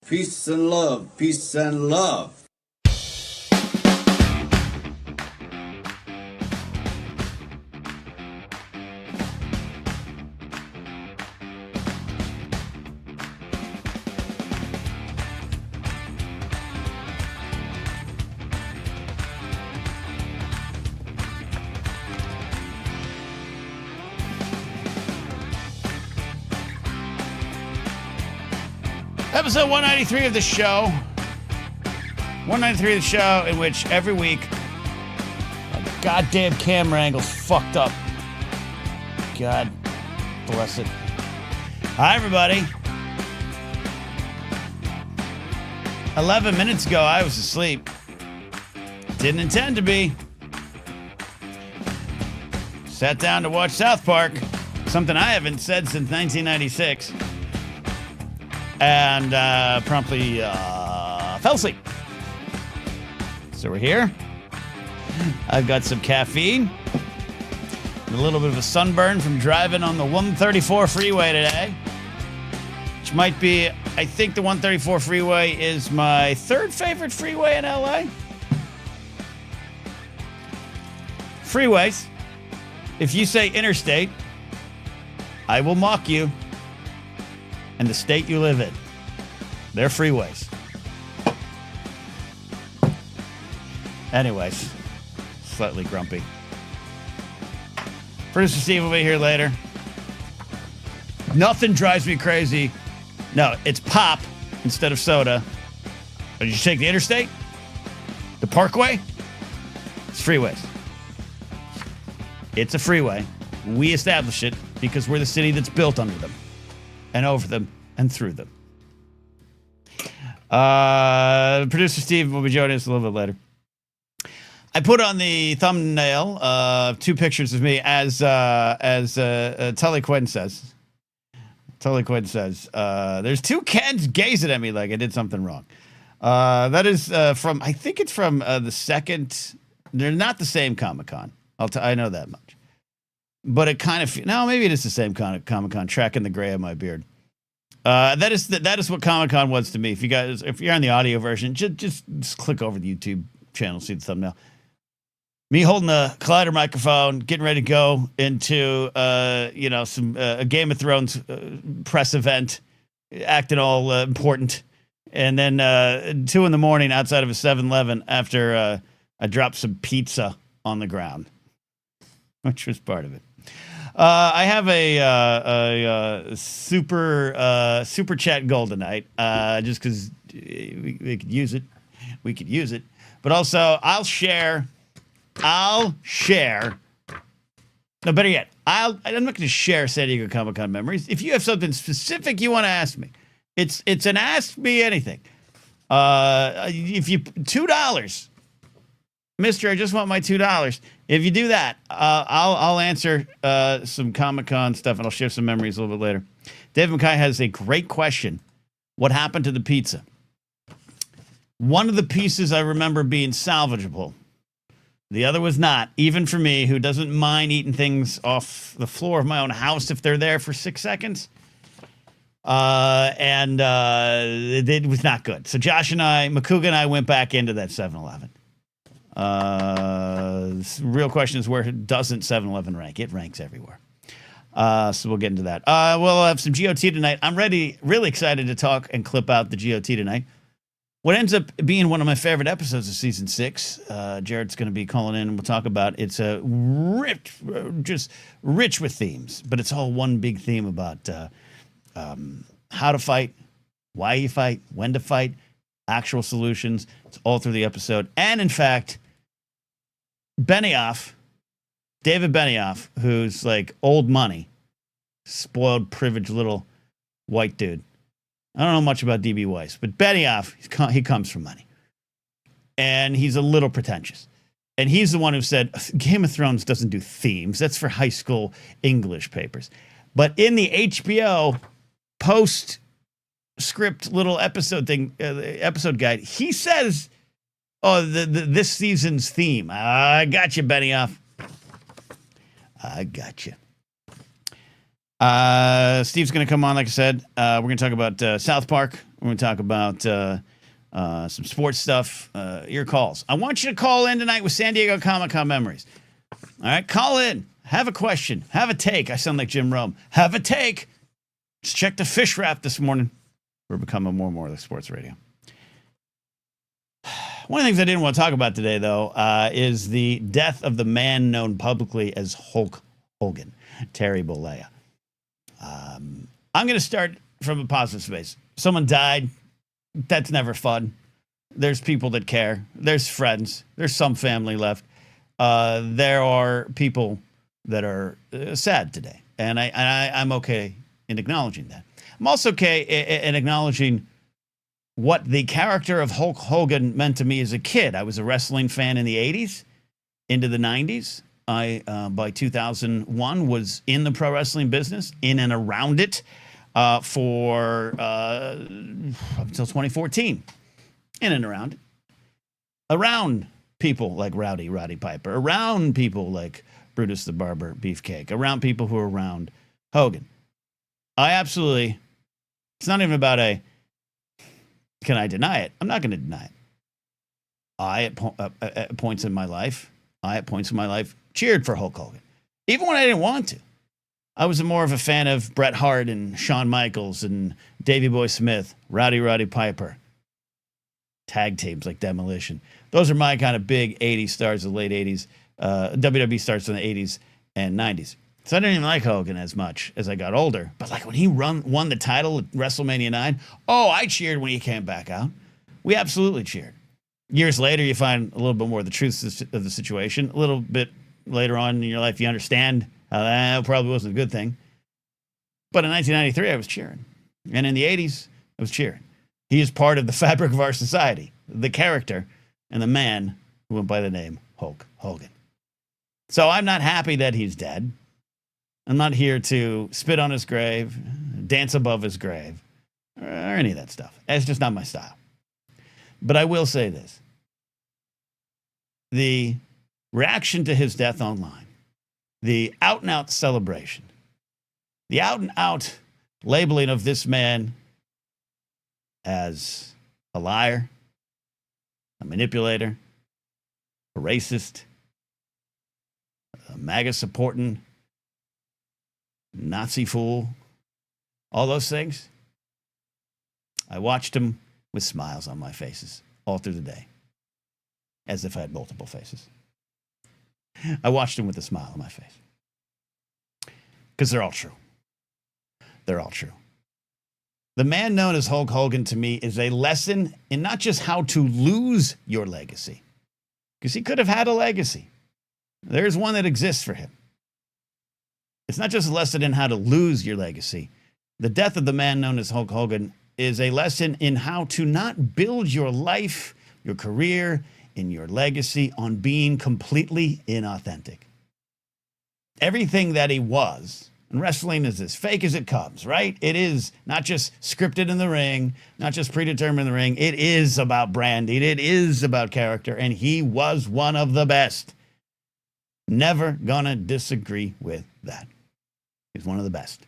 Peace and love. Peace and love. Episode 193 of the show. 193 of the show, in which every week a goddamn camera angle's fucked up. God bless it. Hi, everybody. 11 minutes ago, I was asleep. Didn't intend to be. Sat down to watch South Park, something I haven't said since 1996. And promptly fell asleep. So we're here. I've got some caffeine. A little bit of a sunburn from driving on the 134 freeway today. Which might be, I think the 134 freeway is my third favorite freeway in LA. Freeways. If you say interstate, I will mock you. And the state you live in. They're freeways. Anyways, slightly grumpy. Producer Steve will be here later. Nothing drives me crazy. No, it's pop instead of soda. Did you take the interstate? The parkway? It's freeways. It's a freeway. We establish it because we're the city that's built under them. And over them, and through them. Producer Steve will be joining us a little bit later. I put on the thumbnail two pictures of me as Tully Quinn says. Tully Quinn says, there's two Kens gazing at me like I did something wrong. That is from, I think it's from the second, they're not the same Comic-Con. I know that much. But it kind of, no, maybe it is the same kind of Comic-Con, tracking the gray of my beard. That is what Comic-Con was to me. If you're on the audio version, just click over the YouTube channel, see the thumbnail. Me holding a collider microphone, getting ready to go into, some a Game of Thrones press event, acting all important. And then 2 a.m. outside of a 7-Eleven after I dropped some pizza on the ground, which was part of it. I have a super chat goal tonight, just because we could use it. We could use it, but also I'll share. No, better yet, I'm not going to share San Diego Comic-Con memories. If you have something specific you want to ask me, it's an ask me anything. If you $2. Mister, I just want my $2. If you do that, I'll answer some Comic-Con stuff, and I'll share some memories a little bit later. David McKay has a great question. What happened to the pizza? One of the pieces I remember being salvageable. The other was not, even for me, who doesn't mind eating things off the floor of my own house if they're there for 6 seconds. It was not good. So Josh and McCougan and I went back into that 7-Eleven. Real question is, where doesn't 7-Eleven rank? It ranks everywhere. So we'll get into that. We'll have some GOT tonight. I'm really excited to talk and clip out the GOT tonight. What ends up being one of my favorite episodes of season 6, Jared's going to be calling in and we'll talk about. It's just rich with themes, but it's all one big theme about how to fight, why you fight, when to fight, actual solutions. It's all through the episode. And in fact, David Benioff, who's like old money, spoiled, privileged little white dude. I don't know much about D.B. Weiss, but Benioff, he comes from money. And he's a little pretentious. And he's the one who said, Game of Thrones doesn't do themes. That's for high school English papers. But in the HBO post-script little episode thing, episode guide, he says, this season's theme. I got you, Benioff. I got you. Steve's going to come on, like I said. We're going to talk about South Park. We're going to talk about some sports stuff. Your calls. I want you to call in tonight with San Diego Comic-Con memories. All right, call in. Have a question. Have a take. I sound like Jim Rome. Have a take. Just check the fish wrap this morning. We're becoming more and more like sports radio. One of the things I didn't want to talk about today, though, is the death of the man known publicly as Hulk Hogan, Terry Bollea. I'm going to start from a positive space. Someone died. That's never fun. There's people that care. There's friends. There's some family left. There are people that are sad today. And I'm okay in acknowledging that. I'm also okay in acknowledging what the character of Hulk Hogan meant to me as a kid. I was a wrestling fan in the 80s, into the 90s. I, by 2001, was in the pro wrestling business, in and around it, for up until 2014. In and around it. Around people like Roddy Piper, around people like Brutus the Barber Beefcake, around people who are around Hogan. I absolutely, it's not even about can I deny it? I'm not going to deny it. At points in my life, cheered for Hulk Hogan. Even when I didn't want to. I was more of a fan of Bret Hart and Shawn Michaels and Davey Boy Smith, Roddy Piper. Tag teams like Demolition. Those are my kind of big 80s stars, the late 80s, WWE stars in the 80s and 90s. So I didn't even like Hogan as much as I got older. But like when he won the title at WrestleMania 9, I cheered when he came back out. We absolutely cheered. Years later, you find a little bit more of the truth of the situation. A little bit later on in your life, you understand how that probably wasn't a good thing. But in 1993, I was cheering. And in the 80s, I was cheering. He is part of the fabric of our society, the character and the man who went by the name Hulk Hogan. So I'm not happy that he's dead. I'm not here to spit on his grave, dance above his grave, or any of that stuff. It's just not my style. But I will say this. The reaction to his death online, the out-and-out celebration, the out-and-out labeling of this man as a liar, a manipulator, a racist, a MAGA supporting Nazi fool, all those things. I watched him with smiles on my faces all through the day, as if I had multiple faces. I watched him with a smile on my face. Because they're all true. They're all true. The man known as Hulk Hogan to me is a lesson in not just how to lose your legacy, because he could have had a legacy. There's one that exists for him. It's not just a lesson in how to lose your legacy. The death of the man known as Hulk Hogan is a lesson in how to not build your life, your career, and your legacy on being completely inauthentic. Everything that he was, and wrestling is as fake as it comes, right? It is not just scripted in the ring, not just predetermined in the ring. It is about branding. It is about character, and he was one of the best. Never gonna disagree with that. He's one of the best.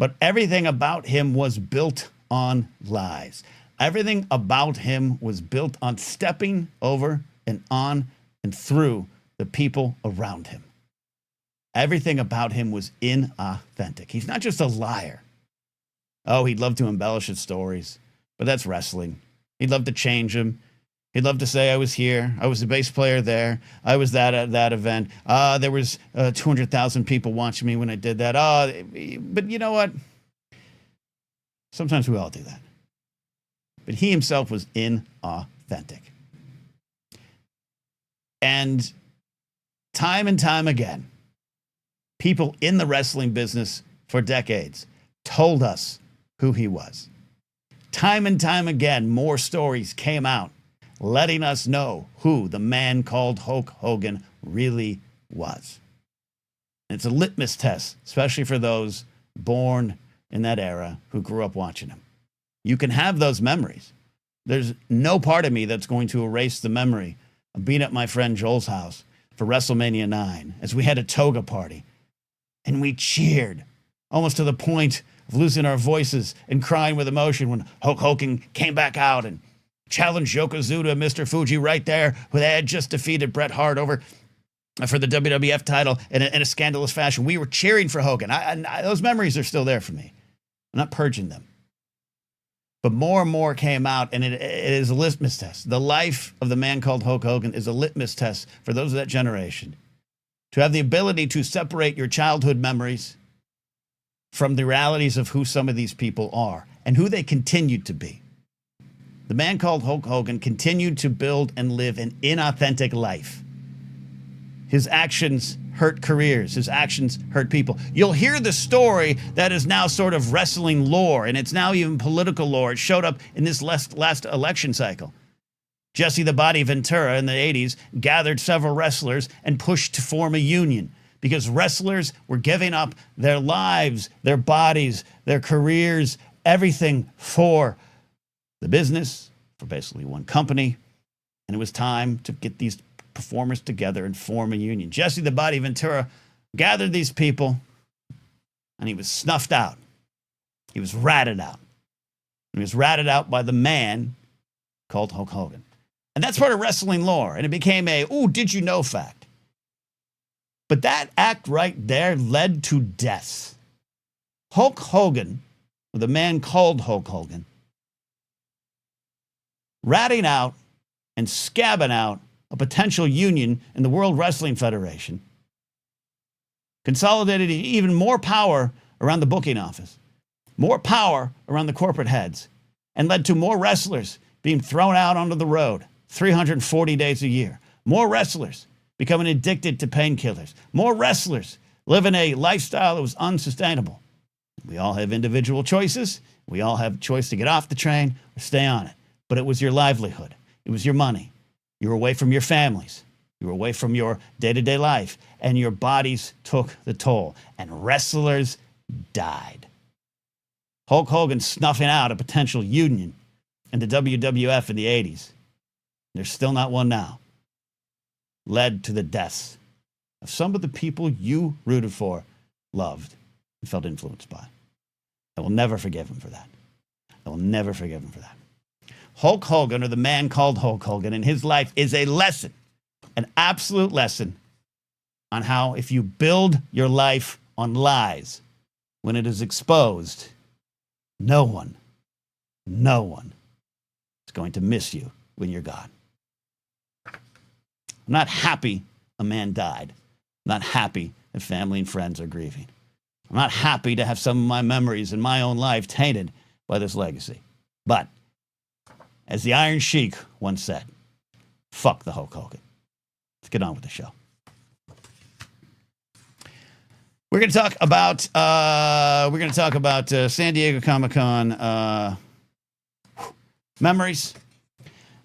But everything about him was built on lies. Everything about him was built on stepping over and on and through the people around him. Everything about him was inauthentic. He's not just a liar. Oh, he'd love to embellish his stories, but that's wrestling. He'd love to change them. He'd love to say, I was here. I was the bass player there. I was that at that event. There was 200,000 people watching me when I did that. But you know what? Sometimes we all do that. But he himself was inauthentic. And time again, people in the wrestling business for decades told us who he was. Time and time again, more stories came out letting us know who the man called Hulk Hogan really was. And it's a litmus test, especially for those born in that era who grew up watching him. You can have those memories. There's no part of me that's going to erase the memory of being at my friend Joel's house for WrestleMania 9 as we had a toga party. And we cheered, almost to the point of losing our voices and crying with emotion when Hulk Hogan came back out and challenged Yokozuna and Mr. Fuji right there, where they had just defeated Bret Hart over for the WWF title in a scandalous fashion. We were cheering for Hogan. Those memories are still there for me. I'm not purging them. But more and more came out, and it is a litmus test. The life of the man called Hulk Hogan is a litmus test for those of that generation. To have the ability to separate your childhood memories from the realities of who some of these people are and who they continued to be. The man called Hulk Hogan continued to build and live an inauthentic life. His actions hurt careers. His actions hurt people. You'll hear the story that is now sort of wrestling lore, and it's now even political lore. It showed up in this last election cycle. Jesse the Body Ventura in the 80s gathered several wrestlers and pushed to form a union because wrestlers were giving up their lives, their bodies, their careers, everything for the business, for basically one company. And it was time to get these performers together and form a union. Jesse the Body Ventura gathered these people, and he was snuffed out. He was ratted out. He was ratted out by the man called Hulk Hogan. And that's part of wrestling lore, and it became a, ooh, did you know fact. But that act right there led to death. Hulk Hogan, or the man called Hulk Hogan, ratting out and scabbing out a potential union in the World Wrestling Federation, consolidated even more power around the booking office, more power around the corporate heads, and led to more wrestlers being thrown out onto the road 340 days a year, more wrestlers becoming addicted to painkillers, more wrestlers living a lifestyle that was unsustainable. We all have individual choices. We all have a choice to get off the train or stay on it. But it was your livelihood. It was your money. You were away from your families. You were away from your day-to-day life. And your bodies took the toll. And wrestlers died. Hulk Hogan snuffing out a potential union in the WWF in the 80s. There's still not one now. Led to the deaths of some of the people you rooted for, loved, and felt influenced by. I will never forgive him for that. I will never forgive him for that. Hulk Hogan, or the man called Hulk Hogan, in his life is a lesson, an absolute lesson on how if you build your life on lies, when it is exposed, no one is going to miss you when you're gone. I'm not happy a man died. I'm not happy that family and friends are grieving. I'm not happy to have some of my memories in my own life tainted by this legacy. But, as the Iron Sheik once said, fuck the Hulk Hogan. Let's get on with the show. We're going to talk about San Diego Comic-Con memories,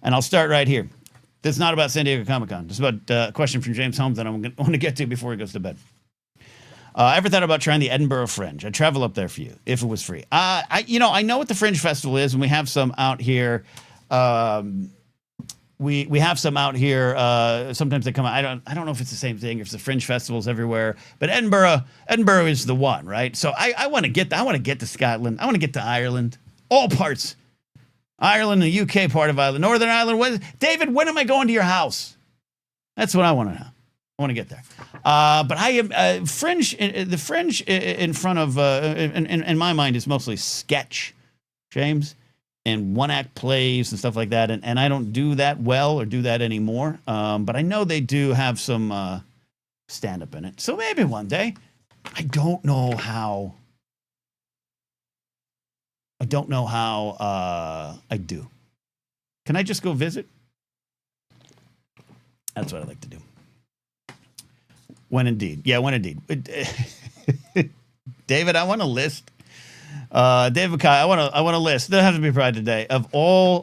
and I'll start right here. This is not about San Diego Comic-Con. This is about a question from James Holmes that I want to get to before he goes to bed. Ever thought about trying the Edinburgh Fringe? I'd travel up there for you if it was free. I know what the Fringe Festival is, and we have some out here. We have some out here. Sometimes they come out. I don't know if it's the same thing, if it's the Fringe Festivals everywhere. But Edinburgh is the one, right? So I want to get. I want to get to Scotland. I want to get to Ireland. All parts. Ireland, the UK part of Ireland, Northern Ireland. David, when am I going to your house? That's what I want to know. I want to get there. But I am Fringe. The Fringe in front of in my mind is mostly sketch, James, and one-act plays and stuff like that. And I don't do that well or do that anymore. But I know they do have some stand-up in it. So maybe one day. I don't know how I do. Can I just go visit? That's what I like to do. When indeed. Yeah, when indeed. David, I want a list. David Kai, I want a list. There has to be Pride today of all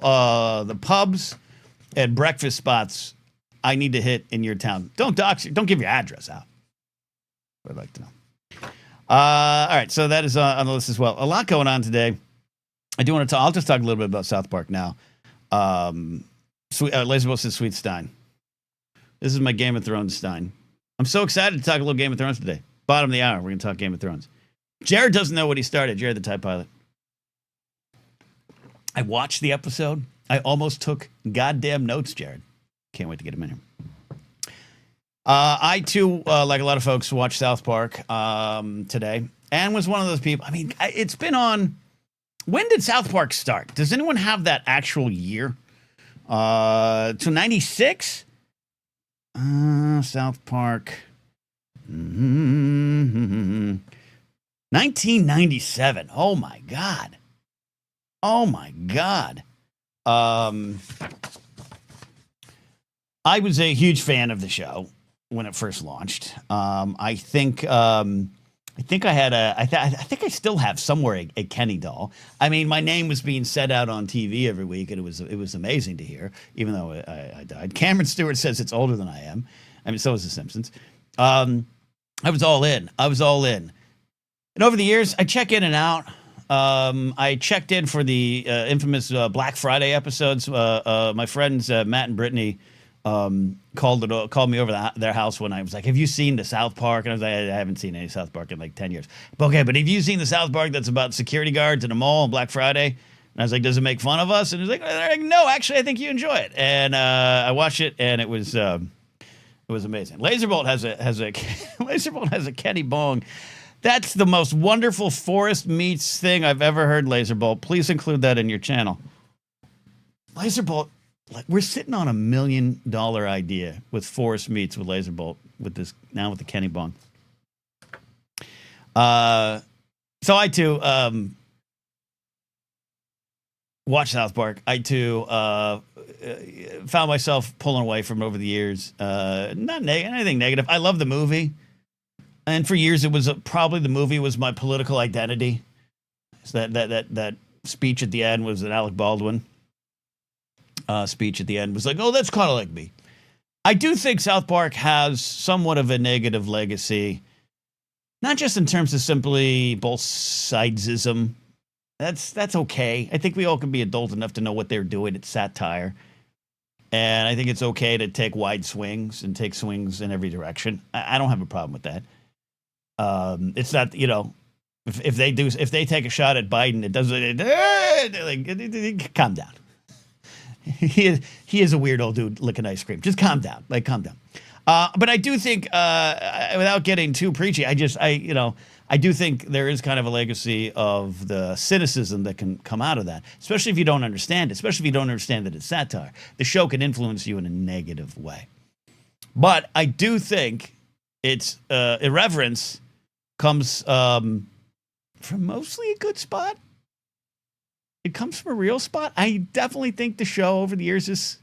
the pubs and breakfast spots I need to hit in your town. Don't dox. Don't give your address out. I'd like to know. All right, so that is on the list as well. A lot going on today. I do want to talk. I'll just talk a little bit about South Park now. Laserbolt says Sweet Stein. This is my Game of Thrones Stein. I'm so excited to talk a little Game of Thrones today. Bottom of the hour, we're going to talk Game of Thrones. Jared doesn't know what he started. Jared, the TIE pilot. I watched the episode. I almost took goddamn notes, Jared. Can't wait to get him in here. I, too, like a lot of folks, watched South Park today and was one of those people. I mean, it's been on. When did South Park start? Does anyone have that actual year? To 96? South Park. 1997. Oh, my God. Oh, my God. I was a huge fan of the show when it first launched. I think I still have somewhere a Kenny doll. I mean, my name was being said out on TV every week, and it was amazing to hear, even though I died. Cameron Stewart says it's older than I am. I mean, so is The Simpsons. I was all in. And over the years, I check in and out. I checked in for the infamous Black Friday episodes. My friends Matt and Brittany called me over their house when I was like, "Have you seen the South Park?" And I was like, "I haven't seen any South Park in like 10 years." Okay, but have you seen the South Park that's about security guards in a mall on Black Friday? And I was like, "Does it make fun of us?" And he's like, "No, actually, I think you enjoy it." And I watched it, and it was amazing. Laserbolt has a Kenny Bong. That's the most wonderful Forrest Meats thing I've ever heard, Laserbolt. Please include that in your channel. Laserbolt, like, we're sitting on $1 million idea with Forrest Meats with Laserbolt with the Kenny Bong. So I too watched South Park. I too found myself pulling away from it over the years. Not anything negative. I love the movie. And for years, it was probably the movie was my political identity. So that speech at the end was an Alec Baldwin speech at the end was like, "Oh, that's kind of like me." I do think South Park has somewhat of a negative legacy, not just in terms of simply both sidesism. That's okay. I think we all can be adult enough to know what they're doing. It's satire. And I think it's okay to take wide swings and take swings in every direction. I don't have a problem with that. It's not, if they take a shot at Biden, it doesn't calm down. He is a weird old dude licking ice cream. Just calm down. Calm down. But I do think, without getting too preachy, I do think there is kind of a legacy of the cynicism that can come out of that, especially if you don't understand it, especially if you don't understand that it's satire. The show can influence you in a negative way. But I do think its irreverence comes from mostly a good spot. It comes from a real spot. I definitely think the show over the years is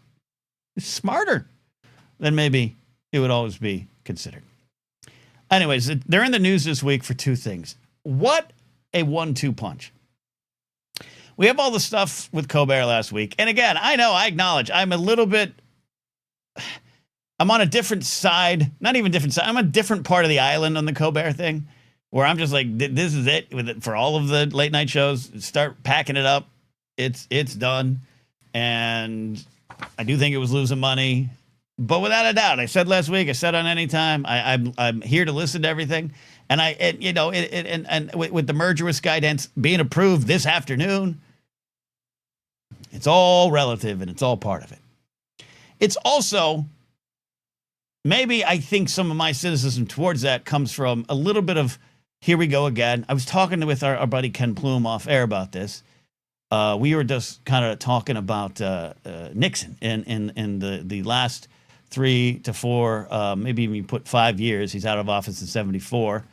smarter than maybe it would always be considered. Anyways, they're in the news this week for two things. What a 1-2 punch. We have all the stuff with Colbert last week. And again, I acknowledge I'm I'm on a different side, not even different side. I'm a different part of the island on the Colbert thing, where I'm just like, this is it for all of the late night shows. Start packing it up. It's done. And I do think it was losing money. But without a doubt, I said last week, I said on Anytime, I'm here to listen to everything. And with the merger with Skydance being approved this afternoon, it's all relative and it's all part of it. It's also, maybe I think some of my cynicism towards that comes from a little bit of, here we go again. I was talking with our buddy Ken Plume off air about this. We were just kind of talking about Nixon in the last 3 to 4, maybe even you put 5 years. He's out of office in 74,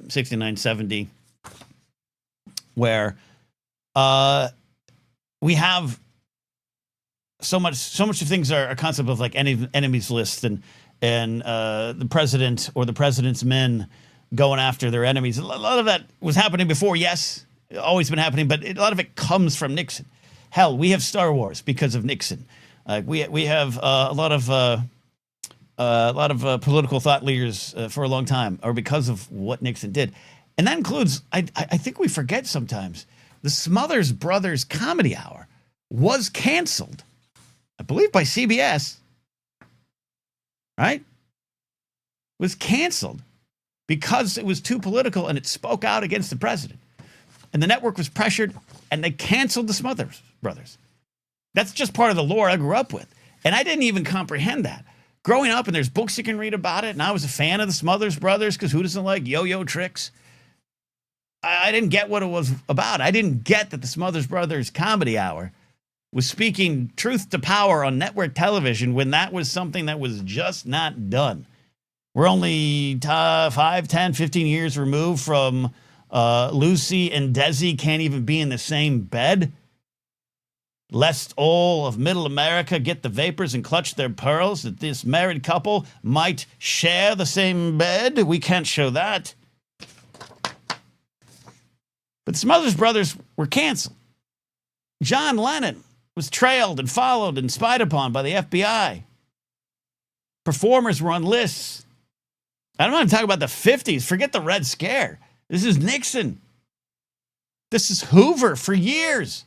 69, 70, where we have so much of things are a concept of like enemies list and the president or the president's men going after their enemies. A lot of that was happening before, yes, always been happening, but a lot of it comes from Nixon. Hell, we have Star Wars because of Nixon. We have a lot of political thought leaders for a long time, or because of what Nixon did, and that includes. I think we forget sometimes the Smothers Brothers Comedy Hour was canceled, I believe, by CBS. Right? Was canceled because it was too political and it spoke out against the president. And the network was pressured, and they canceled the Smothers Brothers. That's just part of the lore I grew up with. And I didn't even comprehend that. Growing up, and there's books you can read about it, and I was a fan of the Smothers Brothers, because who doesn't like yo-yo tricks? I didn't get what it was about. I didn't get that the Smothers Brothers Comedy Hour was speaking truth to power on network television when that was something that was just not done. We're only 5, 10, 15 years removed from Lucy and Desi can't even be in the same bed, lest all of middle America get the vapors and clutch their pearls, that this married couple might share the same bed. We can't show that. But the Smothers Brothers were canceled. John Lennon was trailed and followed and spied upon by the FBI. Performers were on lists. I don't want to talk about the 50s. Forget the Red Scare. This is Nixon. This is Hoover for years.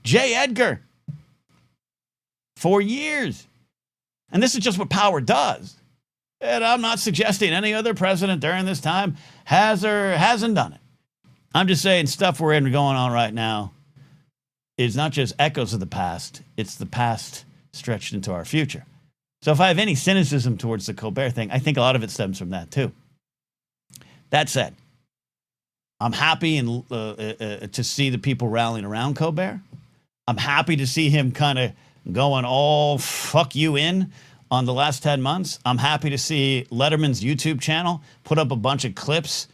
J. Edgar. For years. And this is just what power does. And I'm not suggesting any other president during this time has or hasn't done it. I'm just saying stuff we're in going on right now is not just echoes of the past. It's the past stretched into our future. So if I have any cynicism towards the Colbert thing, I think a lot of it stems from that too. That said, I'm happy to see the people rallying around Colbert. I'm happy to see him kind of going all fuck you in on the last 10 months. I'm happy to see Letterman's YouTube channel put up a bunch of clips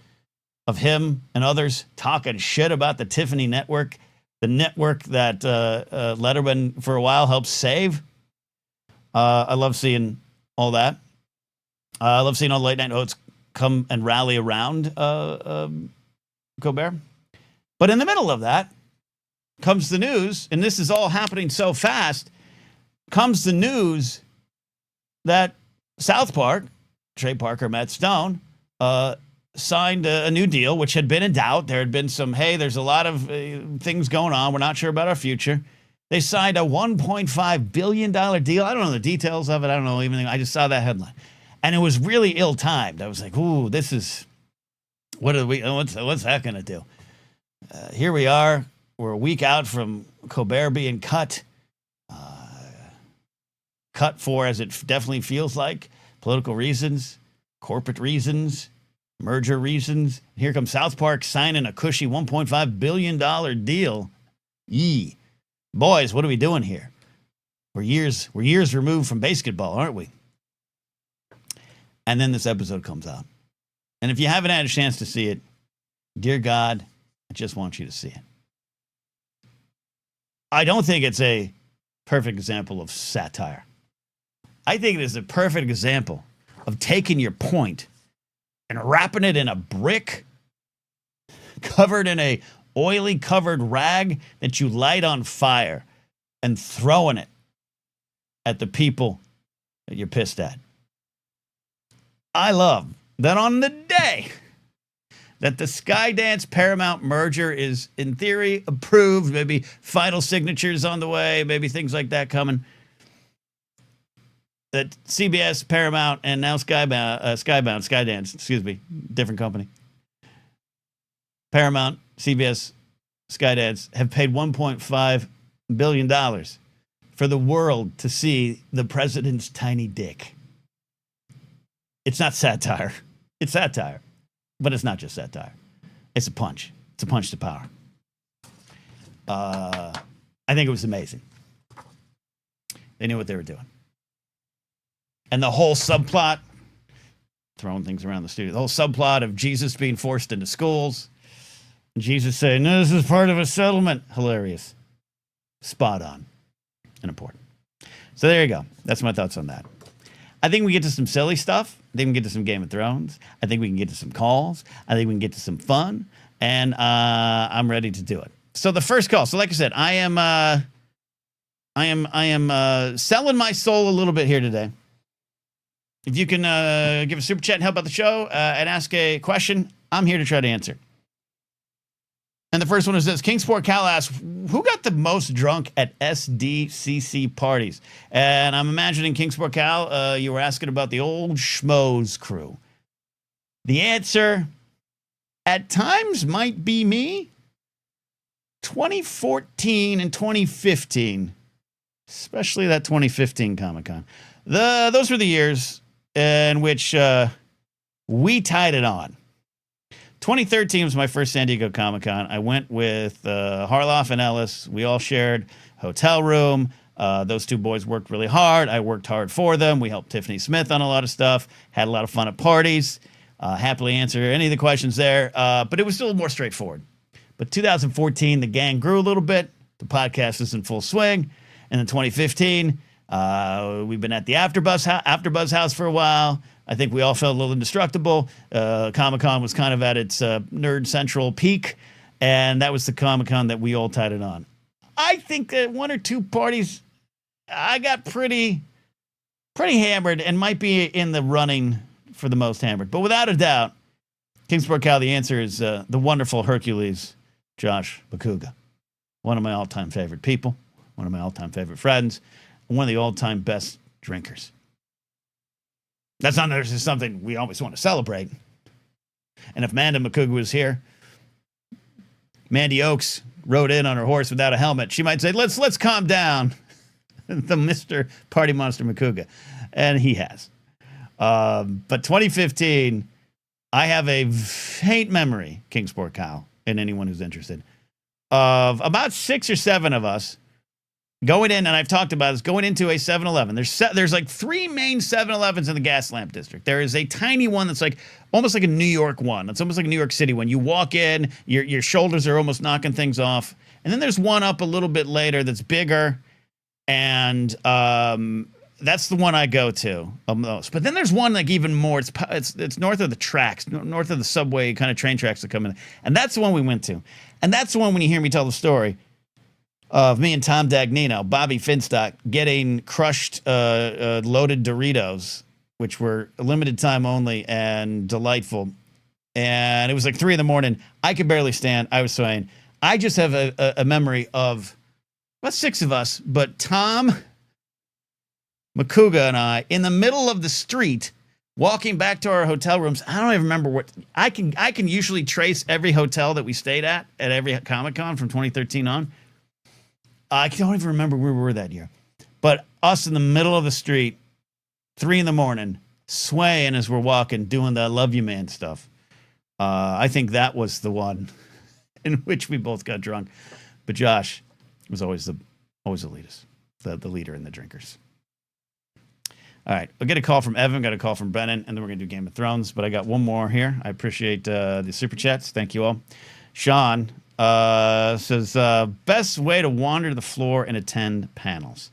of him and others talking shit about the Tiffany network, the network that Letterman for a while helped save. I love seeing all that. I love seeing all the late night hosts come and rally around Colbert. But in the middle of that comes the news, and this is all happening so fast, comes the news that South Park, Trey Parker, Matt Stone, signed a new deal, which had been in doubt. There had been some, hey, there's a lot of things going on. We're not sure about our future. They signed a $1.5 billion deal. I don't know the details of it. I don't know anything. I just saw that headline. And it was really ill-timed. I was like, ooh, this is, what's that going to do? Here we are. We're a week out from Colbert being cut. Cut for, as it definitely feels like, political reasons, corporate reasons, merger reasons. Here comes South Park signing a cushy $1.5 billion deal. Yee. Boys, what are we doing here? We're years removed from basketball, aren't we? And then this episode comes out. And if you haven't had a chance to see it, dear God, I just want you to see it. I don't think it's a perfect example of satire. I think it is a perfect example of taking your point and wrapping it in a brick covered in a oily covered rag that you light on fire and throwing it at the people that you're pissed at. I love that on the day that the Skydance Paramount merger is in theory approved, maybe final signatures on the way, maybe things like that coming, that CBS, Paramount, and now Skydance, excuse me, different company, Paramount, CBS, Skydance have paid $1.5 billion for the world to see the president's tiny dick. It's not satire. It's satire. But it's not just satire. It's a punch. It's a punch to power. I think it was amazing. They knew what they were doing. And the whole subplot, throwing things around the studio, the whole subplot of Jesus being forced into schools, Jesus saying, no, this is part of a settlement. Hilarious. Spot on. And important. So there you go. That's my thoughts on that. I think we get to some silly stuff. I think we can get to some Game of Thrones. I think we can get to some calls. I think we can get to some fun. And I'm ready to do it. So the first call. So like I said, I am selling my soul a little bit here today. If you can give a super chat and help out the show and ask a question, I'm here to try to answer. And the first one is this. Kingsport Cal asks, who got the most drunk at SDCC parties? And I'm imagining Kingsport Cal, you were asking about the old schmoes crew. The answer at times might be me. 2014 and 2015, especially that 2015 Comic-Con. Those were the years in which we tied it on. 2013 was my first San Diego Comic-Con. I went with Harloff and Ellis. We all shared hotel room. Those two boys worked really hard. I worked hard for them. We helped Tiffany Smith on a lot of stuff. Had a lot of fun at parties. Happily answer any of the questions there. But it was still more straightforward. But 2014, the gang grew a little bit. The podcast is in full swing. And in 2015, we've been at the AfterBuzz house for a while. I think we all felt a little indestructible. Comic-Con was kind of at its nerd central peak. And that was the Comic-Con that we all tied it on. I think that one or two parties, I got pretty hammered and might be in the running for the most hammered. But without a doubt, Kingsport Cal, the answer is the wonderful Hercules, Josh Bakuga. One of my all-time favorite people, one of my all-time favorite friends, and one of the all-time best drinkers. That's not necessarily something we always want to celebrate. And if Amanda Makuga was here, Mandy Oakes rode in on her horse without a helmet, she might say, let's calm down the Mr. Party Monster Makuga. And he has. But 2015, I have a faint memory, Kingsport Kyle, and anyone who's interested, of about 6 or 7 of us going in, and I've talked about this, going into a 7-Eleven. There's like 3 main 7-Elevens in the gas lamp district. There is a tiny one that's like almost like a New York one. It's almost like a New York City one. You walk in, your shoulders are almost knocking things off. And then there's one up a little bit later that's bigger, and that's the one I go to most. But then there's one like even more. It's north of the tracks, north of the subway kind of train tracks that come in. And that's the one we went to. And that's the one when you hear me tell the story of me and Tom Dagnino, Bobby Finstock, getting crushed loaded Doritos, which were limited time only and delightful. And it was like 3 a.m. I could barely stand. I was swaying. I just have a memory of about 6 of us, but Tom, Makuga, and I in the middle of the street walking back to our hotel rooms. I don't even remember what I can usually trace every hotel that we stayed at every Comic-Con from 2013 on. I don't even remember where we were that year. But us in the middle of the street, 3 a.m, swaying as we're walking, doing the love you man stuff. I think that was the one in which we both got drunk. But Josh was always the leaders, the leader in the drinkers. All right, we'll get a call from Evan, got a call from Brennan, and then we're going to do Game of Thrones. But I got one more here. I appreciate the super chats. Thank you all. Sean says, best way to wander the floor and attend panels.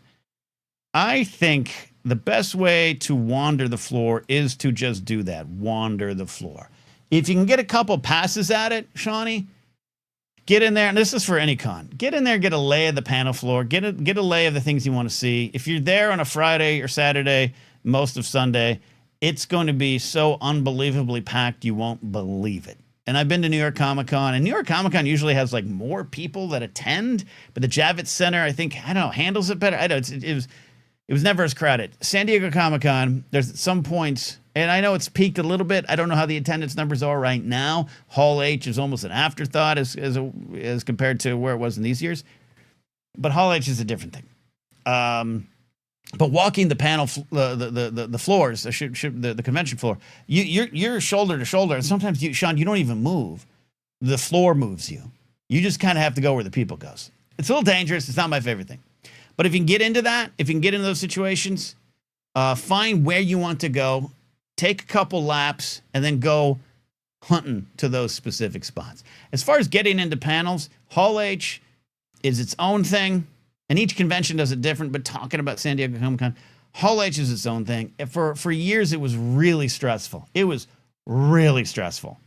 I think the best way to wander the floor is to just do that, wander the floor. If you can get a couple passes at it, Shawnee, get in there, and this is for any con. Get in there, get a lay of the panel floor, get a lay of the things you want to see. If you're there on a Friday or Saturday, most of Sunday, it's going to be so unbelievably packed you won't believe it. And I've been to New York Comic Con, and New York Comic Con usually has like more people that attend, but the Javits Center, I think, I don't know, handles it better. I don't. It was never as crowded. San Diego Comic Con, there's some points, and I know it's peaked a little bit. I don't know how the attendance numbers are right now. Hall H is almost an afterthought as compared to where it was in these years. But Hall H is a different thing. But walking the panel, the floors, the convention floor, you're shoulder to shoulder, and sometimes Sean, you don't even move. The floor moves you. You just kind of have to go where the people goes. It's a little dangerous. It's not my favorite thing. But if you can get into that, if you can get into those situations, find where you want to go, take a couple laps, and then go hunting to those specific spots. As far as getting into panels, Hall H is its own thing, and each convention does it different, but talking about San Diego Comic-Con, Hall H is its own thing. For years, it was really stressful. It was really stressful.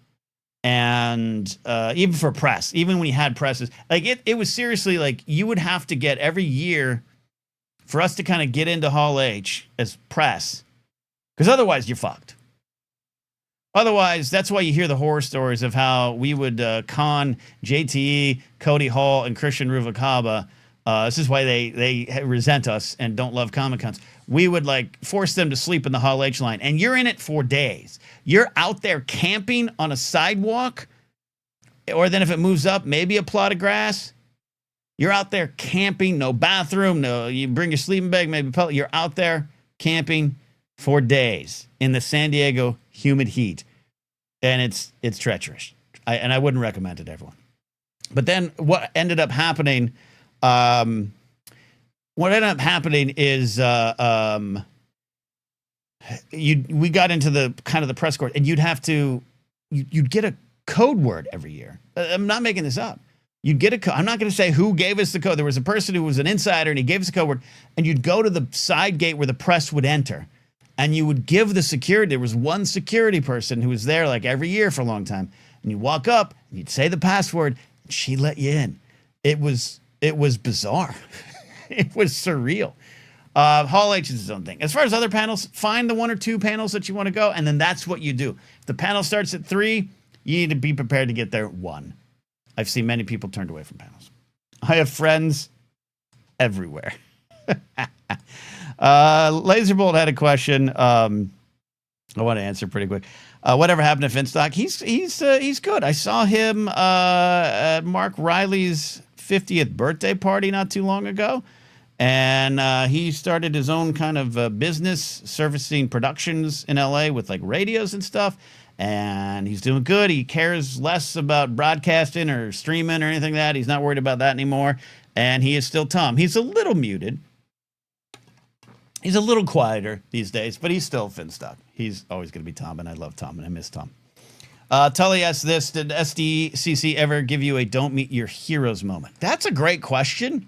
And even for press, even when you had presses, like it was seriously like you would have to get every year for us to kind of get into Hall H as press, because otherwise you're fucked. Otherwise, that's why you hear the horror stories of how we would con JTE, Cody Hall, and Christian Ruvalcaba. This is why they resent us and don't love Comic-Cons. we would like force them to sleep in the Hall H line, and you're in it for days. You're out there camping on a sidewalk, or then if it moves up, maybe a plot of grass. You're out there camping, no bathroom, no, you bring your sleeping bag, maybe pellet. You're out there camping for days in the San Diego humid heat. And it's treacherous. And I wouldn't recommend it to everyone. But then what ended up happening, is we got into the kind of the press court, and you'd get a code word every year. I'm not making this up. You'd get a code. I'm not going to say who gave us the code. There was a person who was an insider, and he gave us a code word, and you'd go to the side gate where the press would enter, and you would give the security. There was one security person who was there like every year for a long time, and you walk up, and you'd say the password, and she let you in. It was bizarre. It was surreal. Hall H is its own thing. As far as other panels, find the 1 or 2 panels that you want to go, and then that's what you do. If the panel starts at 3, you need to be prepared to get there at 1. I've seen many people turned away from panels. I have friends everywhere. Laserbolt had a question. I want to answer pretty quick. Whatever happened to Finstock? He's good. I saw him at Mark Riley's 50th birthday party not too long ago, and he started his own kind of business servicing productions in LA with like radios and stuff. And he's doing good. He cares less about broadcasting or streaming or anything like that. He's not worried about that anymore. And he is still Tom. He's a little muted. He's a little quieter these days, but he's still Finstock. He's always going to be Tom, and I love Tom, and I miss Tom. Tully asks this, did SDCC ever give you a don't meet your heroes moment? That's a great question.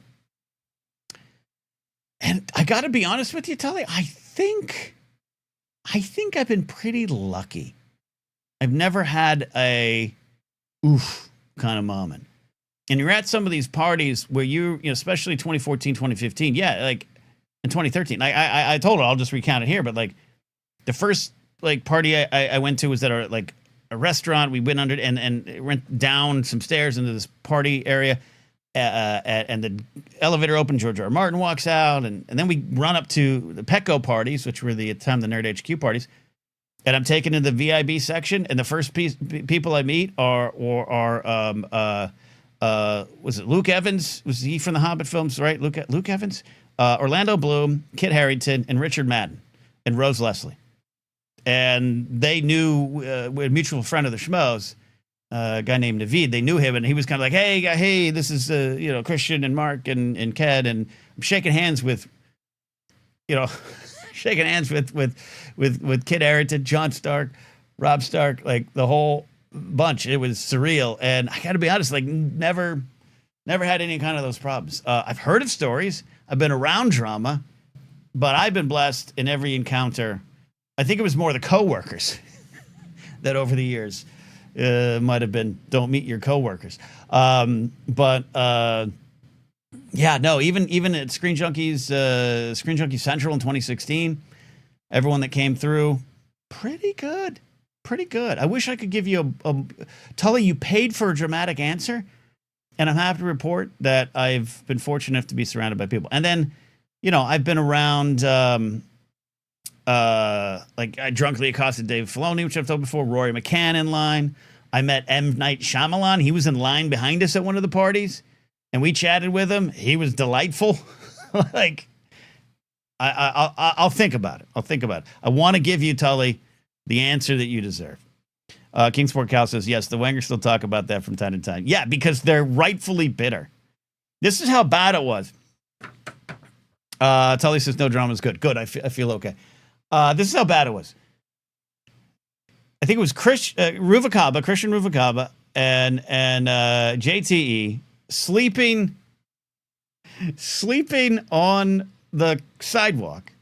And I got to be honest with you, Tully, I think I've been pretty lucky. I've never had a oof kind of moment. And you're at some of these parties where you know, especially 2014, 2015. Yeah, like in 2013. I told her, I'll just recount it here, but like the first like party I went to was at a restaurant. We went under and went down some stairs into this party area. And the elevator opened, George R. R. Martin walks out, and then we run up to the Petco parties, which were the Nerd HQ parties. And I'm taken to the VIB section, and the first people I meet are was it Luke Evans? Was he from the Hobbit films, right? Luke Evans, Orlando Bloom, Kit Harington, and Richard Madden, and Rose Leslie. And they knew a mutual friend of the Schmoes, a guy named Naveed. They knew him, and he was kind of like, "Hey, this is Christian and Mark and Ked," and I'm shaking hands with, shaking hands with Kit Harington, John Stark, Rob Stark, like the whole bunch. It was surreal, and I got to be honest, like never had any kind of those problems. I've heard of stories. I've been around drama, but I've been blessed in every encounter. I think it was more the coworkers that over the years might have been don't meet your coworkers. Yeah, no, even at Screen Junkies Central in 2016, everyone that came through, pretty good. I wish I could give you a Tully, you paid for a dramatic answer, and I'm happy to report that I've been fortunate enough to be surrounded by people. And then, I've been around, like I drunkenly accosted Dave Filoni, which I've told before, Rory McCann in line. I met M. Night Shyamalan. He was in line behind us at one of the parties, and we chatted with him. He was delightful. Like, I'll think about it. I want to give you, Tully, the answer that you deserve. Kingsport Cal says, yes, the Wangers still talk about that from time to time. Yeah, because they're rightfully bitter. This is how bad it was. Tully says, no drama is good. Good, I feel okay. This is how bad it was. I think it was Christian Ruvacaba, and JTE sleeping on the sidewalk.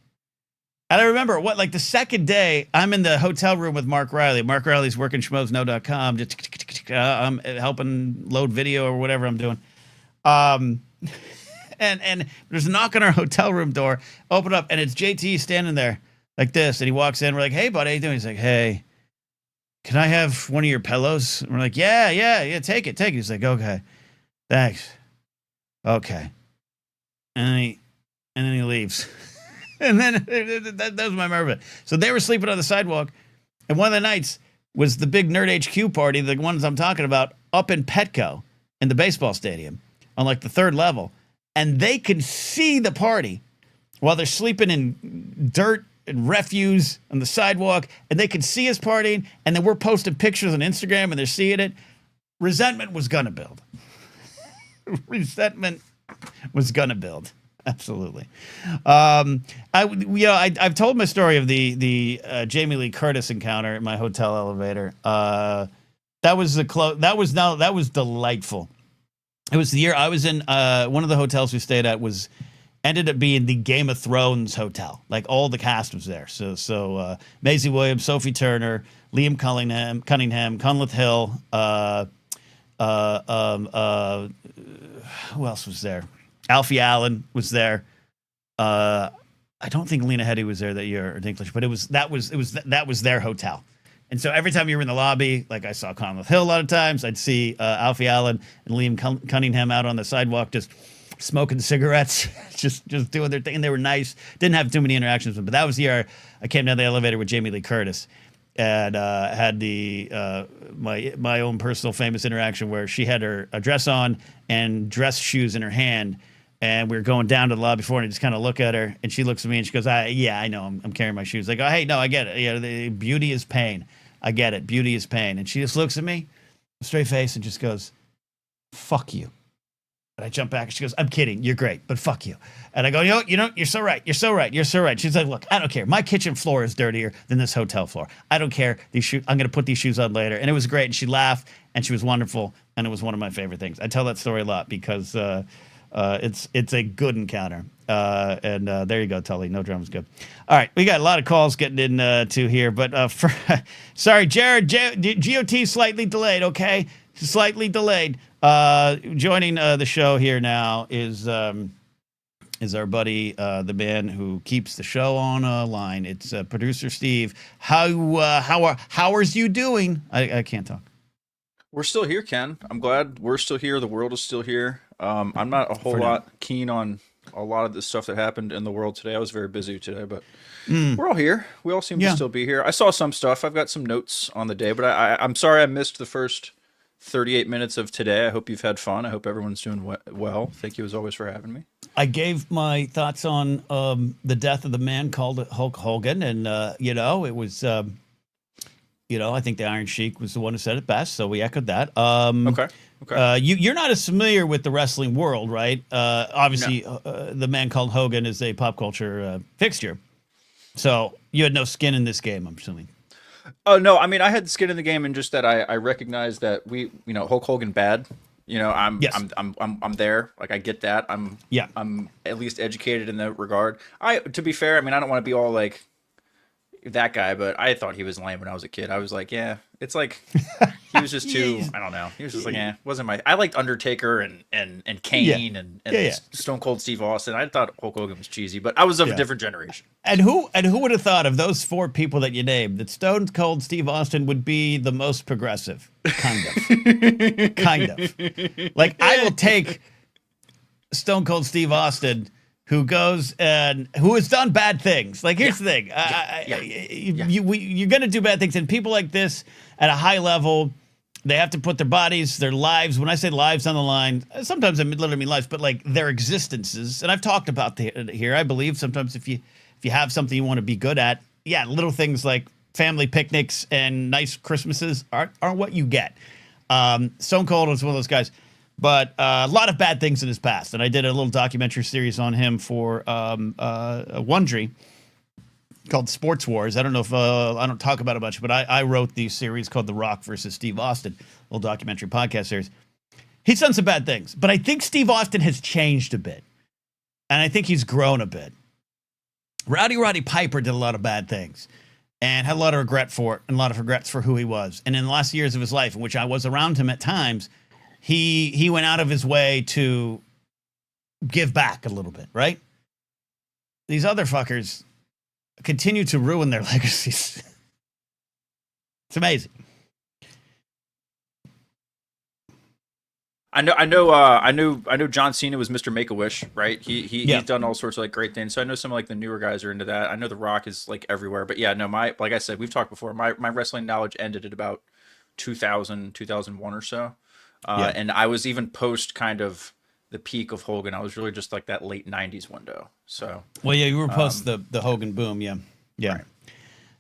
And I remember the second day I'm in the hotel room with Mark Riley. Mark Riley's working schmoesno.com, just I'm helping load video or whatever I'm doing. And there's a knock on our hotel room door, open up, and it's JT standing there like this, and he walks in. We're like, hey, buddy, how you doing? He's like, hey, can I have one of your pillows? And we're like, yeah, take it. He's like, okay, thanks. Okay. And then he leaves. And then that was my memory of it. So they were sleeping on the sidewalk, and one of the nights was the big Nerd HQ party, the ones I'm talking about, up in Petco in the baseball stadium on like the third level. And they can see the party while they're sleeping in dirt and refuse on the sidewalk, and they can see us partying, and then we're posting pictures on Instagram, and they're seeing it. Resentment was gonna build. Resentment was gonna build. Absolutely. I've told my story of the Jamie Lee Curtis encounter in my hotel elevator. That was delightful. It was the year I was in one of the hotels we stayed at ended up being the Game of Thrones hotel. Like all the cast was there. So Maisie Williams, Sophie Turner, Liam Cunningham, Conleth Hill. Who else was there? Alfie Allen was there. I don't think Lena Headey was there that year or Dinklage, but that was their hotel. And so every time you were in the lobby, like I saw Conleth Hill a lot of times, I'd see Alfie Allen and Liam Cunningham out on the sidewalk just smoking cigarettes, just doing their thing. And they were nice. Didn't have too many interactions with them. But that was the year I came down the elevator with Jamie Lee Curtis and had my own personal famous interaction where she had a dress on and dress shoes in her hand. And we were going down to the lobby before, and I just kind of look at her, and she looks at me, and she goes, yeah, I know, I'm carrying my shoes. I go, hey, no, I get it. Beauty is pain. I get it. Beauty is pain. And she just looks at me, straight face, and just goes, fuck you. And I jump back, and she goes, I'm kidding. You're great, but fuck you. And I go, you're so right. You're so right. You're so right. She's like, look, I don't care. My kitchen floor is dirtier than this hotel floor. I don't care. These shoes, I'm going to put these shoes on later. And it was great. And she laughed, and she was wonderful. And it was one of my favorite things. I tell that story a lot because it's a good encounter. And there you go, Tully. No drama's good. All right, we got a lot of calls getting in to here, but sorry, Jared, GOT slightly delayed. Okay, slightly delayed. Joining the show here now is our buddy, the man who keeps the show on line. It's producer Steve. How's you doing? I can't talk. We're still here, Ken. I'm glad we're still here. The world is still here. I'm not a whole lot keen on a lot of the stuff that happened in the world today. I was very busy today, but we're all here. We all seem to still be here. I saw some stuff. I've got some notes on the day, but I'm sorry I missed the first 38 minutes of today. I hope you've had fun. I hope everyone's doing well. Thank you as always for having me. I gave my thoughts on the death of the man called Hulk Hogan, and it was. I think the Iron Sheik was the one who said it best, so we echoed that. Okay. You're not as familiar with the wrestling world, right? Obviously, no. The man called Hogan is a pop culture fixture. So you had no skin in this game, I'm assuming. Oh, no. I mean, I had skin in the game in just that I recognize that Hulk Hogan bad. I'm there. Like, I get that. I'm at least educated in that regard. To be fair, I mean, I don't want to be all like that guy, but I thought he was lame when I was a kid. I was like, yeah, it's like he was just too. I don't know. He was just like, wasn't my. I liked Undertaker and Kane and Stone Cold Steve Austin. I thought Hulk Hogan was cheesy, but I was of a different generation. And who would have thought of those four people that you named that Stone Cold Steve Austin would be the most progressive? Kind of. Like, I will take Stone Cold Steve Austin, who goes and who has done bad things. Like, here's the thing. You're going to do bad things. And people like this at a high level, they have to put their bodies, their lives. When I say lives on the line, sometimes I literally mean lives, but like their existences. And I've talked about here. I believe sometimes if you have something you want to be good at, little things like family picnics and nice Christmases aren't what you get. Stone Cold was one of those guys. But a lot of bad things in his past. And I did a little documentary series on him for Wondery called Sports Wars. I don't know if I don't talk about it much, but I wrote the series called The Rock versus Steve Austin, a little documentary podcast series. He's done some bad things, but I think Steve Austin has changed a bit. And I think he's grown a bit. Roddy Piper did a lot of bad things and had a lot of regret for it and a lot of regrets for who he was. And in the last years of his life, in which I was around him at times, he went out of his way to give back a little bit, right? These other fuckers continue to ruin their legacies. It's amazing. I know John Cena was Mr. Make-A-Wish, right? He's done all sorts of like great things. So I know some of like the newer guys are into that. I know The Rock is like everywhere, but yeah, no, like I said, we've talked before. My wrestling knowledge ended at about 2000, 2001 or so. And I was even post kind of the peak of Hogan. I was really just like that late 90s window. So well, yeah, you were post the Hogan boom. Yeah. Right.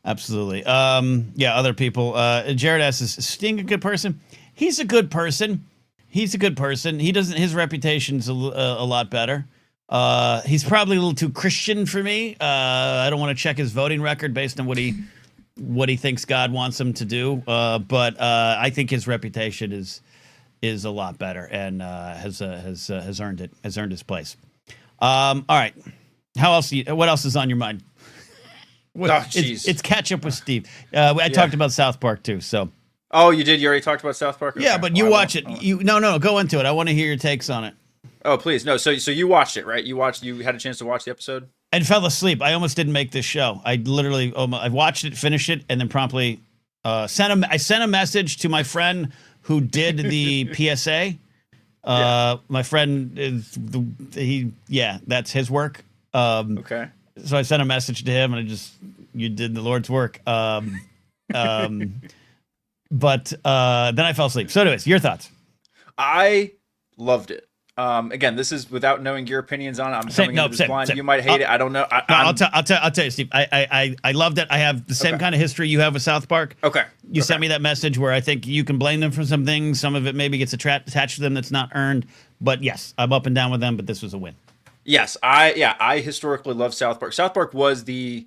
Absolutely. Other people. Jared asks, is Sting a good person? He's a good person. He doesn't. His reputation's a lot better. He's probably a little too Christian for me. I don't want to check his voting record based on what he thinks God wants him to do. But I think his reputation is a lot better and has earned it. Has earned his place. All right. What else is on your mind? It's catch up with Steve. I talked about South Park too. So. Oh, you did? You already talked about South Park? Okay. Yeah, but you watch it. No, go into it. I want to hear your takes on it. Oh, please. No, so you watched it, right? You had a chance to watch the episode? I fell asleep. I almost didn't make this show. I literally, I watched it, finished it, and then promptly sent a message to my friend who did the PSA. My friend that's his work. Okay. So I sent a message to him, and you did the Lord's work. But then I fell asleep. So anyways, your thoughts? I loved it. Again, this is without knowing your opinions on it. I'm coming into this blind. You might hate it. I don't know. I'll tell you, Steve. I loved it. I have the same kind of history you have with South Park. Okay. You sent me that message where I think you can blame them for some things. Some of it maybe gets attached to them that's not earned. But yes, I'm up and down with them. But this was a win. Yes, I historically love South Park. South Park was the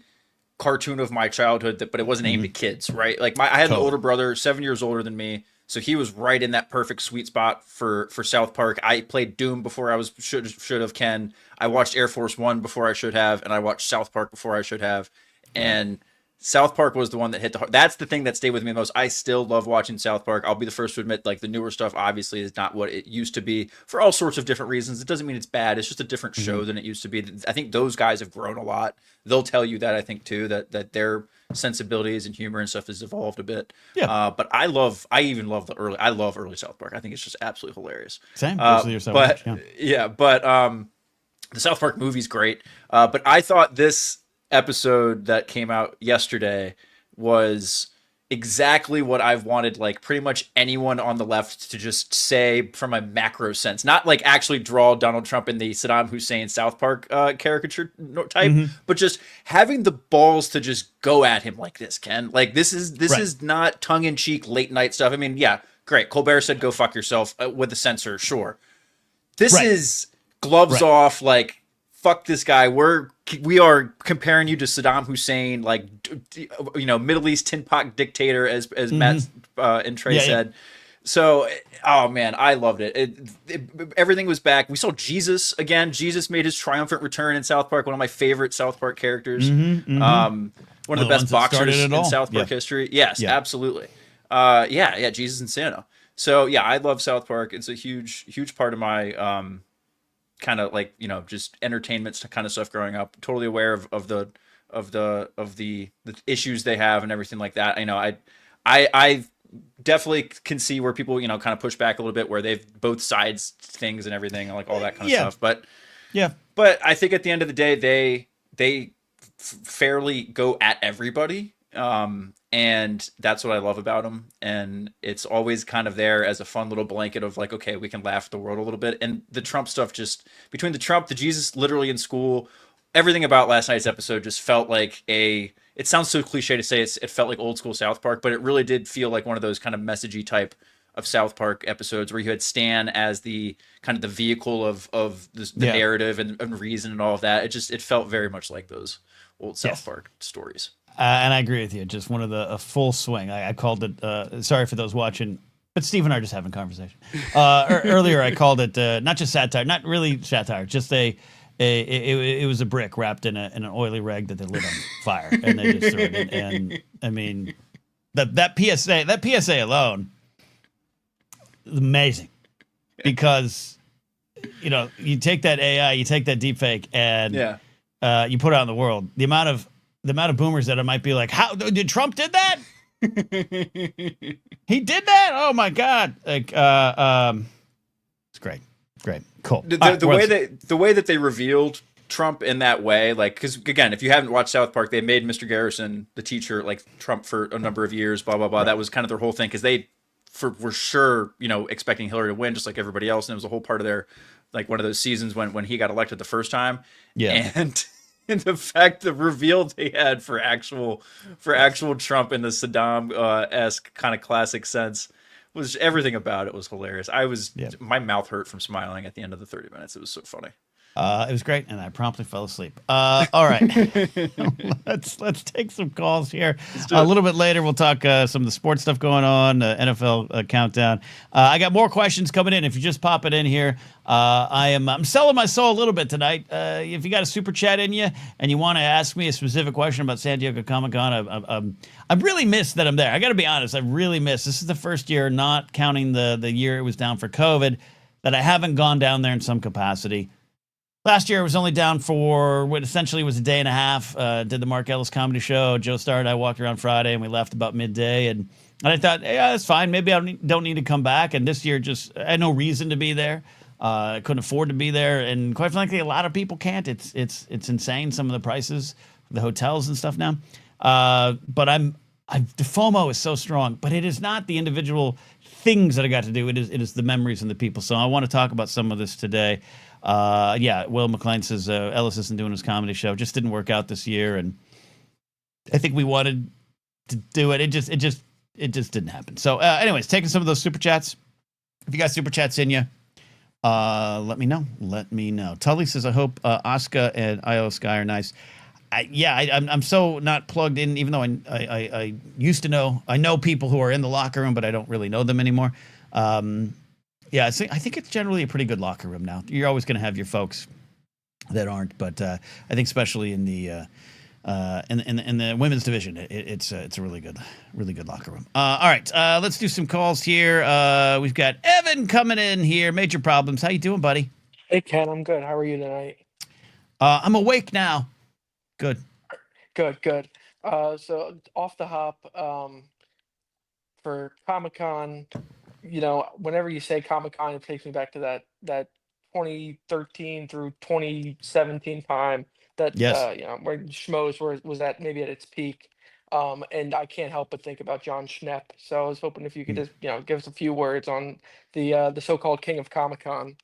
cartoon of my childhood, but it wasn't aimed at kids, right? Like I had an older brother, 7 years older than me, so he was right in that perfect sweet spot for South Park. I played Doom before I should have Ken. I watched Air Force One before I should have, and I watched South Park before I should have. And South Park was the one that hit the heart. That's the thing that stayed with me the most. I still love watching South Park. I'll be the first to admit, like, the newer stuff obviously is not what it used to be for all sorts of different reasons. It doesn't mean it's bad. It's just a different show than it used to be. I think those guys have grown a lot. They'll tell you that, I think, too, that their sensibilities and humor and stuff has evolved a bit. Yeah. But I love early South Park. I think it's just absolutely hilarious. Same. But the South Park movie's great. But I thought this episode that came out yesterday was exactly what I've wanted, like, pretty much anyone on the left to just say from a macro sense, not like actually draw Donald Trump in the Saddam Hussein South Park caricature type, but just having the balls to just go at him like this, Ken. Like, this is not tongue-in-cheek late night stuff. I mean, yeah, great. Colbert said go fuck yourself with the censor, sure. This is gloves off, like, fuck this guy. We are comparing you to Saddam Hussein, like, Middle East tin pot dictator, as Matt and Trey said. So, oh man, I loved it. Everything was back. We saw Jesus again. Jesus made his triumphant return in South Park. One of my favorite South Park characters. One of the best boxers in South Park history. Yes, absolutely. Jesus and Santa. So yeah, I love South Park. It's a huge part of my kind of, like, just entertainment kind of stuff growing up. Totally aware of the issues they have and everything like that. I definitely can see where people kind of push back a little bit, where they've both sides things and everything, and like all that kind of stuff. But I think at the end of the day, they fairly go at everybody. And that's what I love about them. And it's always kind of there as a fun little blanket of, like, okay, we can laugh at the world a little bit. And the Trump stuff, just between the Trump, the Jesus literally in school, everything about last night's episode just felt like it sounds so cliche to say it felt like old school South Park, but it really did feel like one of those kind of messagey type of South Park episodes where you had Stan as the kind of the vehicle of the narrative and reason and all of that. It felt very much like those old South Park stories. And I agree with you. Just one of a full swing. I called it, sorry for those watching, but Steve and I are just having conversation. Earlier, I called it not just satire, not really satire, just it was a brick wrapped in an oily rag that they lit on fire, and they just threw it in. And I mean, that PSA alone is amazing, because you take that AI, you take that deepfake, and you put it out in the world. The amount of boomers that it might be like, how did Trump did that? He did that? Oh my God. Like, great. Cool. The way that they revealed Trump in that way, like, because again, if you haven't watched South Park, they made Mr. Garrison, the teacher, like Trump for a number of years, blah blah blah. Right. That was kind of their whole thing, because they were sure, expecting Hillary to win just like everybody else, and it was a whole part of their, like, one of those seasons when he got elected the first time. Yeah. And the fact, the reveal they had for actual Trump in the Saddam esque kind of classic sense, was, everything about it was hilarious. My mouth hurt from smiling at the end of the 30 minutes. It was so funny. It was great, and I promptly fell asleep. All right, let's take some calls here. A little bit later, we'll talk some of the sports stuff going on, NFL countdown. I got more questions coming in. If you're just popping in here, I'm selling my soul a little bit tonight. If you got a super chat in you and you want to ask me a specific question about San Diego Comic-Con, I really miss that I'm there. I got to be honest, I really miss. This is the first year, not counting the year it was down for COVID, that I haven't gone down there in some capacity. Last year, I was only down for what essentially was a day and a half. Did the Mark Ellis comedy show. Joe started. I walked around Friday, and we left about midday. And I thought, yeah, that's fine. Maybe I don't need to come back. And this year, I had no reason to be there. I couldn't afford to be there. And quite frankly, a lot of people can't. It's insane, some of the prices, the hotels and stuff now. But the FOMO is so strong. But it is not the individual things that I got to do. It is the memories and the people. So I want to talk about some of this today. Will McLean says Ellis isn't doing his comedy show. Just didn't work out this year, and I think we wanted to do it. It just didn't happen. So, anyways, taking some of those super chats. If you got super chats in you, let me know. Tully says, I hope Asuka and Io Sky are nice. I'm so not plugged in, even though I used to know. I know people who are in the locker room, but I don't really know them anymore. I think it's generally a pretty good locker room now. You're always going to have your folks that aren't, but I think especially in the women's division, it's a really good locker room. All right, let's do some calls here. We've got Evan coming in here. Major problems. How you doing, buddy? Hey Ken, I'm good. How are you tonight? I'm awake now. Good. So off the hop, for Comic-Con. Whenever you say Comic-Con, it takes me back to that 2013 through 2017 time that Yes. where Schmoes was at maybe at its peak. And I can't help but think about John Schnepp. So I was hoping if you could just give us a few words on the so-called King of Comic-Con.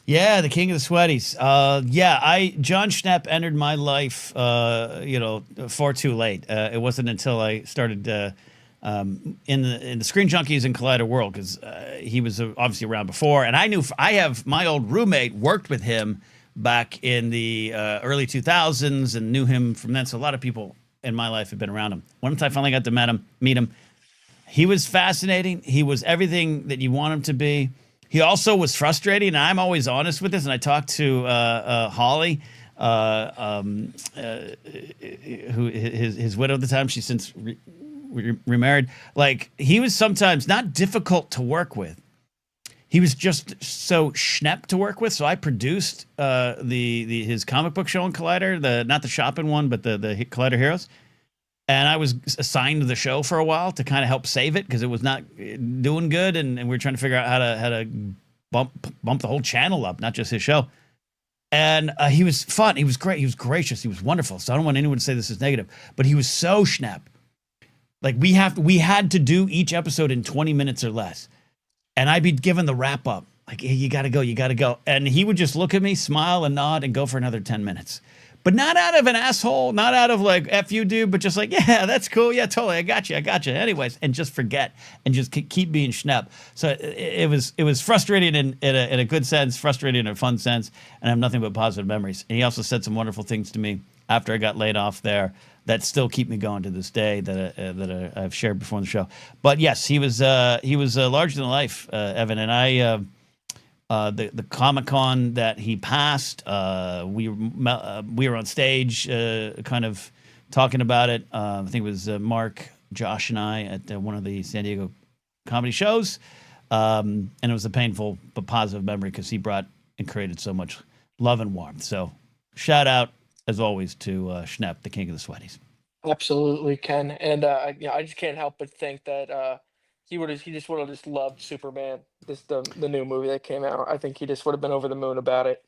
Yeah, the King of the Sweaties. John Schnepp entered my life far too late. It wasn't until I started in the Screen Junkies and Collider world, because he was obviously around before, and I have my old roommate worked with him back in the early 2000s and knew him from then. So a lot of people in my life have been around him. Once I finally got to meet him, he was fascinating. He was everything that you want him to be. He also was frustrating, and I'm always honest with this. And I talked to Holly, who his widow at the time. She's since remarried. Like, he was sometimes not difficult to work with. He was just so schnepp to work with. So I produced his comic book show on Collider, not the shopping one, but the Collider Heroes. And I was assigned to the show for a while to kind of help save it, because it was not doing good, and we were trying to figure out how to bump the whole channel up, not just his show. And he was fun. He was great. He was gracious. He was wonderful. So I don't want anyone to say this is negative, but he was so schnepp. Like, we had to do each episode in 20 minutes or less. And I'd be given the wrap up. Like, hey, you got to go. And he would just look at me, smile and nod, and go for another 10 minutes. But not out of an asshole, not out of like, F you, dude, but just like, yeah, that's cool. Yeah, totally. I got you. Anyways, and just forget and just keep being schnepp. So it was frustrating in a good sense, frustrating in a fun sense, and I have nothing but positive memories. And he also said some wonderful things to me after I got laid off there that still keep me going to this day, that I've shared before on the show. But yes, he was larger than life, Evan, and I. The Comic-Con that he passed, we were on stage, kind of talking about it. I think it was Mark, Josh, and I at one of the San Diego comedy shows, and it was a painful but positive memory, because he brought and created so much love and warmth. So, shout out as always to Schnepp, the King of the Sweaties. Absolutely, Ken, and I just can't help but think that he just would have just loved Superman. the new movie that came out. I think he just would have been over the moon about it.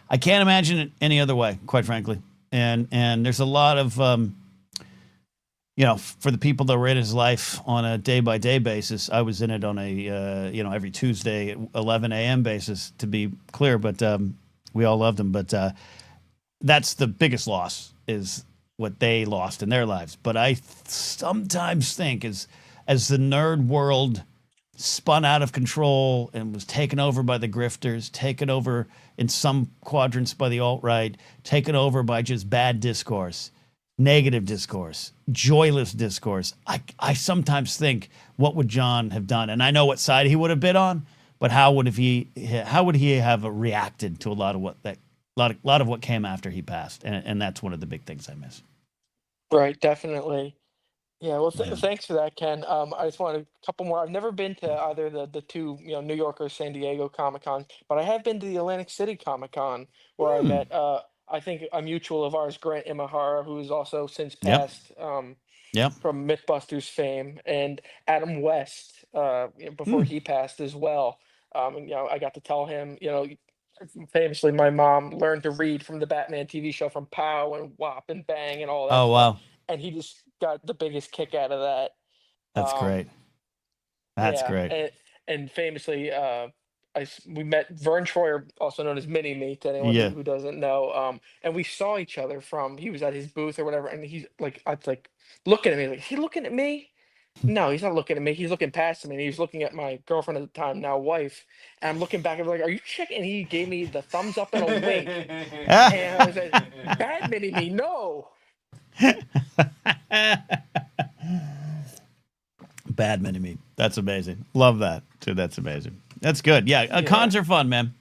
I can't imagine it any other way, quite frankly. And there's a lot of for the people that were in his life on a day-by-day basis. I was in it on a every Tuesday at 11 a.m. basis, to be clear, but we all loved him. But that's the biggest loss, is what they lost in their lives. But I sometimes think as the nerd world spun out of control and was taken over by the grifters, taken over in some quadrants by the alt-right, taken over by just bad discourse, negative discourse, joyless discourse. I sometimes think, what would John have done? And I know what side he would have been on, but how would he have reacted to a lot of what came after he passed? And that's one of the big things I miss. Right, definitely. Yeah, well, thanks for that, Ken. I just want a couple more. I've never been to either the two, New York or San Diego Comic Con, but I have been to the Atlantic City Comic Con, where I met, I think, a mutual of ours, Grant Imahara, who is also since passed from Mythbusters fame, and Adam West, before he passed as well. And, I got to tell him, famously, my mom learned to read from the Batman TV show, from Pow and Wop and Bang and all that stuff. Wow. And he just got the biggest kick out of that. That's great. That's great. And famously, we met Vern Troyer, also known as Mini Me, to anyone who doesn't know. And we saw each other he was at his booth or whatever, and he's like, I was like looking at me, like, is he looking at me? No, he's not looking at me. He's looking past me, and he's looking at my girlfriend at the time, now wife. And I'm looking back, and I'm like, are you checking? And he gave me the thumbs up and a wink. And I was like, bad Mini Me, no. Bad Mini-Me. That's amazing. Love that, dude. That's amazing. That's good. Yeah, cons are fun, man.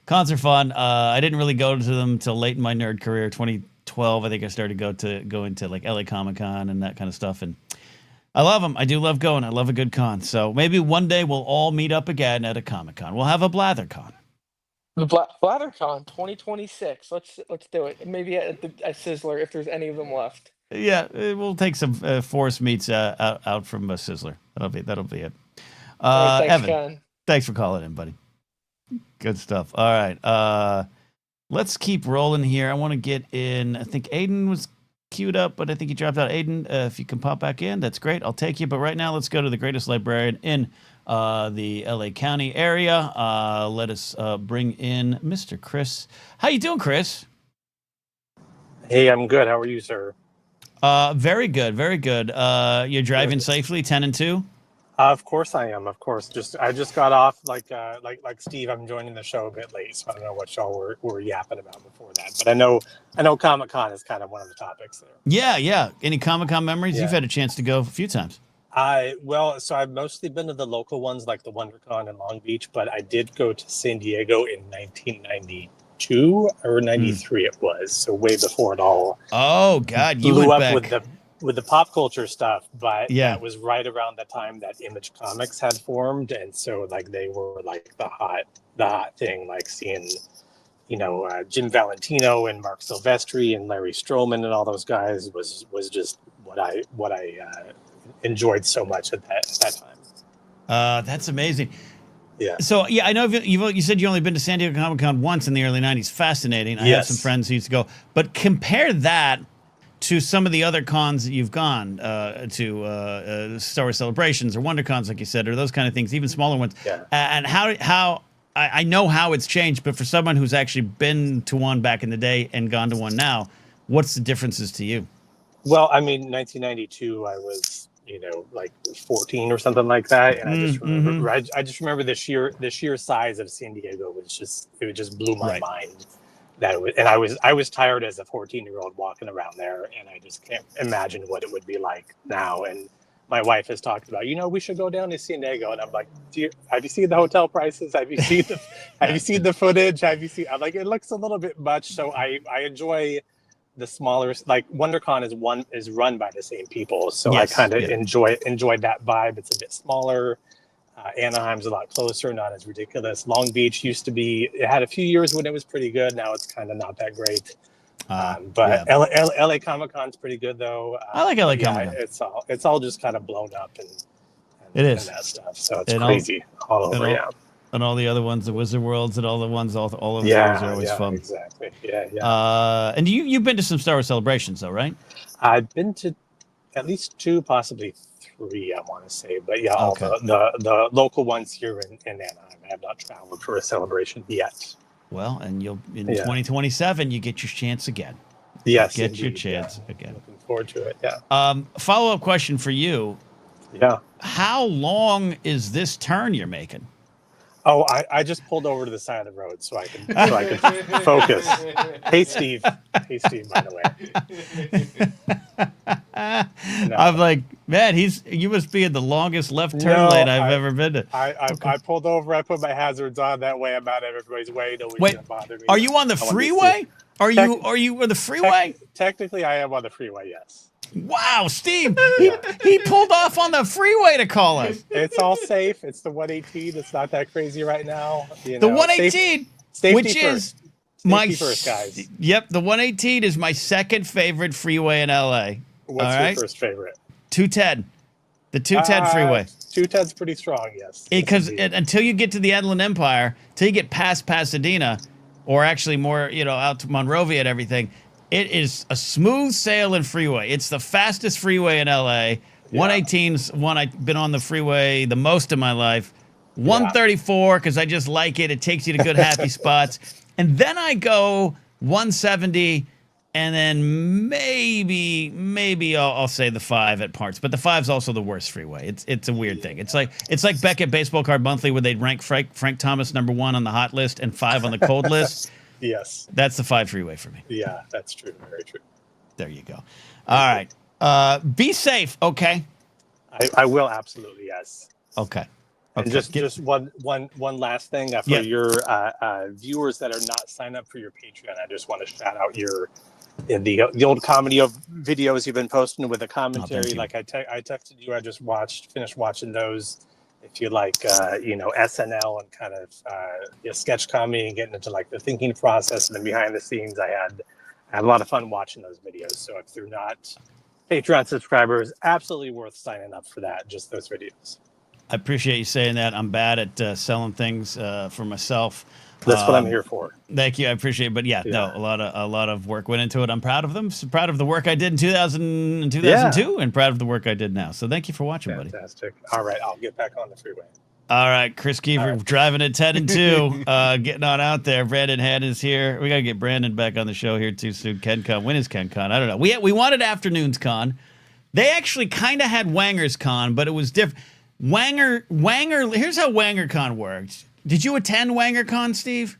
Cons are fun. I didn't really go to them till late in my nerd career. 2012, I think I started going to like LA Comic Con and that kind of stuff. And I love them. I do love going. I love a good con. So maybe one day we'll all meet up again at a Comic Con. We'll have a BlatherCon. The BlatherCon 2026. Let's do it. Maybe at Sizzler, if there's any of them left. Yeah, we'll take some forest meats out from Sizzler. That'll be it. Thanks, Evan, Ken. Thanks for calling in, buddy. Good stuff. All right, let's keep rolling here. I want to get in. I think Aiden was queued up, but I think he dropped out. Aiden, if you can pop back in, that's great. I'll take you. But right now, let's go to the greatest librarian in the LA County area. Let us bring in Mr. Chris. How you doing, Chris? Hey, I'm good. How are you, sir? Very good, very good. You're driving safely, 10 and 2? Of course I am. Of course. I just got off like Steve. I'm joining the show a bit late, so I don't know what y'all were yapping about before that. But I know Comic-Con is kind of one of the topics there. Yeah. Any Comic-Con memories? Yeah. You've had a chance to go a few times. So I've mostly been to the local ones like the WonderCon in Long Beach, but I did go to San Diego in 1992 or 93 it was, so way before it all. Oh God, you blew went up back with the pop culture stuff, but that was right around the time that Image Comics had formed, and so like they were like the hot thing, like seeing Jim Valentino and Mark Silvestri and Larry Stroman and all those guys was just what I enjoyed so much at that time. That's amazing. Yeah. So I know you said you only been to San Diego Comic Con once in the early 90s. Fascinating. I have some friends who used to go, but compare that to some of the other cons that you've gone to, Star Wars Celebrations or WonderCons, like you said, or those kind of things, even smaller ones. Yeah. And how I know how it's changed, but for someone who's actually been to one back in the day and gone to one now, what's the differences to you? Well, I mean, 1992, I was like 14 or something like that, and I just remember, I just remember the sheer size of San Diego it just blew my mind. I was tired as a 14-year-old walking around there, and I just can't imagine what it would be like now. And my wife has talked about, we should go down to San Diego, and I'm like, have you seen the hotel prices? Have you seen the footage? I'm like, it looks a little bit much. So I enjoy the smaller, like WonderCon is run by the same people, so I kind of enjoyed that vibe. It's a bit smaller. Anaheim's a lot closer, not as ridiculous. Long Beach it had a few years when it was pretty good. Now it's kind of not that great. But LA Comic Con's pretty good though. I like LA Comic Con. It's all just kind of blown up and it is and that stuff. So it's crazy all over. and all the other ones, the Wizard Worlds and all the ones, all of those are always fun. Exactly. Yeah. And you've been to some Star Wars celebrations, though, right? I've been to at least 2, possibly 3, I want to say. But yeah, all the local ones here in Anaheim. I have not traveled for a celebration yet. Well, and you'll in 2027, you get your chance again. Yes, get your chance again. Looking forward to it. Yeah. Follow-up question for you. Yeah. How long is this turn you're making? Oh, I just pulled over to the side of the road so I can focus. Hey, Steve. By the way. No. I'm like, man, you must be in the longest left turn lane I've ever been to. I pulled over. I put my hazards on. That way I'm out of everybody's way. Nobody's gonna bother me. Are you on the freeway? Are you on the freeway? Technically, I am on the freeway. Yes. Wow, Steve, he pulled off on the freeway to call us. It's all safe. It's the 118. It's not that crazy right now. The 118, which is my first, guys. Yep, the 118 is my second favorite freeway in LA. What's your first favorite? 210, the 210 freeway. 210's pretty strong, yes. Because until you get to the Inland Empire, till you get past Pasadena, or actually more, out to Monrovia and everything. It is a smooth sailing freeway. It's the fastest freeway in LA. 118's one I've been on the freeway the most in my life. 134, because I just like it. It takes you to good, happy spots. And then I go 170, and then maybe I'll say the 5 at parts. But the 5's also the worst freeway. It's a weird thing. It's like Beckett Baseball Card Monthly, where they'd rank Frank Thomas #1 on the hot list and 5 on the cold list. Yes. That's the 5 freeway for me. Yeah, that's true. Very true. There you go. All right. Be safe, okay? I will, absolutely, yes. Okay. And just one last thing. For your viewers that are not signed up for your Patreon, I just want to shout out the old comedy of videos you've been posting with a commentary. Like I texted you, I just finished watching those. If you like, SNL and kind of sketch comedy and getting into like the thinking process and the behind the scenes, I had a lot of fun watching those videos. So if you're not Patreon subscribers, absolutely worth signing up for that. Just those videos. I appreciate you saying that. I'm bad at selling things for myself. That's what I'm here for. Thank you. I appreciate it. But no, a lot of work went into it. I'm proud of them. So proud of the work I did in 2002 and proud of the work I did now. So thank you for watching, buddy. Fantastic. All right. I'll get back on the freeway. All right. Chris Kiefer driving at 10 and 2, getting on out there. Brandon Hadd is here. We got to get Brandon back on the show here too soon. KenCon. When is KenCon? I don't know. We wanted Afternoons Con. They actually kind of had Wangers Con, but it was different. Wanger. Here's how WangerCon worked. Did you attend WangerCon, Steve?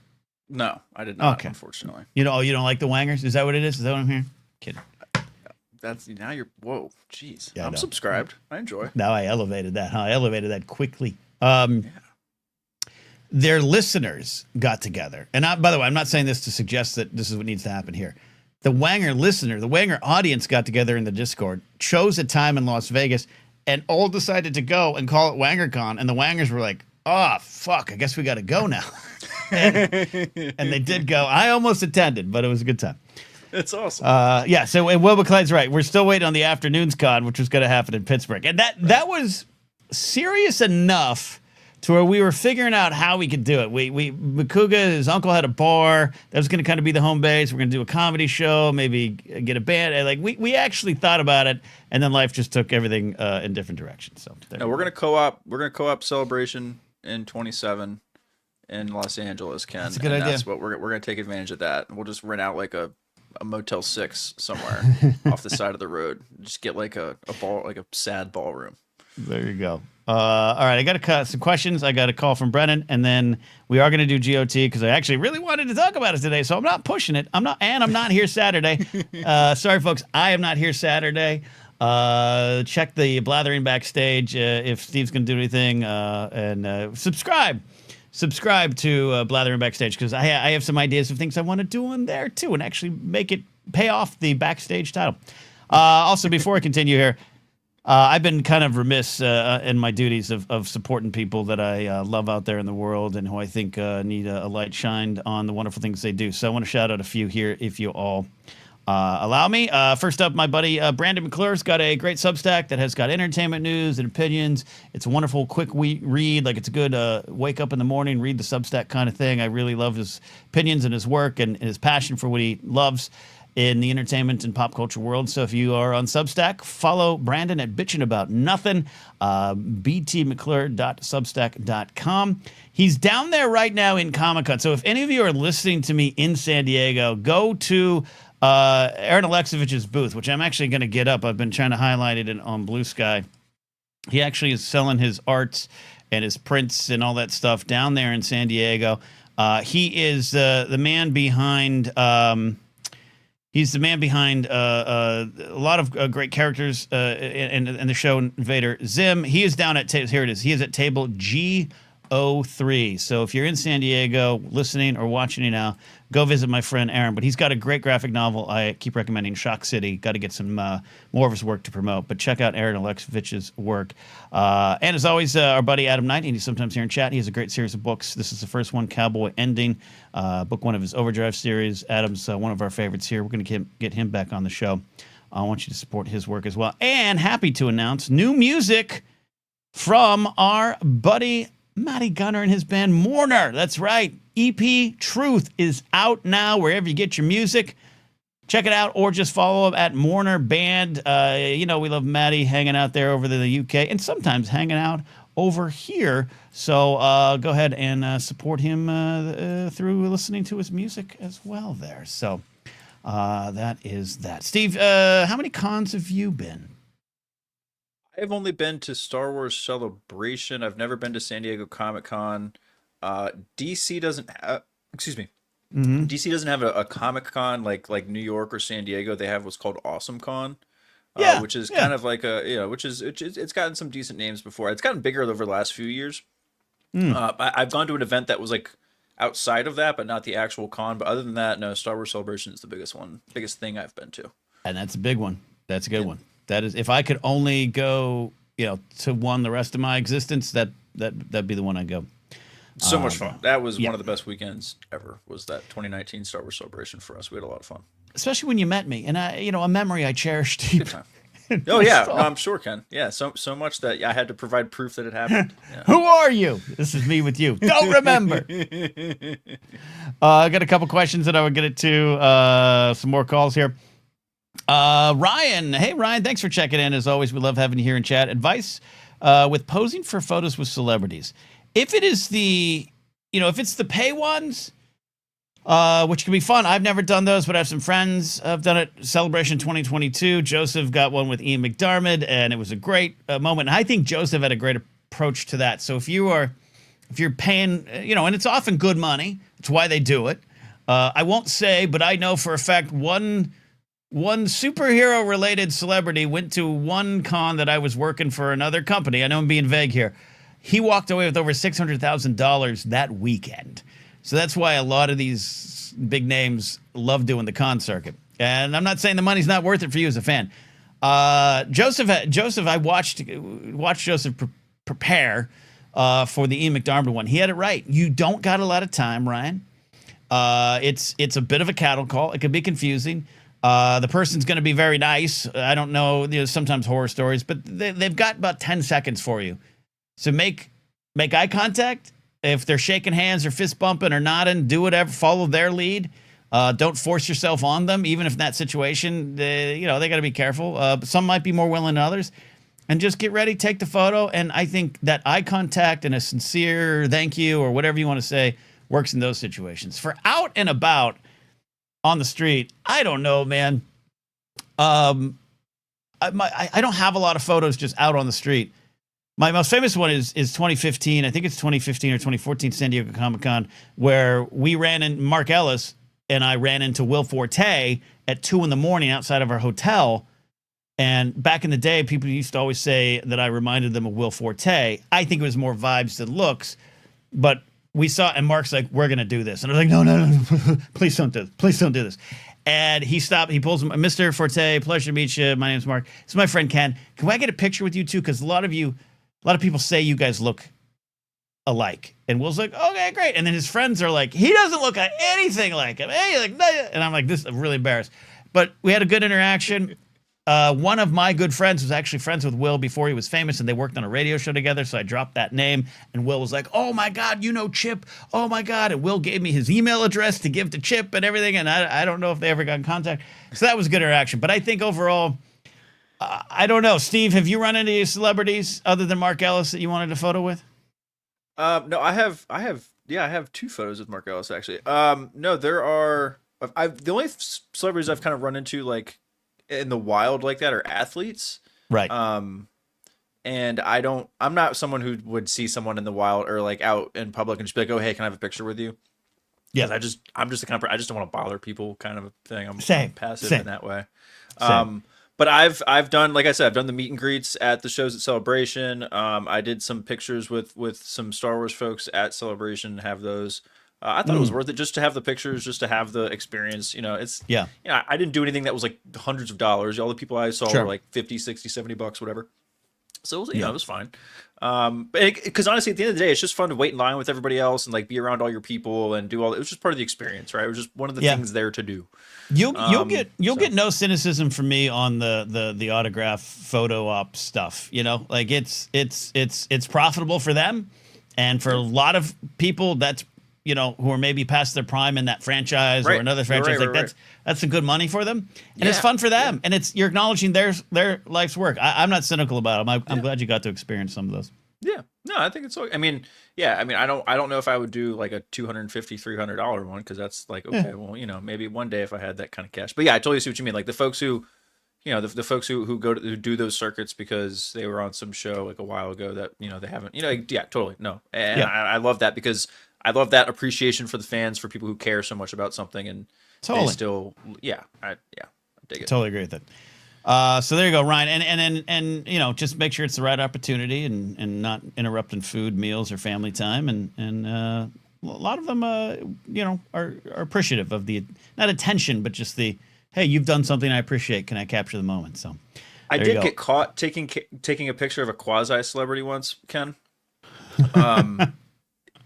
No, I did not. Okay. Unfortunately. You don't like the Wangers? Is that what it is? Is that what I'm hearing? Kidding. Whoa, jeez. Yeah, I'm subscribed. I enjoy. Now I elevated that. I elevated that quickly. Their listeners got together, and by the way, I'm not saying this to suggest that this is what needs to happen here. The Wanger audience got together in the Discord, chose a time in Las Vegas, and all decided to go and call it WangerCon. And the Wangers were like, "Oh fuck, I guess we got to go now." and they did go. I almost attended, but it was a good time. It's awesome. So Will McLean's right. We're still waiting on the Afternoons Con, which was going to happen in Pittsburgh, and that was serious enough to where we were figuring out how we could do it. Makuga, his uncle had a bar that was going to kind of be the home base. We're going to do a comedy show, maybe get a band. And we actually thought about it, and then life just took everything in different directions. So we're going to co-op. We're going to co-op Celebration in 27 in Los Angeles, Ken. That's a good idea. That's what we're going to take advantage of that. We'll just rent out like a Motel 6 somewhere off the side of the road. Just get like a sad ballroom. There you go. All right, I got some questions. I got a call from Brennan, and then we are going to do GOT because I actually really wanted to talk about it today, so I'm not pushing it. I'm not here Saturday. Sorry, folks, I am not here Saturday. Check the Blathering backstage if Steve's going to do anything, and subscribe to Blathering backstage because I have some ideas of things I want to do on there too, and actually make it pay off the backstage title. Also, before I continue here. I've been kind of remiss in my duties of supporting people that I love out there in the world and who I think need a light shined on the wonderful things they do. So I want to shout out a few here if you all allow me. First up, my buddy Brandon McClure's got a great Substack that has got entertainment news and opinions. It's a wonderful, quick read. Like, it's a good wake up in the morning, read the Substack kind of thing. I really love his opinions and his work and his passion for what he loves in the entertainment and pop culture world. So if you are on Substack, follow Brandon at Bitchin' About Nothing, btmcclure.substack.com. He's down there right now in Comic-Con. So if any of you are listening to me in San Diego, go to Aaron Alexievich's booth, which I'm actually going to get up. I've been trying to highlight it on Blue Sky. He actually is selling his arts and his prints and all that stuff down there in San Diego. He is the man behind... He's the man behind a lot of great characters in the show Invader Zim. He is down at here it is. He is at table G03. So if you're in San Diego, listening or watching it now, go visit my friend Aaron. But he's got a great graphic novel. I keep recommending Shock City. Got to get some more of his work to promote. But check out Aaron Alexievich's work. And as always, our buddy Adam Knight, and he's sometimes here in chat. He has a great series of books. This is the first one, Cowboy Ending, book one of his Overdrive series. Adam's one of our favorites here. We're going to get him back on the show. I want you to support his work as well. And happy to announce new music from our buddy Matty Gunner and his band Mourner. That's right. EP Truth is out now wherever you get your music. Check it out, or just follow him at Mourner Band. We love Matty hanging out there over the UK and sometimes hanging out over here. So go ahead and support him through listening to his music as well there. So that is that. Steve, how many cons have you been? I've only been to Star Wars Celebration. I've never been to San Diego Comic-Con. DC doesn't have, DC doesn't have a Comic-Con like New York or San Diego. They have what's called Awesome Con, which is kind of like it's gotten some decent names before. It's gotten bigger over the last few years. I've gone to an event that was like outside of that, but not the actual con. But other than that, no, Star Wars Celebration is the biggest thing I've been to. And that's a big one. That's a good one. That is, if I could only go, to one the rest of my existence, that'd be the one I'd go. So much fun. That was one of the best weekends ever, was that 2019 Star Wars Celebration for us. We had a lot of fun. Especially when you met me. And a memory I cherish deep. Good time. Oh, yeah. No, I'm sure, Ken. Yeah, so much that I had to provide proof that it happened. Yeah. Who are you? This is me with you. Don't remember. I got a couple questions that I would get into. Some more calls here. Ryan. Hey, Ryan. Thanks for checking in. As always, we love having you here in chat. Advice with posing for photos with celebrities. If it is if it's the pay ones, which can be fun. I've never done those, but I have some friends have done it. Celebration 2022. Joseph got one with Ian McDiarmid, and it was a great moment. And I think Joseph had a great approach to that. So if you're paying, and it's often good money. It's why they do it. I won't say, but I know for a fact one superhero-related celebrity went to one con that I was working for another company. I know I'm being vague here. He walked away with over $600,000 that weekend. So that's why a lot of these big names love doing the con circuit. And I'm not saying the money's not worth it for you as a fan. Joseph, I watched Joseph prepare for the Ian McDiarmid one. He had it right. You don't got a lot of time, Ryan. It's a bit of a cattle call. It could be confusing. The person's going to be very nice. I don't know. Sometimes horror stories, but they've got about 10 seconds for you. So make eye contact. If they're shaking hands or fist bumping or nodding, do whatever. Follow their lead. Don't force yourself on them, even if in that situation, they got to be careful. Some might be more willing than others. And just get ready, take the photo. And I think that eye contact and a sincere thank you or whatever you want to say works in those situations. For out and about on the street, I don't know, man. I don't have a lot of photos just out on the street. My most famous one is 2015. I think it's 2015 or 2014 San Diego Comic-Con, where we Mark Ellis and I ran into Will Forte at 2 a.m. outside of our hotel. And back in the day, people used to always say that I reminded them of Will Forte. I think it was more vibes than looks. But we saw, and Mark's like, we're going to do this. And I was like, no, please don't do this. Please don't do this. And he stopped. He pulls him, Mr. Forte, pleasure to meet you. My name's Mark. This is my friend Ken. Can I get a picture with you too? Because a lot of people say you guys look alike. And Will's like, okay, great. And then his friends are like, he doesn't look anything like him. Hey, like, and I'm like, this is really embarrassed. but we had a good interaction. One of my good friends was actually friends with Will before he was famous, and they worked on a radio show together. So I dropped that name, and Will was like, "Oh my God, you know Chip? Oh my God!" And Will gave me his email address to give to Chip and everything. And I don't know if they ever got in contact. So that was a good interaction. But I think overall, I don't know. Steve, have you run into any celebrities other than Mark Ellis that you wanted a photo with? No, I have 2 photos with Mark Ellis actually. No, there are. The only celebrities I've kind of run into like in the wild like that are athletes, right? And I'm not someone who would see someone in the wild or like out in public and just be like, "Oh, hey, can I have a picture with you?" Yeah, I'm just the kind of I just don't want to bother people, kind of a thing. I'm passive in that way. But I've done, like I said, I've done the meet and greets at the shows at Celebration. I did some pictures with some Star Wars folks at Celebration. Have those. I thought it was worth it just to have the pictures, just to have the experience. It's I didn't do anything that was like hundreds of dollars. All the people I saw were like 50, 60, $70, whatever. So it was fine. Because honestly, at the end of the day, it's just fun to wait in line with everybody else and like be around all your people and do all. It was just part of the experience, right? It was just one of the things there to do. You'll get no cynicism from me on the autograph photo op stuff. Like it's profitable for them, and for a lot of people that's who are maybe past their prime in that franchise or another franchise, that's some good money for them, and it's fun for them, and you're acknowledging their life's work. I'm not cynical about them. I'm glad you got to experience some of those. Yeah, no, I think it's. I mean, I don't know if I would do like a $250, $300 one because that's like okay, well, maybe one day if I had that kind of cash. But yeah, I totally see what you mean. Like the folks who, the folks who do those circuits because they were on some show like a while ago that they haven't. Yeah, totally no, and I love that because. I love that appreciation for the fans, for people who care so much about something, and they still, I dig it. Totally agree with it. So there you go, Ryan, and just make sure it's the right opportunity and not interrupting food, meals, or family time, and a lot of them, are appreciative of the not attention, but just the hey, you've done something I appreciate. Can I capture the moment? So I did get caught taking a picture of a quasi celebrity once, Ken.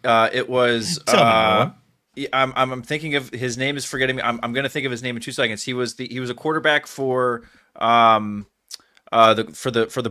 It was. I'm thinking of his name is forgetting me. I'm going to think of his name in 2 seconds. He was a quarterback for the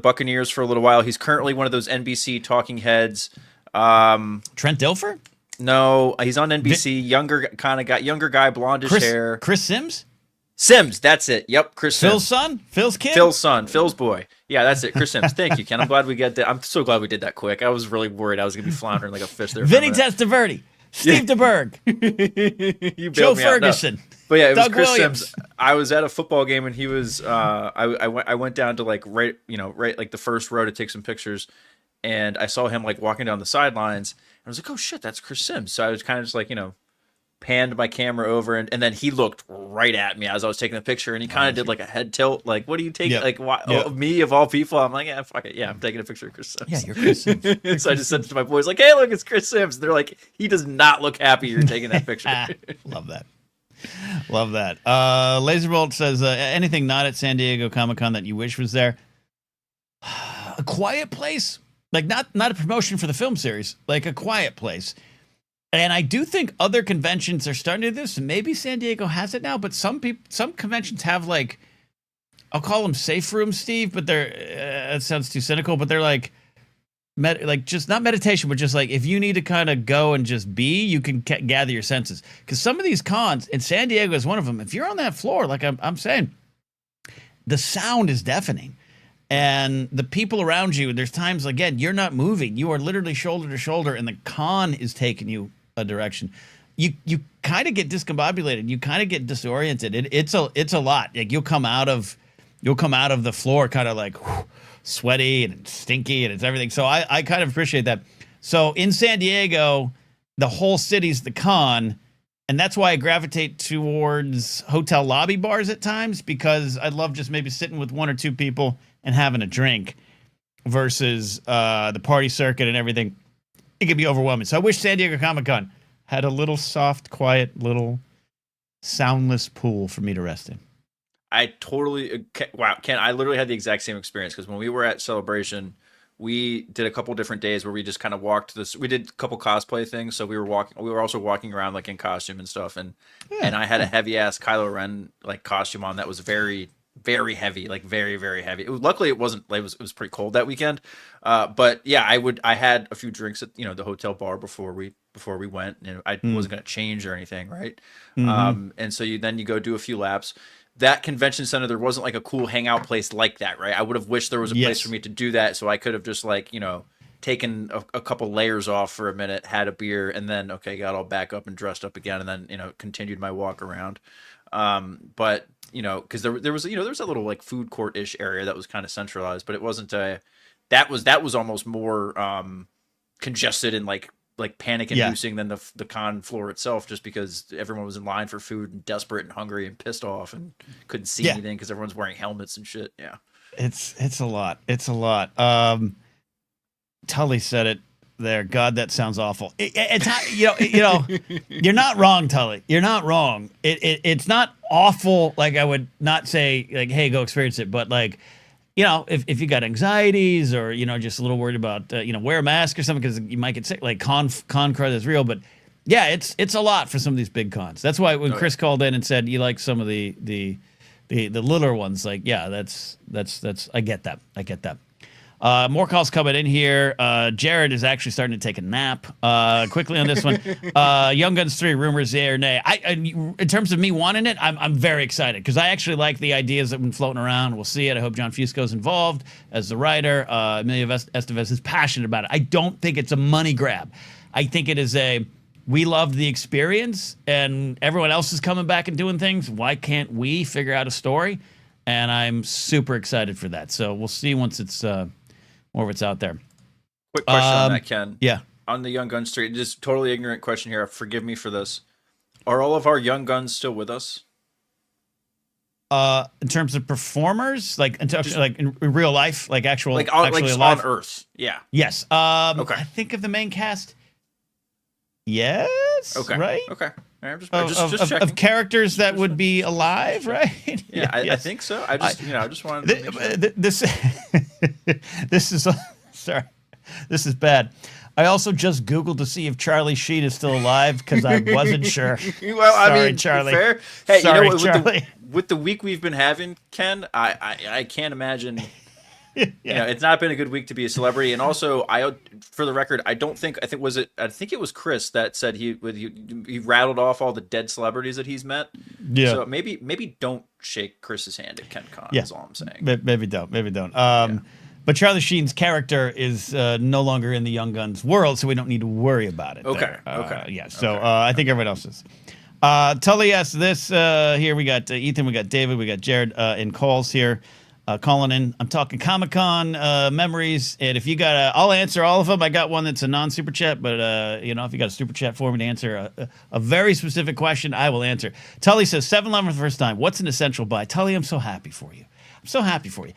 Buccaneers for a little while. He's currently one of those NBC talking heads. Trent Dilfer? No, he's on NBC. Younger guy, blondish hair. Chris Sims? Sims, that's it. Yep, Chris Sims. Phil's son? Phil's kid? Phil's son. Phil's boy. Yeah, that's it. Chris Sims. Thank you, Ken. I'm glad we get that. I'm so glad we did that quick. I was really worried I was going to be floundering like a fish there. Vinny Testaverde. Steve DeBerg. Joe Ferguson. No. But yeah, it was Doug Chris Williams. Sims. I was at a football game and he was I went down to like right like the first row to take some pictures, and I saw him like walking down the sidelines and I was like, oh shit, that's Chris Sims. So I was kind of just like, panned my camera over and then he looked right at me as I was taking the picture, and he kind of did like a head tilt, like, what do you take? Like, why me of all people? I'm like, yeah, fuck it. Yeah, I'm taking a picture of Chris Sims. Yeah, you're Chris Sims. So I just said to my boys, like, hey, look, it's Chris Sims. They're like, he does not look happy you're taking that picture. Love that. Love that. Laserbolt says, anything not at San Diego Comic-Con that you wish was there? A quiet place. Like, not a promotion for the film series. Like, a quiet place. And I do think other conventions are starting to do this, and maybe San Diego has it now, but some conventions have, like, I'll call them safe rooms, Steve, but they're, it sounds too cynical, but they're like just not meditation, but just like if you need to kind of go and just be, you can gather your senses. Because some of these cons, and San Diego is one of them, if you're on that floor, like I'm saying, the sound is deafening. And the people around you, there's times, again, you're not moving. You are literally shoulder to shoulder, and the con is taking you a direction. You kind of get discombobulated. You kind of get disoriented. It's a lot. Like you'll come out of the floor kind of like sweaty and stinky, and it's everything. So I kind of appreciate that. So in San Diego, the whole city's the con, and that's why I gravitate towards hotel lobby bars at times, because I love just maybe sitting with 1 or 2 people and having a drink versus the party circuit and everything. It could be overwhelming. So I wish San Diego Comic-Con had a little soft, quiet, little soundless pool for me to rest in. I totally, wow, Ken, I literally had the exact same experience, because when we were at Celebration, we did a couple different days where we just kind of walked this. We did a couple cosplay things, so we were also walking around like in costume and stuff, and I had a heavy ass Kylo Ren like costume on that was very, very heavy, like very, very heavy. Luckily it wasn't like it was pretty cold that weekend, but yeah, I had a few drinks at the hotel bar before we went, and I wasn't gonna change or anything, right? And so you go do a few laps. That convention center, there wasn't like a cool hangout place like that, right? I would have wished there was a place for me to do that, so I could have just like taken a couple layers off for a minute, had a beer, and then got all back up and dressed up again, and then continued my walk around. But because there was there was a little like food court ish area that was kind of centralized, but it wasn't that was almost more congested and like panic inducing than the con floor itself, just because everyone was in line for food and desperate and hungry and pissed off and couldn't see anything because everyone's wearing helmets and shit. Yeah, it's a lot. It's a lot. Tully said it there. God, that sounds awful. It's you're not wrong, Tully. You're not wrong. It's not awful. Like, I would not say like, hey, go experience it, but like, if you got anxieties or, just a little worried about, wear a mask or something because you might get sick, like con crud is real. But yeah, it's a lot for some of these big cons. That's why when Chris called in and said you like some of the littler ones, like, yeah, that's I get that. I get that. More calls coming in here. Jared is actually starting to take a nap. Quickly on this one, Young Guns 3 rumors, yay or nay? In terms of me wanting it, I'm very excited because I actually like the ideas that have been floating around. We'll see it. I hope John Fusco's involved as the writer. Emilio Estevez is passionate about it. I don't think it's a money grab. I think it is we loved the experience and everyone else is coming back and doing things. Why can't we figure out a story? And I'm super excited for that. So we'll see once it's more of it's out there. Quick question on that, Ken. Yeah. On the Young Guns Street, just totally ignorant question here. Forgive me for this. Are all of our Young Guns still with us? In terms of performers, like in real life, like actual, like alive? on Earth. Yeah. Yes. Okay. I think of the main cast. Yes. Okay. Right. Okay. I'm just checking. Of characters that would be alive, right? Yeah, I think so. I just wanted to make sure. This is sorry. This is bad. I also just Googled to see if Charlie Sheen is still alive because I wasn't sure. Well, sorry, Charlie. Fair. Hey, sorry, Charlie. With the week we've been having, Ken, I can't imagine. It's not been a good week to be a celebrity. And also, for the record, I think it was Chris that said he rattled off all the dead celebrities that he's met. Yeah. So maybe don't shake Chris's hand at KenCon. Yeah. Is all I'm saying. Maybe don't. But Charlie Sheen's character is no longer in the Young Guns world, so we don't need to worry about it. Okay. Yeah. So I think everyone else is. Tully asked this. Here we got Ethan, we got David, we got Jared in calls here. Calling in. I'm talking Comic-Con memories, and if you got I'll answer all of them. I got one that's a non-super chat, but if you got a super chat for me to answer a very specific question, I will answer. Tully says 7-Eleven for the first time. What's an essential buy? Tully, I'm so happy for you. I'm so happy for you.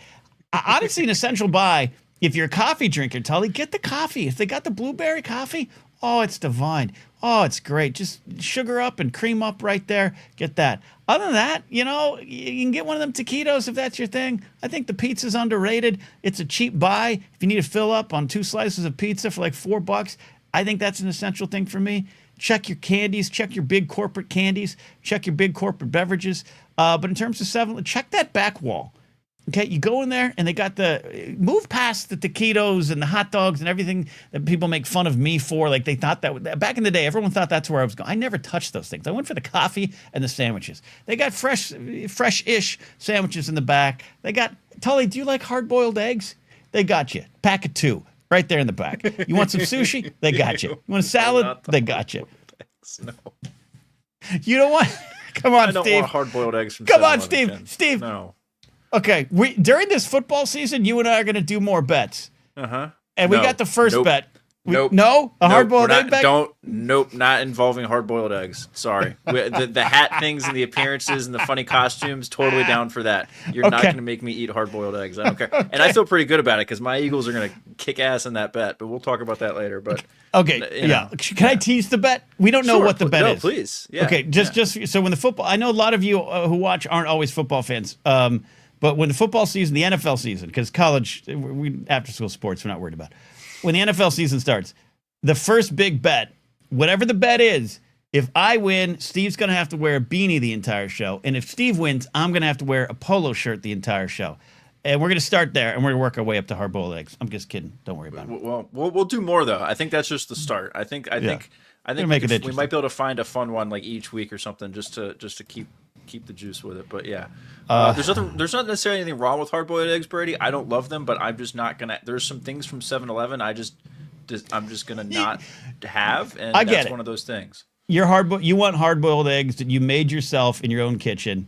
Honestly, an essential buy. If you're a coffee drinker, Tully, get the coffee. If they got the blueberry coffee, oh, it's divine. Oh, it's great. Just sugar up and cream up right there. Get that. Other than that, you can get one of them taquitos if that's your thing. I think the pizza's underrated. It's a cheap buy. If you need to fill up on 2 slices of pizza for like $4, I think that's an essential thing for me. Check your candies. Check your big corporate candies. Check your big corporate beverages. But in terms of 7, check that back wall. Okay, you go in there and they got move past the taquitos and the hot dogs and everything that people make fun of me for. Like they thought that back in the day, everyone thought that's where I was going. I never touched those things. I went for the coffee and the sandwiches. They got fresh-ish sandwiches in the back. They got, Tully, do you like hard-boiled eggs? They got you. Pack of 2 right there in the back. You want some sushi? They got you. You want a salad? They got you. No. You don't want, come on, Steve. I don't want hard-boiled eggs from Come on, 7-Eleven. Steve. No. Okay, during this football season, you and I are going to do more bets. Uh-huh. And we got the first bet. Nope. No? A hard-boiled egg bet? Nope, not involving hard-boiled eggs. Sorry. The hat things and the appearances and the funny costumes, totally down for that. You're not going to make me eat hard-boiled eggs. I don't care. Okay. And I feel pretty good about it because my Eagles are going to kick ass in that bet, but we'll talk about that later. But okay, yeah. Can I tease the bet? We don't know what the bet is. Please. Yeah. Okay, just so when the football, I know a lot of you who watch aren't always football fans. But when the football season, the NFL season, because college, after school sports, we're not worried about. When the NFL season starts, the first big bet, whatever the bet is, if I win, Steve's going to have to wear a beanie the entire show. And if Steve wins, I'm going to have to wear a polo shirt the entire show. And we're going to start there, and we're going to work our way up to hard-boiled eggs. I'm just kidding. Don't worry about it. Well, we'll do more, though. I think that's just the start. I think we might be able to find a fun one like each week or something just to keep the juice with it. But yeah, there's not necessarily anything wrong with hard-boiled eggs, Brady. I don't love them, but I'm just not gonna. There's some things from 7-Eleven I'm just gonna not have, and that's one of those things. You want hard-boiled eggs that you made yourself in your own kitchen.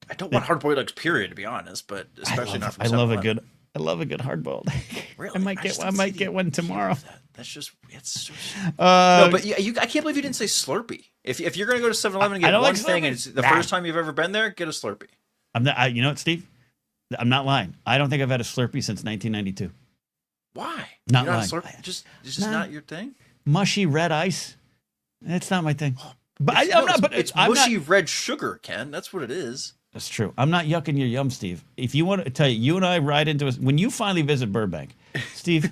I don't want hard-boiled eggs, period, to be honest, but especially not from 7-Eleven. I love a good hard-boiled egg. Really? I might get one tomorrow. That's just no, but I can't believe you didn't say Slurpee. If you're gonna go to 7-Eleven and get one thing, and it's the first time you've ever been there, get a Slurpee. I'm not. You know what, Steve? I'm not lying. I don't think I've had a Slurpee since 1992. Why? Not lying. It's just not your thing. Mushy red ice. It's not my thing. But it's mushy red sugar, Ken. That's what it is. That's true. I'm not yucking your yum, Steve. If you want to tell you and I ride into when you finally visit Burbank, Steve,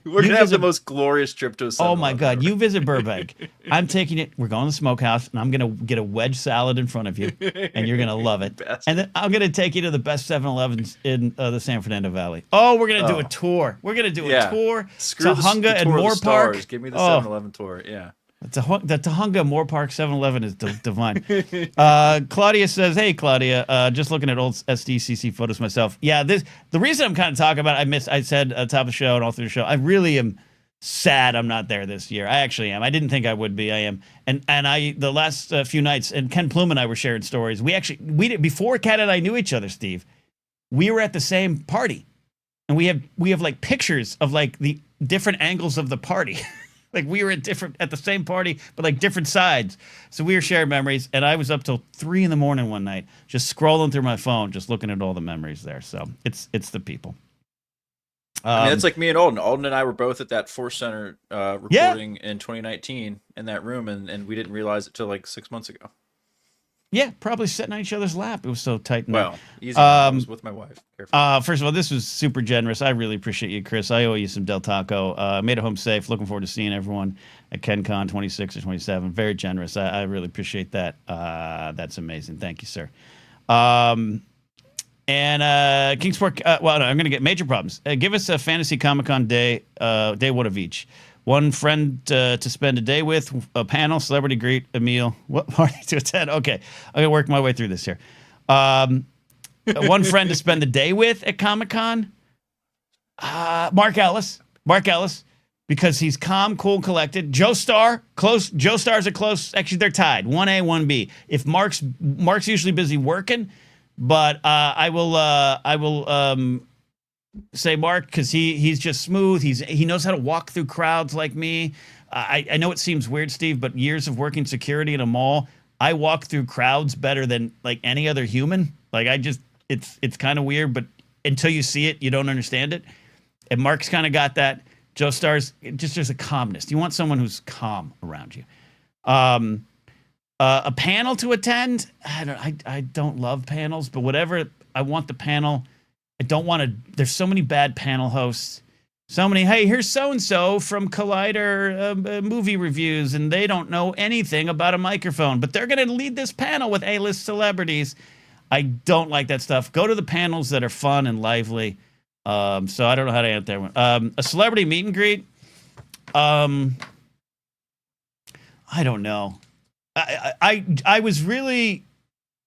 we're gonna have the most glorious trip to a 7-Eleven. Oh my God, you visit Burbank. I'm taking it. We're going to the smokehouse, and I'm gonna get a wedge salad in front of you, and you're gonna love it. And then I'm gonna take you to the best 7-Elevens in the San Fernando Valley. Oh, we're gonna do a tour. We're gonna do a tour to Hunga and Moore Park. Give me the 7-Eleven tour. Yeah. The Tahunga Moore Park 7-Eleven is divine. Claudia says, "Hey, Claudia, just looking at old SDCC photos myself. Yeah, the reason I'm kind of talking about it, I said at the top of the show and all through the show, I really am sad I'm not there this year. I actually am. I didn't think I would be. I am. And I the last few nights, and Ken Plume and I were sharing stories. We did before Ken and I knew each other, Steve. We were at the same party, and we have like pictures of like the different angles of the party." Like we were at the same party, but like different sides. So we were sharing memories, and I was up till 3 a.m. one night, just scrolling through my phone, just looking at all the memories there. So it's the people. I mean, it's like me and Alden. Alden and I were both at that Force Center recording in 2019 in that room, and we didn't realize it till like 6 months ago. Yeah, probably sitting on each other's lap. It was so tight. Well, easy. I was with my wife. First of all, this was super generous. I really appreciate you, Chris. I owe you some Del Taco. Made it home safe. Looking forward to seeing everyone at KenCon 26 or 27. Very generous. I really appreciate that. That's amazing. Thank you, sir. And Kingsport. I'm going to get major problems. Give us a fantasy Comic-Con day one of each. One friend to spend a day with, a panel, celebrity greet, a meal. What party to attend? Okay, I'm going to work my way through this here. One friend to spend the day with at Comic-Con. Mark Ellis, because he's calm, cool, collected. Joe Starr, close. Joe Starr's a close. Actually, they're tied. 1A, 1B. If Mark's usually busy working, but I will say Mark, because he's just smooth. He knows how to walk through crowds like me. I know it seems weird, Steve, but years of working security in a mall, I walk through crowds better than like any other human. Like it's kind of weird, but until you see it, you don't understand it. And Mark's kind of got that. Joe Starr's just there's a calmness. You want someone who's calm around you. A panel to attend. I don't love panels, but whatever. I want the panel. I don't want to. There's so many bad panel hosts. So many. Hey, here's so and so from Collider movie reviews, and they don't know anything about a microphone, but they're going to lead this panel with A-list celebrities. I don't like that stuff. Go to the panels that are fun and lively. So I don't know how to answer that one. A celebrity meet and greet. I don't know. I was really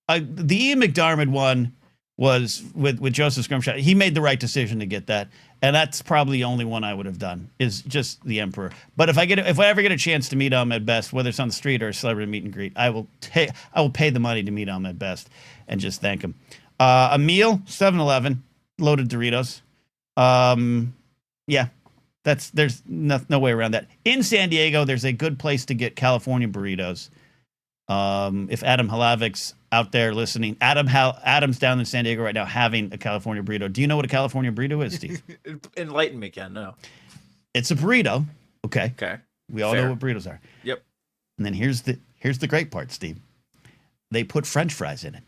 the Ian McDiarmid one was with Joseph Scrimshaw. He made the right decision to get that, and that's probably the only one I would have done is just the Emperor. But if I ever get a chance to meet Ahmed Best, whether it's on the street or a celebrity meet and greet, I will pay the money to meet Ahmed Best and just thank him. A meal, 7-Eleven, loaded Doritos. Yeah, there's no way around that. In San Diego, there's a good place to get California burritos. If Adam Halavic's out there listening, Adam's down in San Diego right now having a California burrito. Do you know what a California burrito is, Steve? Enlighten me, Ken. No. It's a burrito. Okay. We all know what burritos are. Yep. And then here's the great part, Steve. They put French fries in it.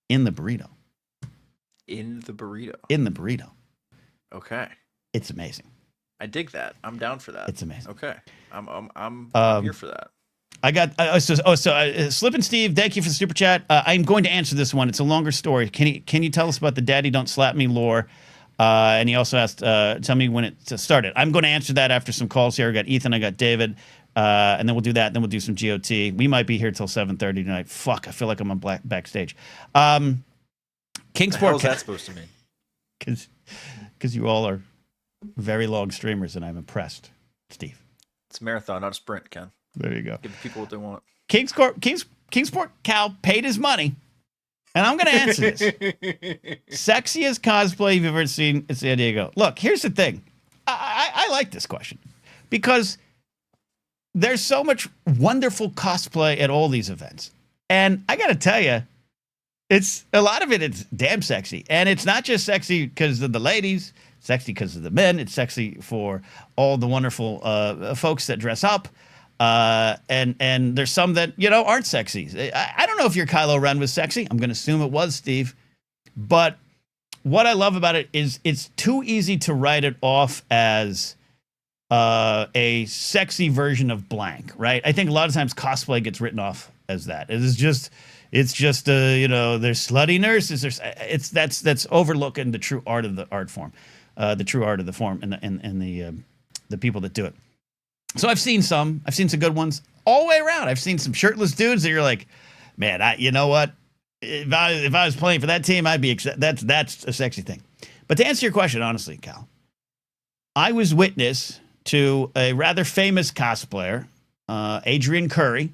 In the burrito. In the burrito. In the burrito. Okay. It's amazing. I dig that. I'm down for that. It's amazing. Okay. I'm here for that. I got Slip and Steve, thank you for the super chat. I'm going to answer this one. It's a longer story. Can you tell us about the Daddy Don't Slap Me lore? And he also asked, tell me when it started. I'm going to answer that after some calls here. I got Ethan, I got David, and then we'll do that. Then we'll do some GOT. We might be here till 7:30 tonight. Fuck, I feel like I'm on backstage. Kingsport. What the hell is that supposed to mean? Because you all are very long streamers, and I'm impressed, Steve. It's a marathon, not a sprint, Ken. There you go. Give people what they want. Kingsport Cal paid his money, and I'm going to answer this. Sexiest cosplay you've ever seen in San Diego. Look, here's the thing. I like this question because there's so much wonderful cosplay at all these events. And I got to tell you, it's a lot of it's damn sexy. And it's not just sexy because of the ladies, sexy because of the men. It's sexy for all the wonderful folks that dress up. And there's some that, aren't sexy. I don't know if your Kylo Ren was sexy. I'm going to assume it was, Steve. But what I love about it is it's too easy to write it off as a sexy version of blank, right? I think a lot of times cosplay gets written off as that. It's just there's slutty nurses. That's overlooking the true art of the art form, the true art of the form, and the people that do it. So I've seen some good ones all the way around. I've seen some shirtless dudes that you're like, man, you know what? If I was playing for that team, I'd be that's a sexy thing. But to answer your question, honestly, Cal, I was witness to a rather famous cosplayer, Adrienne Curry,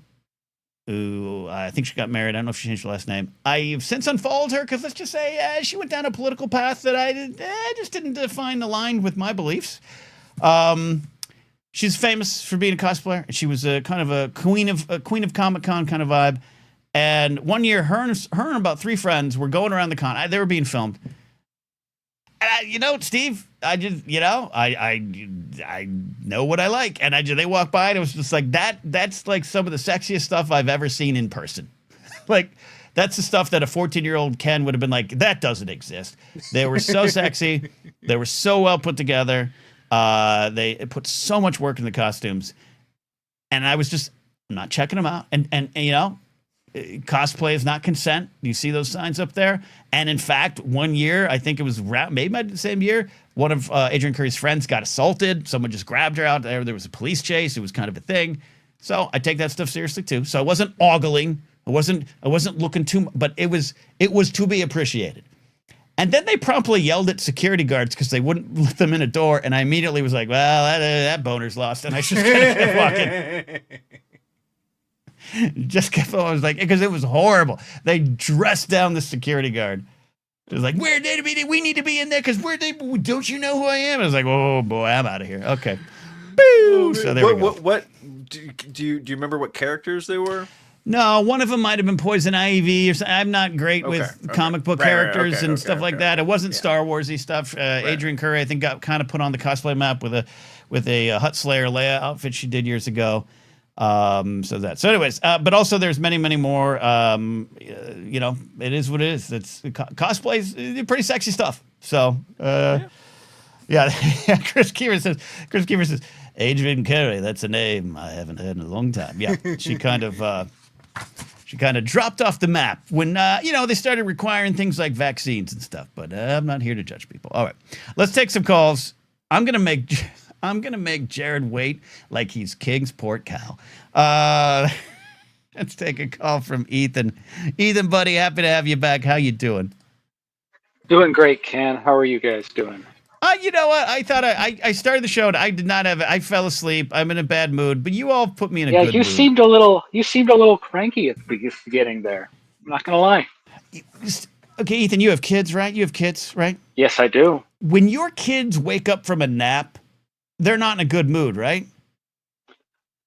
who I think she got married. I don't know if she changed her last name. I've since unfollowed her because let's just say she went down a political path that I just didn't find aligned with my beliefs. She's famous for being a cosplayer. She was a kind of a queen of Comic-Con kind of vibe. And one year, her and about 3 friends were going around the con. They were being filmed. And Steve, I just, I know what I like. And they walked by and it was just like, that's like some of the sexiest stuff I've ever seen in person. Like, that's the stuff that a 14-year-old Ken would have been like, that doesn't exist. They were so sexy. They were so well put together. They put so much work in the costumes, and I was just not checking them out. And cosplay is not consent. You see those signs up there. And in fact, one year, I think it was maybe the same year, one of Adrienne Curry's friends got assaulted. Someone just grabbed her out there. There was a police chase. It was kind of a thing. So I take that stuff seriously too. So I wasn't ogling. I wasn't looking too, but it was to be appreciated. And then they promptly yelled at security guards because they wouldn't let them in a door. And I immediately was like, well, that boner's lost. And I just kept walking. Just kept on. I was like, because it was horrible. They dressed down the security guard. It was like, we need to be in there because don't you know who I am? I was like, oh boy, I'm out of here. Okay. Boo. So there we go. What do you remember what characters they were? No, one of them might have been Poison Ivy or something. I'm not great with comic book characters and stuff like that. It wasn't Star Warsy stuff. Adrienne Curry, I think, got kind of put on the cosplay map with a Hutt Slayer Leia outfit she did years ago. So anyways, but also there's many, many more. It is what it is. It's cosplay's pretty sexy stuff. So yeah. Chris Keever says Adrienne Curry. That's a name I haven't heard in a long time. Yeah, she kind of dropped off the map when they started requiring things like vaccines and stuff. But I'm not here to judge people. All right, let's take some calls. I'm gonna make Jared wait like he's Kingsport Cal. Let's take a call from Ethan. Ethan, buddy, happy to have you back. How you doing? Doing great, Ken. How are you guys doing? You know what? I thought I started the show and I did not have it. I fell asleep. I'm in a bad mood, but you all put me in a good mood. You seemed a little cranky at the beginning there. I'm not gonna lie. Okay, Ethan, you have kids, right? You have kids, right? Yes, I do. When your kids wake up from a nap, they're not in a good mood, right?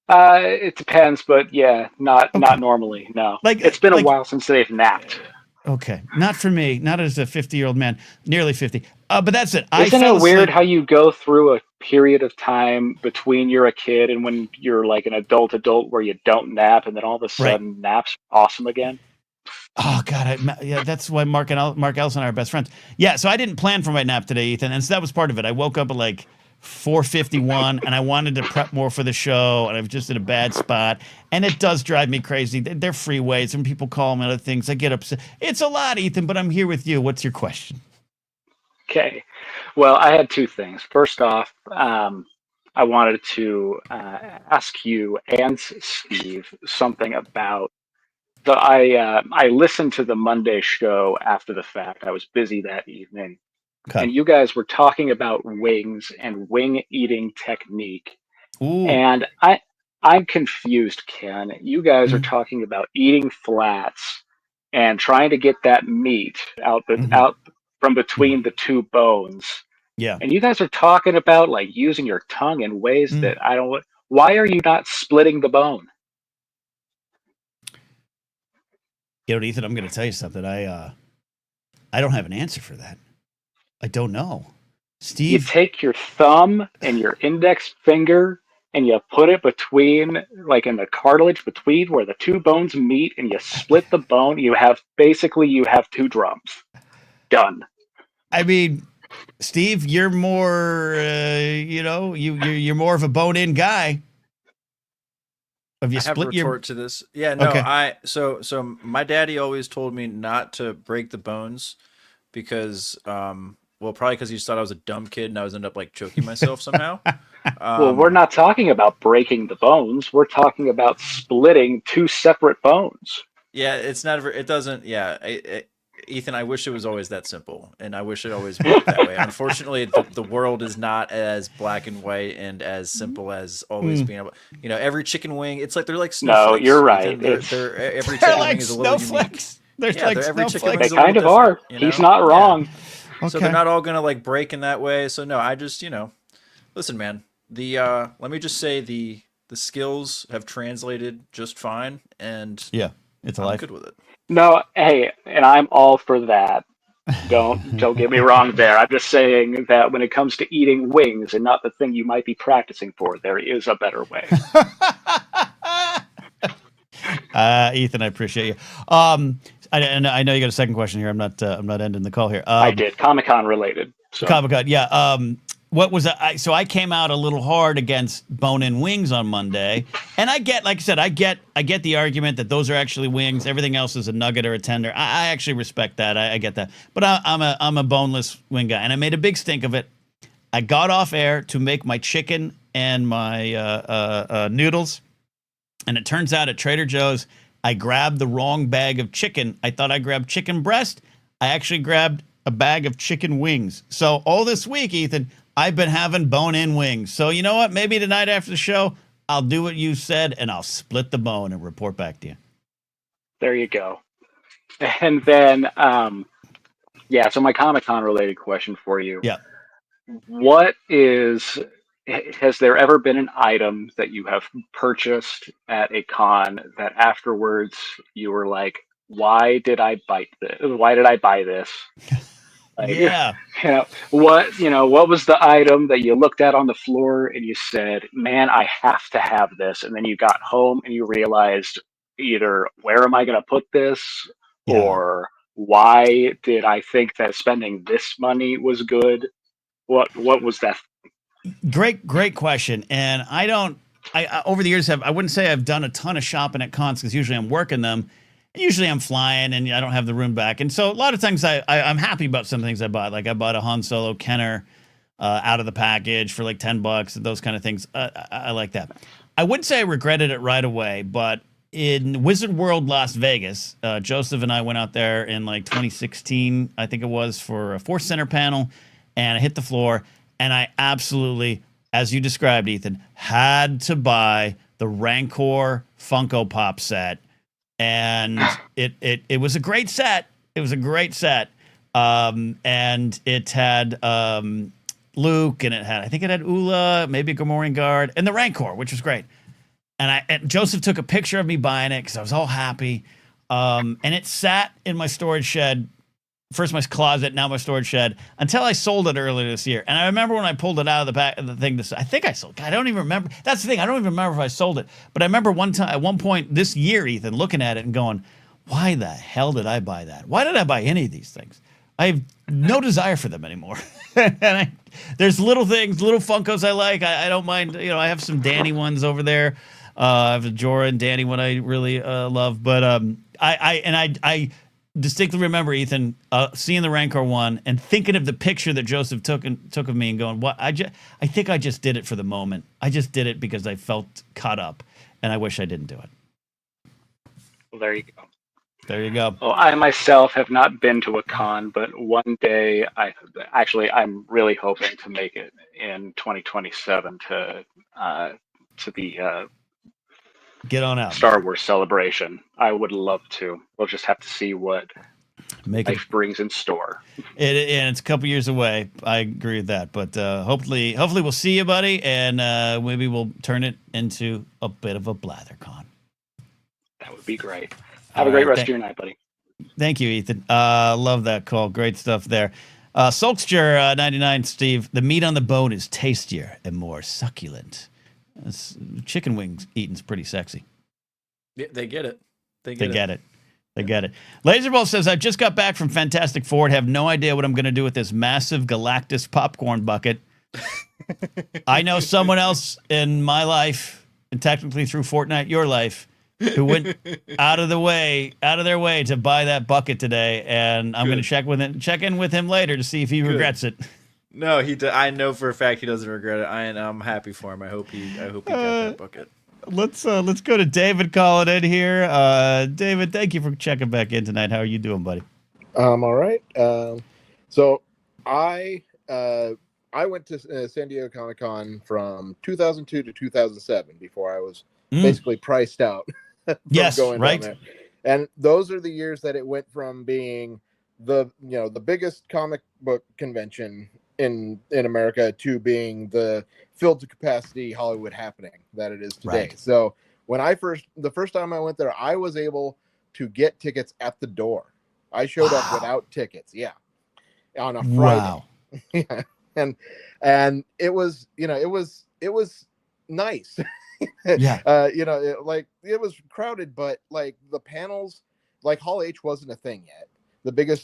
It depends, but yeah, not normally. No, it's been a while since they've napped. Okay, not for me. Not as a 50-year-old man, nearly 50. But that's it. Isn't it weird how you go through a period of time between you're a kid and when you're like an adult where you don't nap, and then all of a sudden naps awesome again? Oh God, yeah, that's why Mark Ellis and I are best friends. Yeah, so I didn't plan for my nap today, Ethan, and so that was part of it. I woke up at like 4:51, and I wanted to prep more for the show, and I was just in a bad spot, and it does drive me crazy. They're freeways, and people call me other things. I get upset. It's a lot, Ethan, but I'm here with you. What's your question? Okay. Well, I had two things. First off, I wanted to ask you and Steve something about. So I listened to the Monday show after the fact. I was busy that evening, Okay. and you guys were talking about wings and wing eating technique. Ooh. And I'm confused, Ken. You guys are talking about eating flats and trying to get that meat out from between the two bones. Yeah. And you guys are talking about like using your tongue in ways that I don't. Why are you not splitting the bone? You know, Ethan, I'm going to tell you something. I don't have an answer for that. I don't know. Steve, you take your thumb and your index finger and you put it between, like in the cartilage between where the two bones meet, and you split the bone. You have two drums. Done. I mean, Steve, you're more, you're more of a bone-in guy. Have you split your retort to this? Yeah, no, okay. So my daddy always told me not to break the bones because, probably because he just thought I was a dumb kid and I was end up like choking myself somehow. Well, we're not talking about breaking the bones. We're talking about splitting two separate bones. Yeah, it's not. It doesn't. Yeah, Ethan, I wish it was always that simple, and I wish it always worked that way. Unfortunately, the world is not as black and white and as simple as always being able. You know, every chicken wing, it's like they're like snowflakes. No, you're right. Every chicken wing is a little unique. They're like every chicken wing they is a kind of are. You know? He's not wrong. Yeah. So they're not all gonna like break in that way. So no, I just listen, man. Let me just say the skills have translated just fine, and it's I'm life. good with it. No, hey, and I'm all for that. Don't get me wrong there. I'm just saying that when it comes to eating wings and not the thing you might be practicing for, there is a better way. Ethan, I appreciate you. I know you got a second question here. I'm not ending the call here. I did Comic-Con related. So. Comic-Con, yeah. What was that? So I came out a little hard against bone-in wings on Monday, and I get, like I said, I get the argument that those are actually wings. Everything else is a nugget or a tender. I actually respect that. I get that. But I'm a boneless wing guy, and I made a big stink of it. I got off air to make my chicken and my noodles, and it turns out at Trader Joe's I grabbed the wrong bag of chicken. I thought I grabbed chicken breast. I actually grabbed a bag of chicken wings. So all this week, Ethan, I've been having bone-in wings. So you know what? Maybe tonight after the show, I'll do what you said, and I'll split the bone and report back to you. There you go. And then, so my Comic-Con related question for you. Yeah. Has there ever been an item that you have purchased at a con that afterwards you were like, why did I buy this? Like, yeah. What was the item that you looked at on the floor and you said, man, I have to have this. And then you got home and you realized either where am I going to put this or why did I think that spending this money was good? What was that? Great question. And I over the years I wouldn't say I've done a ton of shopping at cons because usually I'm working them. Usually I'm flying and I don't have the room back. And so a lot of times I'm happy about some things I bought. Like I bought a Han Solo Kenner out of the package for like $10 and those kind of things. I like that. I wouldn't say I regretted it right away, but in Wizard World Las Vegas, Joseph and I went out there in like 2016, I think it was, for a Force Center panel, and I hit the floor, and I absolutely, as you described, Ethan, had to buy the Rancor Funko Pop set. And it was a great set. It was a great set. And it had Luke, and I think it had Ula, maybe a Gamorrean guard, and the Rancor, which was great. And Joseph took a picture of me buying it because I was all happy. And it sat in my storage shed, first my closet, now my storage shed, until I sold it earlier this year. And I remember when I pulled it out of the back of the thing, I think I sold it. I don't even remember. That's the thing. I don't even remember if I sold it. But I remember at one point this year, Ethan, looking at it and going, why the hell did I buy that? Why did I buy any of these things? I have no desire for them anymore. And there's little things, little Funkos I like. I don't mind. I have some Danny ones over there. I have a Jorah and Danny one I really love. But I distinctly remember, Ethan, seeing the Rancor one and thinking of the picture that Joseph took of me and going, "What? I think I just did it for the moment. I just did it because I felt caught up, and I wish I didn't do it." Well, there you go. There you go. Well, I myself have not been to a con, but one day I'm really hoping to make it in 2027 to the Get on out. Star Wars celebration. I would love to. We'll just have to see what life brings in store. And it's a couple years away. I agree with that, but hopefully we'll see you, buddy, and maybe we'll turn it into a bit of a BlatherCon. That would be great. Have a great rest of your night, buddy. Thank you, Ethan. Love that call. Great stuff there. Solkster 99, Steve. The meat on the bone is tastier and more succulent. Chicken wings eating's pretty sexy. Yeah, they get it. They get it. Laserball says, I just got back from Fantastic Four and have no idea what I'm going to do with this massive Galactus popcorn bucket. I know someone else in my life, and technically through Fortnite, your life, who went out of their way to buy that bucket today, and I'm going to check in with him later to see if he regrets it. No, I know for a fact he doesn't regret it. I'm happy for him. I hope he got that bucket. Let's go to David calling in here. David, thank you for checking back in tonight. How are you doing, buddy? All right. So I went to San Diego Comic-Con from 2002 to 2007 before I was basically priced out. Yes, going right. down there. And those are the years that it went from being the biggest comic book convention in America to being the filled to capacity Hollywood happening that it is today. Right. So when the first time I went there, I was able to get tickets at the door. I showed up without tickets. Yeah. On a Friday. Wow. Yeah. And it was nice. Yeah. It was crowded, but like the panels, like Hall H wasn't a thing yet. The biggest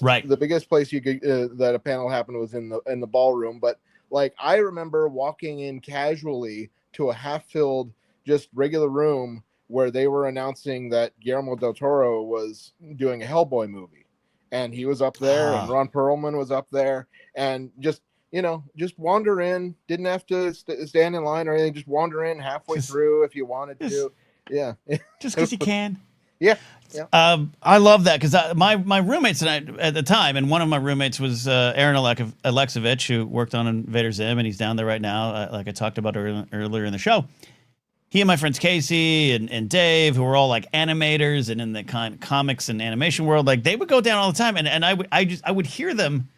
place you could that a panel happened was in the ballroom. But like I remember walking in casually to a half-filled, just regular room where they were announcing that Guillermo del Toro was doing a Hellboy movie, and he was up there, and Ron Perlman was up there, and just wander in. Didn't have to stand in line or anything. Just wander in halfway through if you wanted to. Yeah, just because you can. Yeah. I love that because my roommates at the time, and one of my roommates was Aaron Alexovich, who worked on Invader Zim, and he's down there right now, like I talked about earlier in the show. He and my friends Casey and Dave, who were all like animators and in the kind of comics and animation world, like they would go down all the time, and I would hear them.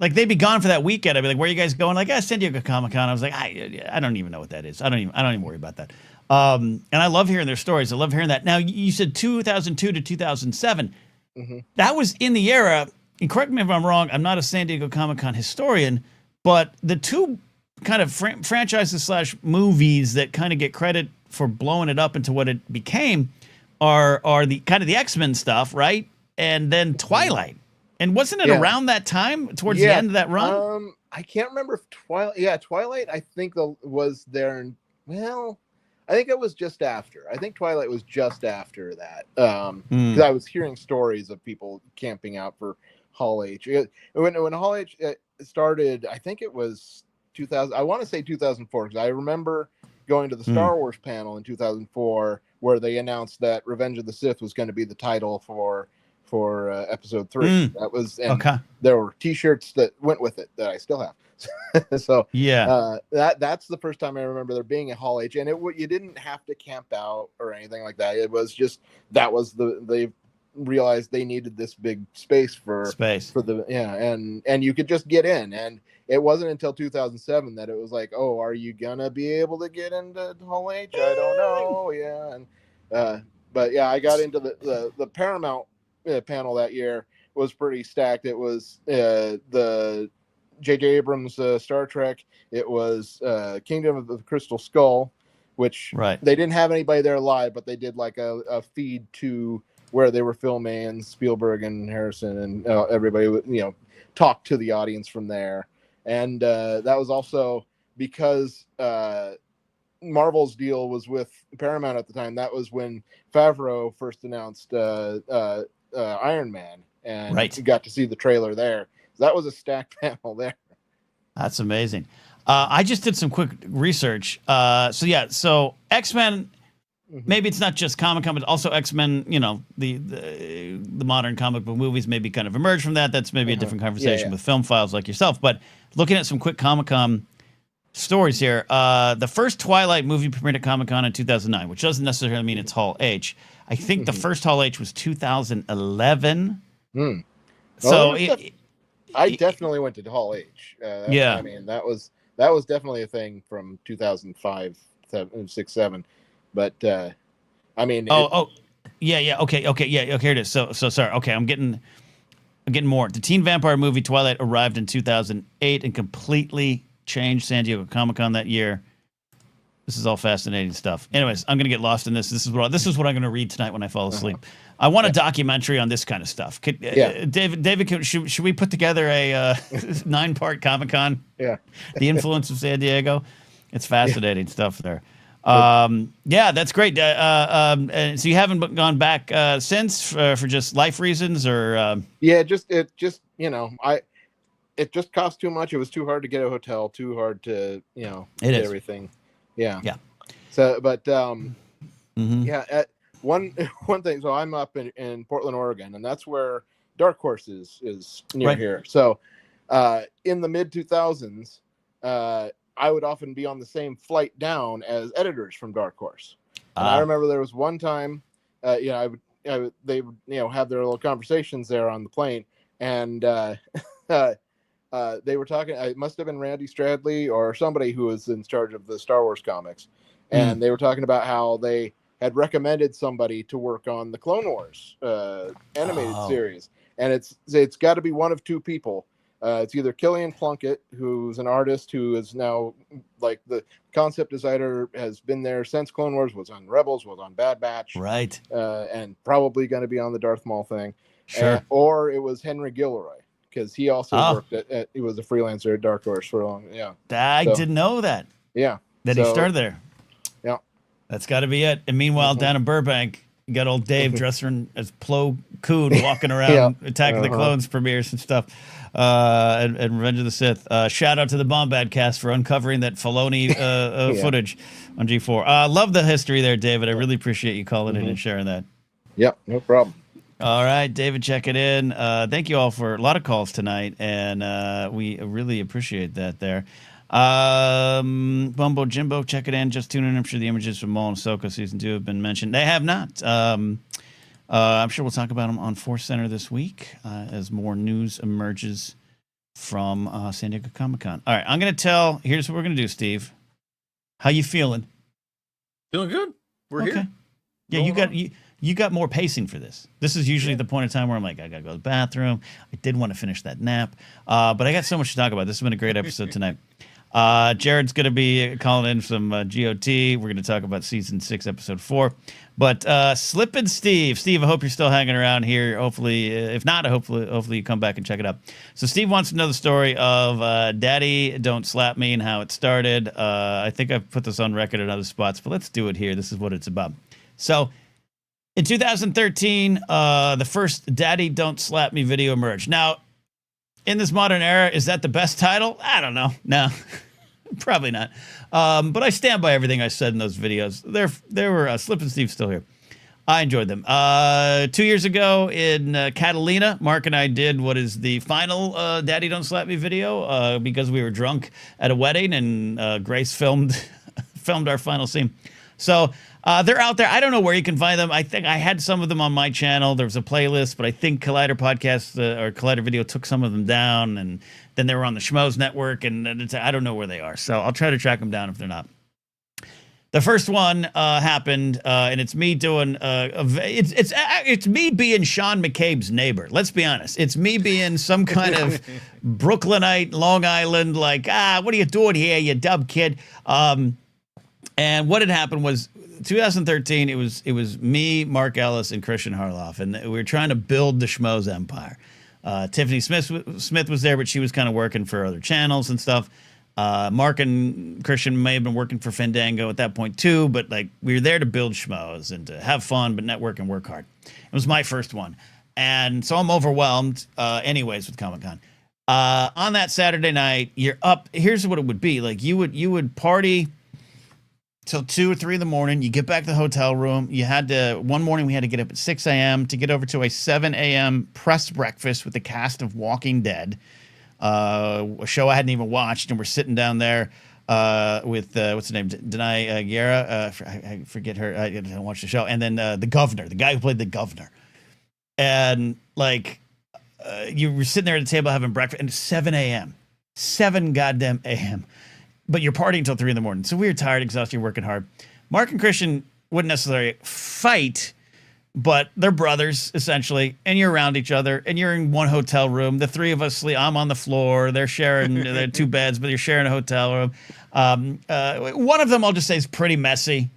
Like they'd be gone for that weekend. I'd be like, "Where are you guys going?" Like, San Diego Comic Con. I was like, I don't even know what that is. I don't even worry about that. And I love hearing their stories. I love hearing that. Now, you said 2002 to 2007. Mm-hmm. That was in the era, and correct me if I'm wrong, I'm not a San Diego Comic-Con historian, but the two kind of franchises / movies that kind of get credit for blowing it up into what it became are the kind of the X-Men stuff, right? And then Twilight. And wasn't it around that time, towards the end of that run? I can't remember if Twilight, I think was there. Well, I think it was just after. I think Twilight was just after that. Because I was hearing stories of people camping out for Hall H. When Hall H started, I think it was 2000. I want to say 2004 because I remember going to the Star Wars panel in 2004 where they announced that Revenge of the Sith was going to be the title for episode 3. That was there were T-shirts that went with it that I still have. So that's the first time I remember there being a Hall H, and you didn't have to camp out or anything like that. It was just they realized they needed this big space for the and you could just get in, and it wasn't until 2007 that it was like, oh, are you gonna be able to get into Hall H? I don't know. But I got into the Paramount panel that year was pretty stacked. It was the J.J. Abrams Star Trek. It was Kingdom of the Crystal Skull, which they didn't have anybody there live, but they did like a feed to where they were filming, and Spielberg and Harrison and everybody would, talk to the audience from there. And that was also because Marvel's deal was with Paramount at the time. That was when Favreau first announced Iron Man, and you got to see the trailer there. So that was a stacked panel there. That's amazing. I just did some quick research. So X-Men, maybe it's not just Comic-Con, but also X-Men, the modern comic book movies maybe kind of emerged from that. That's maybe a different conversation with film files like yourself. But looking at some quick Comic-Con stories here. The first Twilight movie premiered at Comic-Con in 2009, which doesn't necessarily mean it's Hall H. I think the first Hall H was 2011. So I definitely went to Hall H. I mean, that was definitely a thing from 2005, 6, 7. But I mean, okay, here it is. So sorry. Okay, I'm getting more. The teen vampire movie Twilight arrived in 2008 and completely changed San Diego Comic-Con that year. This is all fascinating stuff. Anyways, I'm gonna get lost in this. This is what I'm gonna read tonight when I fall asleep. I want a documentary on this kind of stuff. David, should we put together a 9-part Comic-Con? Yeah. The influence of San Diego. It's fascinating stuff there. That's great. So you haven't gone back since for just life reasons, or? It just cost too much. It was too hard to get a hotel. Too hard to get everything. Yeah. So, but one thing. So I'm up in Portland, Oregon, and that's where Dark Horse is near here. So in the mid 2000s, I would often be on the same flight down as editors from Dark Horse. And I remember there was one time, they would have their little conversations there on the plane, and they were talking. It must have been Randy Stradley or somebody who was in charge of the Star Wars comics, and they were talking about how they had recommended somebody to work on the Clone Wars animated series, and it's got to be one of two people. It's either Killian Plunkett, who's an artist who is now like the concept designer, has been there since Clone Wars, was on Rebels, was on Bad Batch, right, and probably going to be on the Darth Maul thing. Sure. Or it was Henry Gilroy, because he also worked he was a freelancer at Dark Horse for a long. I didn't know that. Yeah, he started there. Yeah, that's got to be it. And meanwhile, down in Burbank, you got old Dave dressing as Plo Koon walking around Attack of the Clones premieres and stuff. And Revenge of the Sith. Shout out to the Bombad cast for uncovering that Filoni footage on G4. Love the history there, David. I really appreciate you calling in and sharing that. Yep, no problem. All right, David, check it in. Thank you all for a lot of calls tonight, and we really appreciate that there. Bumbo Jimbo, check it in. Just tune in. I'm sure the images from Maul and Ahsoka season 2 have been mentioned. They have not. I'm sure we'll talk about them on Force Center this week as more news emerges from San Diego Comic-Con. All right, I'm going to tell. Here's what we're going to do, Steve. How you feeling? Feeling good. We're here. Yeah, you got more pacing for this. This is usually the point in time where I'm like, I got to go to the bathroom. I did want to finish that nap. But I got so much to talk about. This has been a great episode tonight. Jared's going to be calling in some GOT. We're going to talk about season 6, episode 4. But Slippin' Steve, I hope you're still hanging around here. Hopefully, if not, hopefully you come back and check it out. So Steve wants to know the story of Daddy Don't Slap Me and how it started. I think I've put this on record at other spots, but let's do it here. This is what it's about. So in 2013, the first Daddy Don't Slap Me video emerged. Now, in this modern era, is that the best title? I don't know. No, probably not. But I stand by everything I said in those videos. There were Slip and Steve still here. I enjoyed them. 2 years ago in Catalina, Mark and I did what is the final Daddy Don't Slap Me video because we were drunk at a wedding, and Grace filmed our final scene. So they're out there. I don't know where you can find them. I think I had some of them on my channel. There was a playlist, but I think Collider Podcast or Collider Video took some of them down, and then they were on the Schmoes Network, and I don't know where they are. So I'll try to track them down if they're not. The first one happened, and it's me doing it's me being Sean McCabe's neighbor. Let's be honest. It's me being some kind of Brooklynite, Long Island, like, what are you doing here, you dumb kid? And what had happened was 2013. It was me, Mark Ellis, and Christian Harloff, and we were trying to build the Schmoes empire. Tiffany Smith was there, but she was kind of working for other channels and stuff. Mark and Christian may have been working for Fandango at that point too, but like we were there to build Schmoes and to have fun, but network and work hard. It was my first one, and so I'm overwhelmed. Anyways, with Comic-Con. On that Saturday night, you're up. Here's what it would be like: you would party till 2 or 3 in the morning. You get back to the hotel room. You had to one morning we had to get up at 6 a.m. to get over to a 7 a.m. press breakfast with the cast of Walking Dead, a show I hadn't even watched, and we're sitting down there with what's her name, Denai Guerra. I forget her. I didn't watch the show. And then the governor, the guy who played the governor, and like. You were sitting there at the table having breakfast, and it's 7 a.m. 7 goddamn a.m. But you're partying until 3 in the morning. So we were tired, exhausted, working hard. Mark and Christian wouldn't necessarily fight, but they're brothers, essentially. And you're around each other, and you're in one hotel room. The three of us sleep. I'm on the floor. They're sharing their 2 beds, but you're sharing a hotel room. One of them, I'll just say, is pretty messy.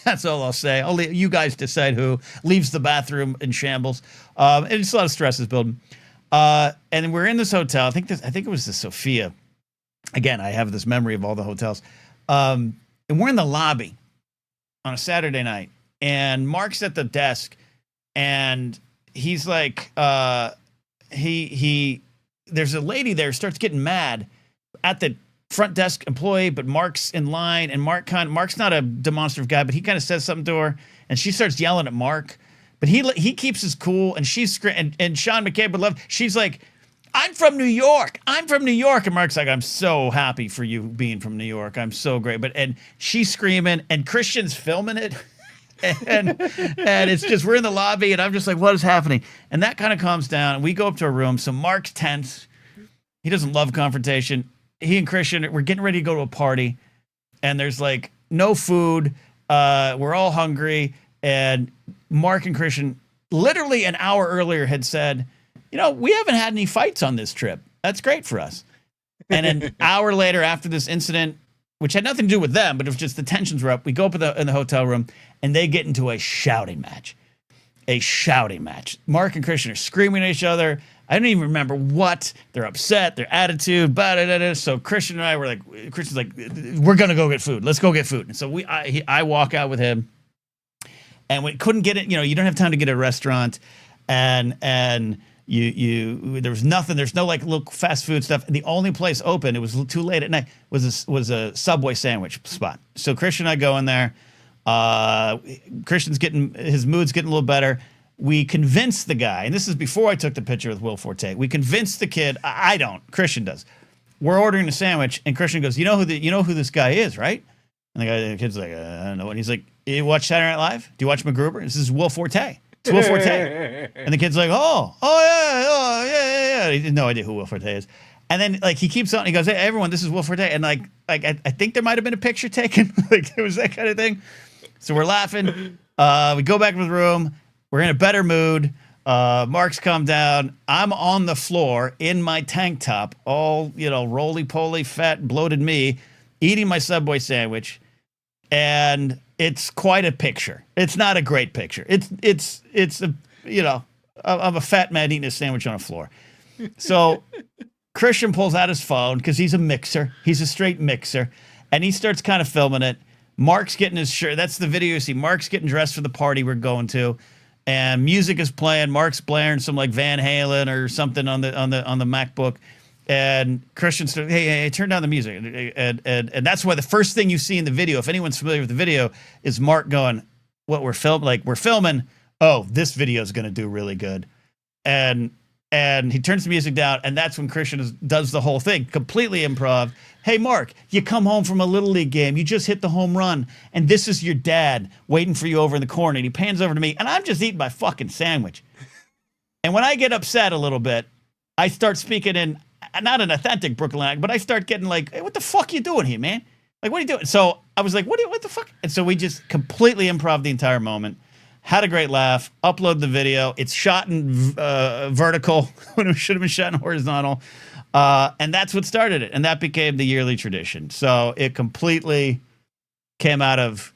That's all I'll say. I'll you guys decide who leaves the bathroom in shambles. And it's a lot of stress is building. And we're in this hotel. I think it was the Sophia. Again, I have this memory of all the hotels. And we're in the lobby on a Saturday night, and Mark's at the desk, and he's like, there's a lady there starts getting mad at the front desk employee, but Mark's in line, and Mark's not a demonstrative guy, but he kind of says something to her, and she starts yelling at Mark. But he keeps his cool, and and Sean McCabe would love. She's like, "I'm from New York. I'm from New York." And Mark's like, "I'm so happy for you being from New York. I'm so great." And she's screaming, and Christian's filming it, and it's just we're in the lobby, and I'm just like, "What is happening?" And that kind of calms down, and we go up to a room. So Mark's tense. He doesn't love confrontation. He and Christian, we're getting ready to go to a party, and there's like no food. We're all hungry. And Mark and Christian literally an hour earlier had said, we haven't had any fights on this trip. That's great for us. And an hour later after this incident, which had nothing to do with them, but it was just the tensions were up, we go up in the hotel room, and they get into a shouting match. Mark and Christian are screaming at each other. I don't even remember what. They're upset, their attitude, so Christian and I were like, Christian's like, we're going to go get food. Let's go get food. And so I walk out with him. And we couldn't get it, you don't have time to get a restaurant, and you there was nothing. There's no like little fast food stuff. The only place open, it was too late at night, was a Subway sandwich spot. So Christian and I go in there. Christian's his mood's getting a little better. We convinced the guy, and this is before I took the picture with Will Forte. We convinced the kid. I don't. Christian does. We're ordering a sandwich, and Christian goes, "You know who this guy is, right?" And the kid's like, "I don't know." And he's like, "You watch Saturday Night Live? Do you watch MacGruber?" This is Will Forte. It's Will Forte. And the kid's like, oh yeah. He had no idea who Will Forte is. And then like he keeps on. He goes, "Hey everyone, this is Will Forte." And like I think there might have been a picture taken. Like it was that kind of thing. So we're laughing. We go back to the room. We're in a better mood. Mark's come down. I'm on the floor in my tank top, all roly-poly, fat, bloated me, eating my Subway sandwich, and it's quite a picture. It's not a great picture. It's of a fat man eating a sandwich on a floor. So Christian pulls out his phone because he's a mixer. He's a straight mixer, and he starts kind of filming it. Mark's getting his shirt. That's the video you see. Mark's getting dressed for the party we're going to, and music is playing. Mark's blaring some like Van Halen or something on the MacBook. And Christian started, hey, turn down the music. And that's why the first thing you see in the video, if anyone's familiar with the video, is Mark going, we're filming. Oh, this video is going to do really good. And he turns the music down, and that's when Christian does the whole thing, completely improv. Hey, Mark, you come home from a Little League game. You just hit the home run, and this is your dad waiting for you over in the corner. And he pans over to me, and I'm just eating my fucking sandwich. And when I get upset a little bit, I start speaking in not an authentic Brooklyn accent, but I start getting like, "Hey, what the fuck you doing here, man? Like, what are you doing?" So I was like, what the fuck? And so we just completely improv the entire moment. Had a great laugh. Upload the video. It's shot in vertical when it should have been shot in horizontal. And that's what started it. And that became the yearly tradition. So it completely came out of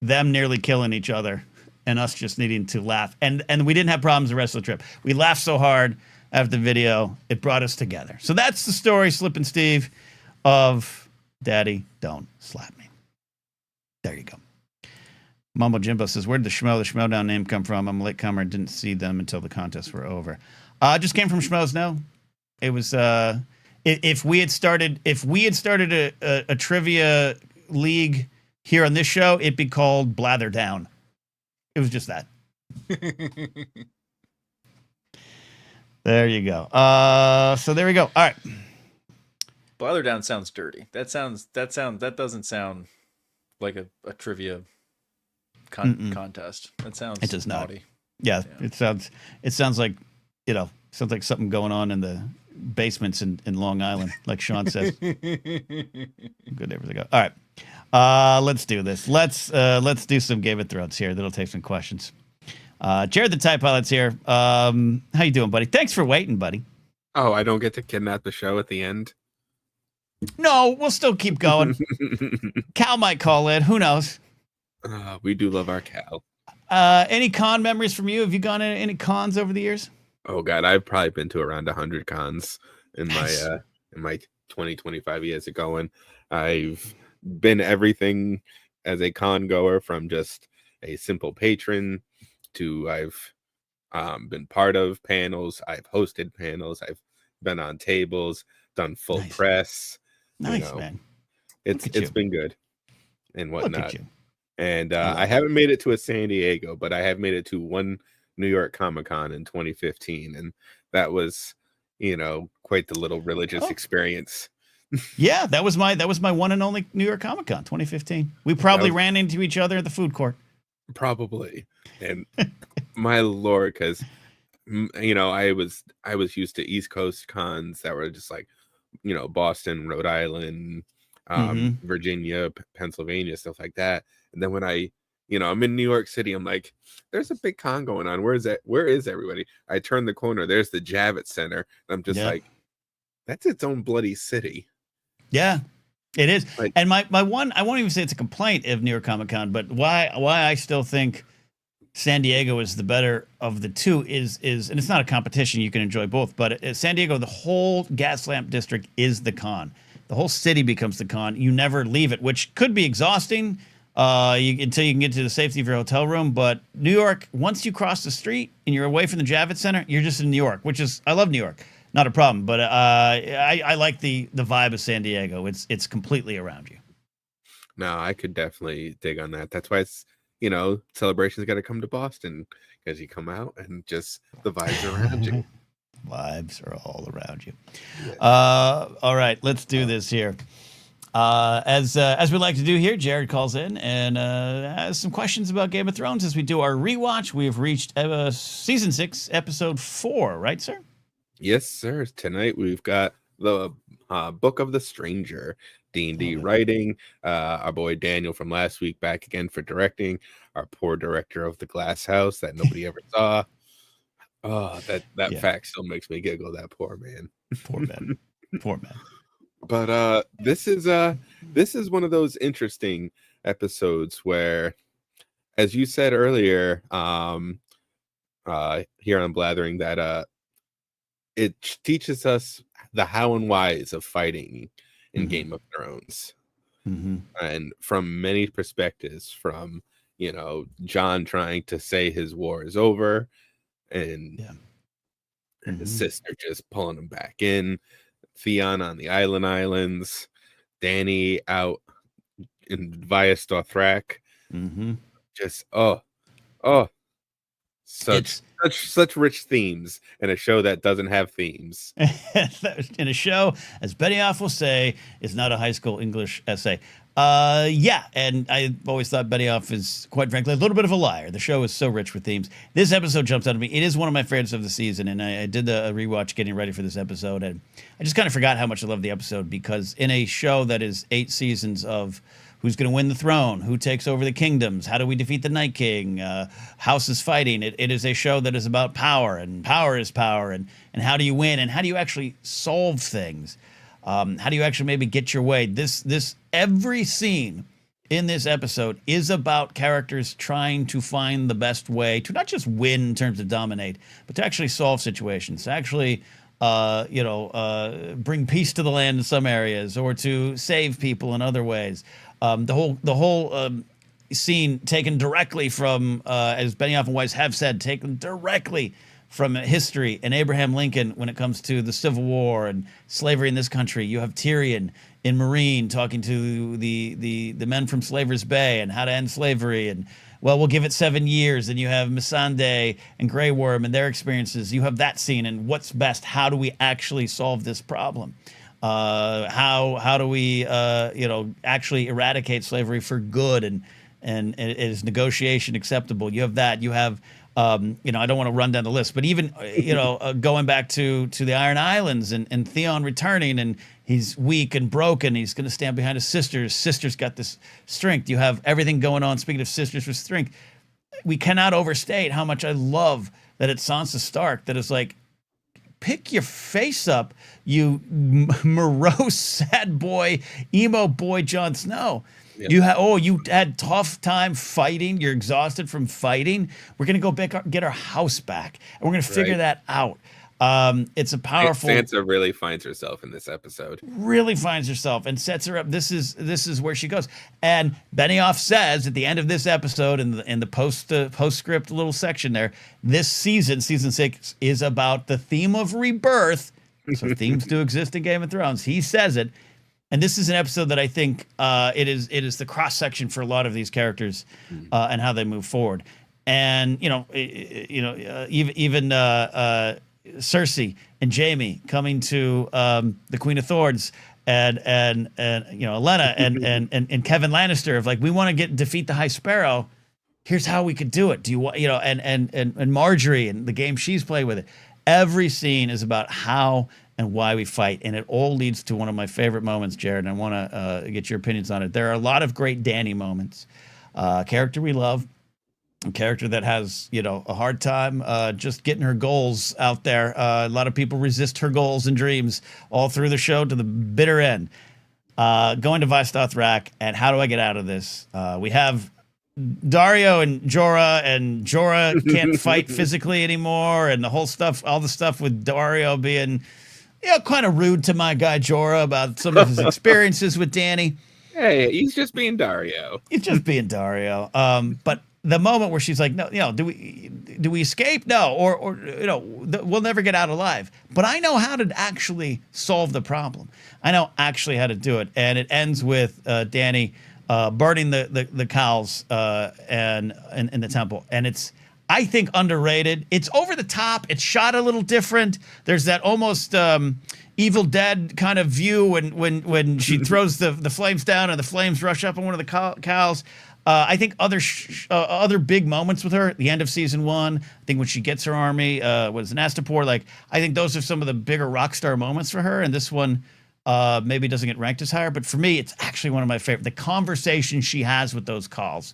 them nearly killing each other and us just needing to laugh. And we didn't have problems the rest of the trip. We laughed so hard after the video, it brought us together. So that's the story, Slip and Steve, of Daddy Don't Slap Me. There you go. Mumbo Jimbo says, where did the Schmodown name come from? I'm a latecomer and didn't see them until the contests were over. It just came from Schmoes No. It was if we had started a trivia league here on this show, it'd be called Blather Down. It was just that. There you go. So there we go. All right. Blather Down sounds dirty. That doesn't sound like a trivia contest. That sounds it does naughty. Not. Yeah, it sounds like, sounds like something going on in the basements in Long Island, like Sean says. Good neighbors ago. All right. Let's do this. Let's do some Game of Thrones here. That'll take some questions. Jared the Tie Pilot's here. How you doing, buddy? Thanks for waiting, buddy. Oh, I don't get to kidnap the show at the end? No, we'll still keep going. Cal might call in. Who knows? We do love our Cal. Any con memories from you? Have you gone to any cons over the years? Oh God, I've probably been to around 100 cons in my 25 years of going. I've been everything as a con goer, from just a simple patron to I've been part of panels, I've hosted panels, I've been on tables, done full press. Nice, man. It's been good and whatnot. And I haven't made it to a San Diego, but I have made it to one New York Comic-Con in 2015, and that was, quite the little religious experience. Yeah, that was my one and only New York Comic-Con 2015. We probably ran into each other at the food court. Probably. And my Lord, because I was used to East Coast cons that were just like, Boston, Rhode Island, Virginia, Pennsylvania, stuff like that. And then when I'm in New York City, I'm like, there's a big con going on. Where is everybody? I turn the corner, there's the Javits Center. And I'm just like, that's its own bloody city. Yeah, it is. And my one, I won't even say it's a complaint of New York Comic Con, but why I still think San Diego is the better of the two is, and it's not a competition, you can enjoy both, but San Diego, the whole Gaslamp district is the con. The whole city becomes the con. You never leave it, which could be exhausting until you can get to the safety of your hotel room. But New York, once you cross the street and you're away from the Javits Center, you're just in New York, I love New York. Not a problem, but I like the vibe of San Diego. It's completely around you. No, I could definitely dig on that. That's why it's, celebrations got to come to Boston, because you come out and just the vibes are around you. Vibes are all around you. Yeah. All right, let's do this here. As we like to do here, Jared calls in and has some questions about Game of Thrones as we do our rewatch. We have reached season 6, episode 4, right, sir? Yes, sir. Tonight we've got the Book of the Stranger, D&D writing. Our boy Daniel from last week back again for directing. Our poor director of The Glass House that nobody ever saw. Oh, that fact still makes me giggle. That poor man. Poor man. Poor man. But this is one of those interesting episodes where, as you said earlier, here on Blathering, that it teaches us the how and whys of fighting in Game of Thrones. And from many perspectives, from Jon trying to say his war is over, and his sister just pulling him back in, Theon on the islands, Dany out in via Dothrak. Just such rich themes in a show that doesn't have themes. In a show, as Benioff will say, is not a high school English essay. And I've always thought Benioff is, quite frankly, a little bit of a liar. The show is so rich with themes. This episode jumps out at me. It is one of my favorites of the season, and I did the rewatch getting ready for this episode, and I just kind of forgot how much I love the episode, because in a show that is 8 seasons of who's going to win the throne, who takes over the kingdoms, how do we defeat the Night King, houses fighting, it is a show that is about power, and power is power, and how do you win, and how do you actually solve things. How do you actually maybe get your way? This every scene in this episode is about characters trying to find the best way to not just win in terms of dominate, but to actually solve situations, to actually, bring peace to the land in some areas, or to save people in other ways. The whole scene taken directly from, as Benioff and Weiss have said, taken directly from history and Abraham Lincoln when it comes to the Civil War and slavery in this country. You have Tyrion in Marine talking to the men from Slaver's Bay and how to end slavery, and well, we'll give it 7 years. And you have Missandei and Grey Worm and their experiences. You have that scene and what's best. How do we actually solve this problem? How do we actually eradicate slavery for good, and is negotiation acceptable? You have that. You have I don't want to run down the list, but even going back to the Iron Islands and Theon returning, and he's weak and broken. He's going to stand behind his sister. His sister's got this strength. You have everything going on. Speaking of sisters with strength, we cannot overstate how much I love that it's Sansa Stark that is like, pick your face up, you morose, sad boy, emo boy, Jon Snow. Yep. You had tough time fighting. You're exhausted from fighting. We're going to go back, get our house back, and we're going to figure that out. It's a powerful. Sansa really finds herself in this episode. Really finds herself and sets her up. This is where she goes. And Benioff says at the end of this episode, in the postscript little section there, this season 6 is about the theme of rebirth. So themes do exist in Game of Thrones. He says it. And this is an episode that I think it is the cross section for a lot of these characters and how they move forward. And even Cersei and Jaime coming to the Queen of Thorns and Olenna and Kevin Lannister of like, we want to defeat the High Sparrow. Here's how we could do it. Do you want and Marjorie and the game she's played with it. Every scene is about how and why we fight, and it all leads to one of my favorite moments, Jared. And I want to get your opinions on it. There are a lot of great Dany moments. Character we love, a character that has a hard time just getting her goals out there. A lot of people resist her goals and dreams all through the show to the bitter end. Going to Vastothrak, and how do I get out of this? We have Dario and Jorah can't fight physically anymore, and all the stuff with Dario being kind of rude to my guy Jorah about some of his experiences with Dany. Hey, he's just being Dario. He's just being Dario. But the moment where she's like, no, do we escape? No, or we'll never get out alive. But I know how to actually solve the problem. I know actually how to do it, and it ends with Dany burning the cows and in the temple, and it's, I think, underrated. It's over the top. It's shot a little different. There's that almost Evil Dead kind of view when she throws the flames down and the flames rush up on one of the cows. I think other big moments with her at the end of season 1. I think when she gets her army, was an Astapor. Like, I think those are some of the bigger rock star moments for her. And this one maybe doesn't get ranked as higher, but for me, it's actually one of my favorite. The conversation she has with those calls.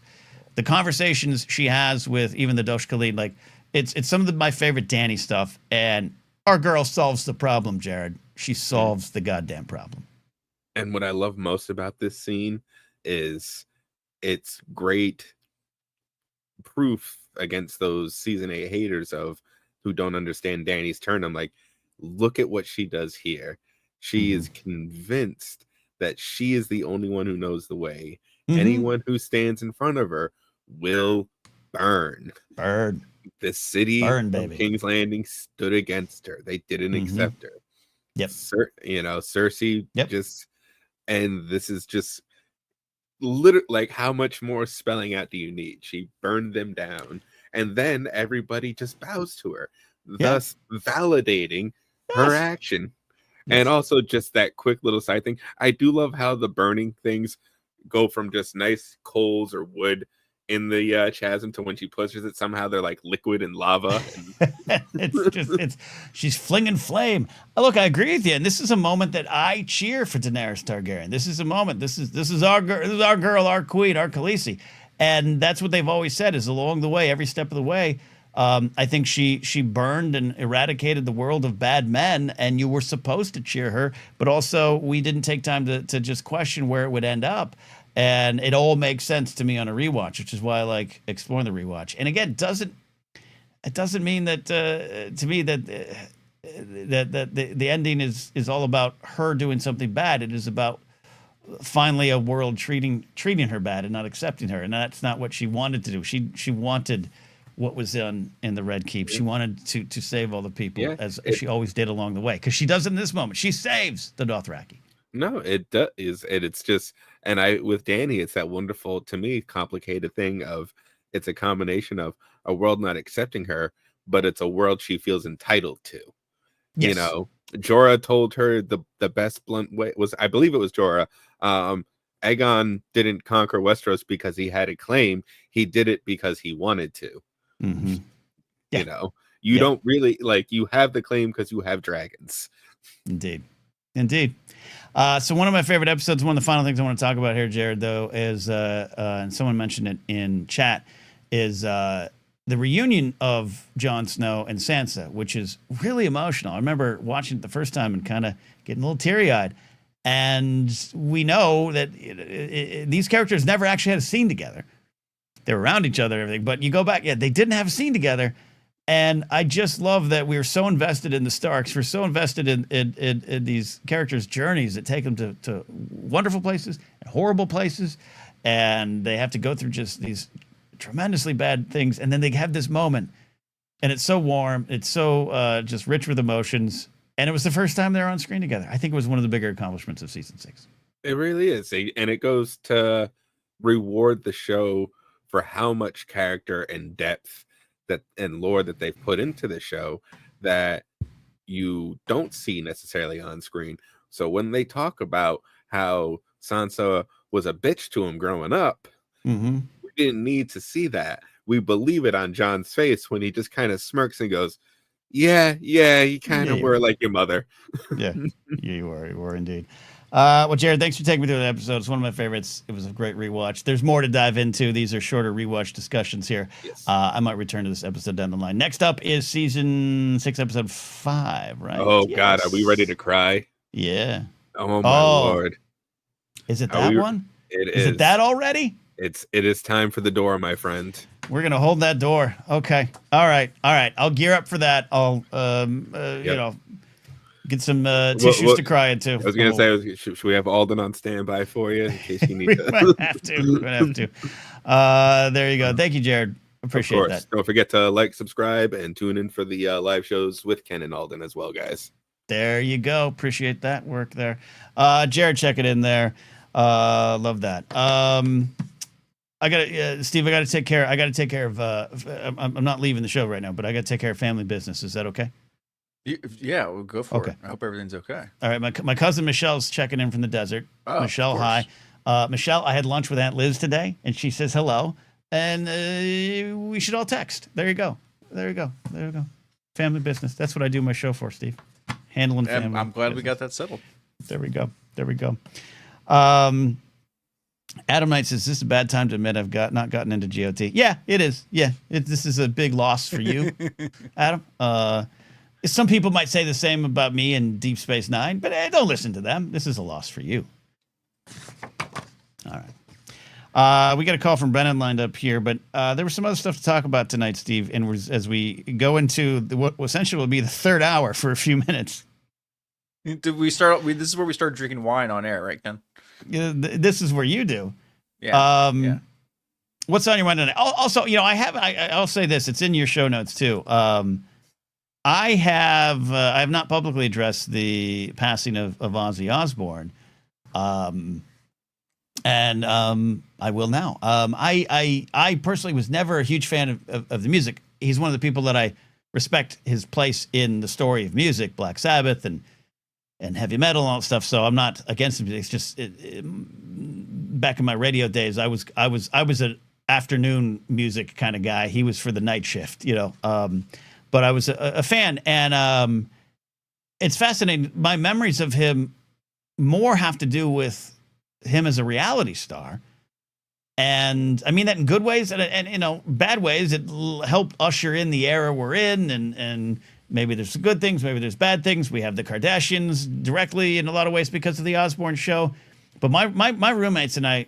The conversations she has with even the Dosh Khalid, like it's some of my favorite Dany stuff. And our girl solves the problem, Jared. She solves the goddamn problem. And what I love most about this scene is it's great proof against those season 8 haters who don't understand Dany's turn. I'm like, look at what she does here. She is convinced that she is the only one who knows the way. Anyone who stands in front of her will burn. The city of King's Landing stood against her. They didn't accept her. Yep. Cersei just, and this is just literally like, how much more spelling out do you need? She burned them down, and then everybody just bows to her, thus validating her action. And also just that quick little side thing. I do love how the burning things go from just nice coals or wood in the chasm to when she pushes it, somehow they're like liquid and lava. She's flinging flame. Look, I agree with you. And this is a moment that I cheer for Daenerys Targaryen. This is a moment. This is our girl, our queen, our Khaleesi. And that's what they've always said, is along the way, every step of the way, I think she burned and eradicated the world of bad men, and you were supposed to cheer her, but also we didn't take time to just question where it would end up. And it all makes sense to me on a rewatch, which is why I like exploring the rewatch. And again, it doesn't mean that to me that the ending is all about her doing something bad. It is about finally a world treating her bad and not accepting her, and that's not what she wanted to do. She wanted what was in the Red Keep. She wanted to save all the people, as she always did along the way, because she does it in this moment. She saves the Dothraki. No, it does, and it's just, and with Danny, it's that wonderful, to me, complicated thing of, it's a combination of a world not accepting her, but it's a world she feels entitled to. Yes. You know, Jorah told her the best blunt way was, I believe it was Jorah. Aegon didn't conquer Westeros because he had a claim. He did it because he wanted to. Mm-hmm. Yeah. You know, you don't really, like, you have the claim because you have dragons. Indeed. So one of my favorite episodes, one of the final things I want to talk about here, Jared, though, is, and someone mentioned it in chat, is the reunion of Jon Snow and Sansa, which is really emotional. I remember watching it the first time and kind of getting a little teary-eyed. And we know that these characters never actually had a scene together. They were around each other and everything, but you go back, they didn't have a scene together. And I just love that we were so invested in the Starks. We're so invested in these characters' journeys that take them to wonderful places and horrible places. And they have to go through just these tremendously bad things. And then they have this moment. And it's so warm. It's so just rich with emotions. And it was the first time they were on screen together. I think it was one of the bigger accomplishments of season 6. It really is. And it goes to reward the show for how much character and depth and lore that they've put into the show that you don't see necessarily on screen. So when they talk about how Sansa was a bitch to him growing up, we didn't need to see that. We believe it on Jon's face when he just kind of smirks and goes, yeah, you kind of were like your mother. Yeah, you were indeed. Well, Jared, thanks for taking me through the episode. It's one of my favorites. It was a great rewatch. There's more to dive into. These are shorter rewatch discussions here. Yes. I might return to this episode down the line. Next up is season 6, episode 5, right? Oh, yes. God, are we ready to cry? Yeah. Oh, my Lord. Is it that one? Is it that already? It is time for the door, my friend. We're going to hold that door. Okay. All right. I'll gear up for that. I'll, you know, get some tissues to cry into. I was going to say, should we have Alden on standby for you in case you need we to? Might have to. There you go. Thank you, Jared. Appreciate that. Don't forget to like, subscribe, and tune in for the live shows with Ken and Alden as well, guys. There you go. Appreciate that work there. Jared, check it in there. Love that. Steve, I got to take care of, I'm not leaving the show right now, but I got to take care of family business. Is that okay? Yeah, we'll go for it. I hope everything's okay. All right. My cousin Michelle's checking in from the desert. Oh, Michelle, hi. Michelle, I had lunch with Aunt Liz today, and she says hello, and we should all text. There you go. Family business. That's what I do my show for, Steve. Handling family. I'm glad business. we got that settled. There we go. Adam Knight says, is this a bad time to admit I've not gotten into GOT? Yeah, it is. Yeah, this is a big loss for you, Adam. Some people might say the same about me and Deep Space Nine, but don't listen to them. This is a loss for you. All right. We got a call from Brennan lined up here, but there was some other stuff to talk about tonight, Steve, and as we go into what essentially will be the third hour for a few minutes. Did we start? This is where we start drinking wine on air, right, Ken? This is where you do. Yeah. What's on your mind tonight? Also, I'll say this. It's in your show notes too. I have not publicly addressed the passing of Ozzy Osbourne, and I will now. I personally was never a huge fan of the music. He's one of the people that I respect his place in the story of music, Black Sabbath and heavy metal and all that stuff. So I'm not against him. It's just back in my radio days, I was an afternoon music kind of guy. He was for the night shift, but I was a fan, and it's fascinating. My memories of him more have to do with him as a reality star. And I mean that in good ways and bad ways. It helped usher in the era we're in, and maybe there's some good things, maybe there's bad things. We have the Kardashians directly in a lot of ways because of the Osbourne show. But my roommates and I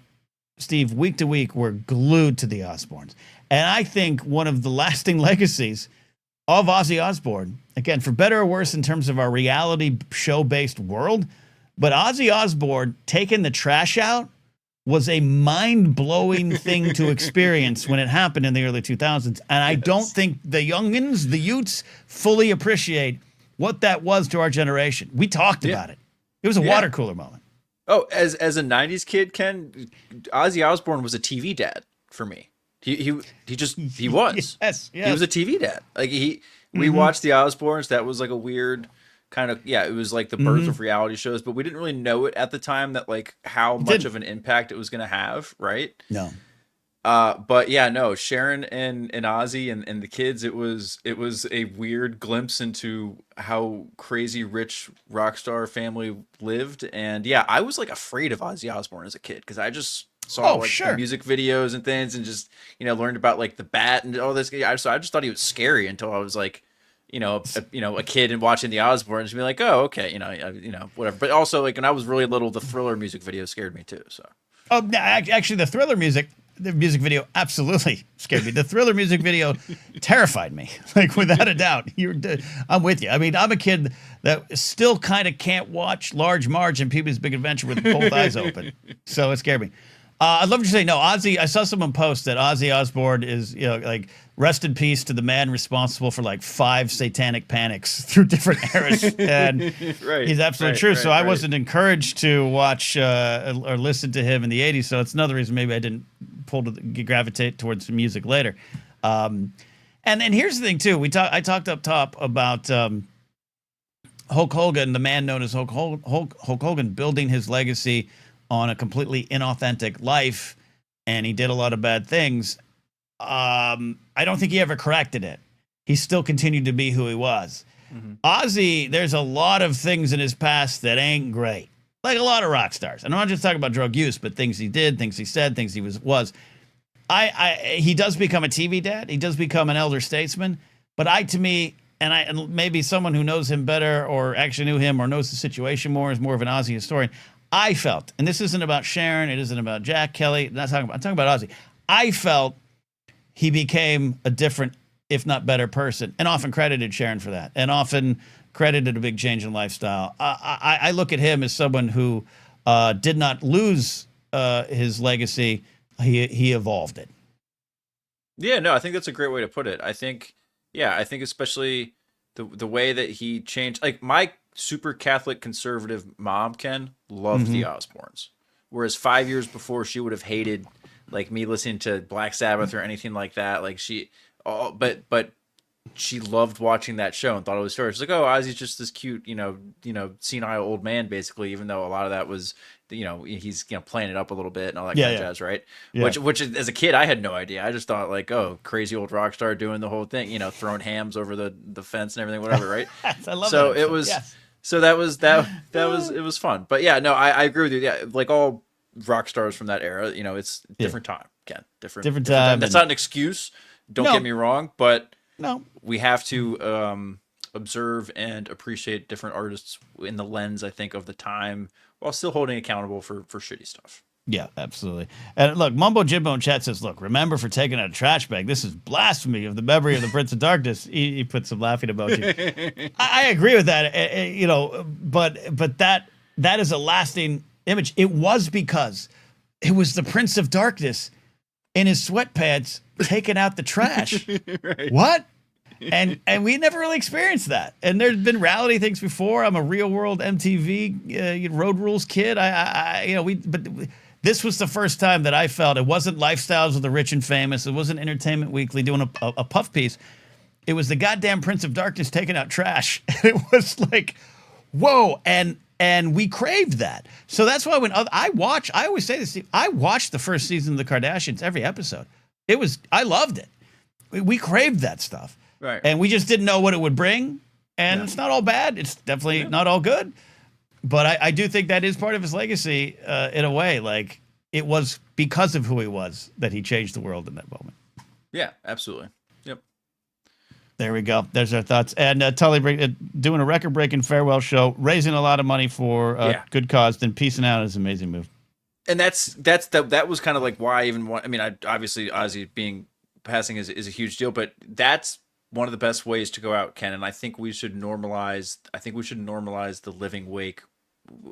Steve, week to week, were glued to the Osbournes. And I think one of the lasting legacies of Ozzy Osbourne, again, for better or worse in terms of our reality show-based world, but Ozzy Osbourne taking the trash out was a mind-blowing thing to experience when it happened in the early 2000s. And I don't think the youngins, the youths, fully appreciate what that was to our generation. We talked about it. It was a water cooler moment. Oh, as a 90s kid, Ken, Ozzy Osbourne was a TV dad for me. He was. Yes. He was a TV dad. Like we watched the Osbournes. That was like a weird kind of, it was like the birth of reality shows, but we didn't really know it at the time that like how much of an impact it was going to have. Right. No. But yeah, no, Sharon and Ozzy and the kids, it was a weird glimpse into how crazy rich rock star family lived. And yeah, I was like afraid of Ozzy Osbourne as a kid, because I just saw the music videos and things, and just, learned about like the bat and all this. So I just thought he was scary until I was like, a kid and watching the Osbournes and be like, oh, okay, whatever. But also, like, when I was really little, the Thriller music video scared me too. So. Oh, actually, the Thriller music video absolutely scared me. The Thriller music video terrified me, like, without a doubt. I'm with you. I mean, I'm a kid that still kind of can't watch Large Marge and Pee-wee's Big Adventure with both eyes open. So it scared me. I'd love to say, no, Ozzy, I saw someone post that Ozzy Osbourne is, like, rest in peace to the man responsible for like 5 satanic panics through different eras. And he's absolutely true. So I wasn't encouraged to watch or listen to him in the 80s. So it's another reason maybe I didn't gravitate towards music later. And then here's the thing too. I talked up top about Hulk Hogan, the man known as Hulk Hogan, building his legacy on a completely inauthentic life, and he did a lot of bad things. I don't think he ever corrected it. He still continued to be who he was. Ozzy, there's a lot of things in his past that ain't great, like a lot of rock stars. And I'm not just talking about drug use, but things he did, things he said, things he was. He does become a TV dad. He does become an elder statesman. But and maybe someone who knows him better, or actually knew him, or knows the situation more, is more of an Ozzy historian. I felt, and this isn't about Sharon, it isn't about Jack Kelly. I'm talking about Ozzy. I felt he became a different, if not better, person, and often credited Sharon for that, and often credited a big change in lifestyle. I look at him as someone who did not lose his legacy. He evolved it. Yeah, no, I think that's a great way to put it. I think especially the way that he changed, like, my super Catholic conservative mom, Ken, loved the Osbournes, whereas 5 years before she would have hated like me listening to Black Sabbath or anything like that. Like but she loved watching that show and thought it was fair. She's like, oh, Ozzy's just this cute, senile old man, basically, even though a lot of that was, he's playing it up a little bit and all that kind of jazz, right? Yeah. Which as a kid, I had no idea. I just thought like, oh, crazy old rock star doing the whole thing, throwing hams over the fence and everything, whatever, right? I love so that. It was. Yes. So that was it was fun. But yeah, no, I agree with you. Yeah, like all rock stars from that era, it's different time, Ken. Different time. That's not an excuse. Don't get me wrong, but we have to observe and appreciate different artists in the lens, I think, of the time, while still holding accountable for shitty stuff. Yeah, absolutely. And look, Mumbo Jimbo in chat says, look, remember for taking out a trash bag. This is blasphemy of the memory of the Prince of Darkness. He put some laughing emoji. I agree with that, but that is a lasting image. It was because it was the Prince of Darkness in his sweatpants taking out the trash. Right. What? And we never really experienced that. And there's been reality things before. I'm a real world MTV Road Rules kid. This was the first time that I felt it wasn't Lifestyles of the Rich and Famous. It wasn't Entertainment Weekly doing a puff piece. It was the goddamn Prince of Darkness taking out trash. It was like, whoa. And we craved that. So that's why when I always say this, Steve, I watched the first season of The Kardashians, every episode. I loved it. We craved that stuff. Right. And we just didn't know what it would bring. And it's not all bad. It's definitely not all good. But I do think that is part of his legacy in a way. Like, it was because of who he was that he changed the world in that moment. Yeah, absolutely. Yep. There we go. There's our thoughts. And Tully doing a record-breaking farewell show, raising a lot of money for good cause, then peacing out is an amazing move. And that was kind of like why I even want. I mean, obviously Ozzy passing is a huge deal, but that's one of the best ways to go out, Ken. And I think we should normalize. I think we should normalize the living wake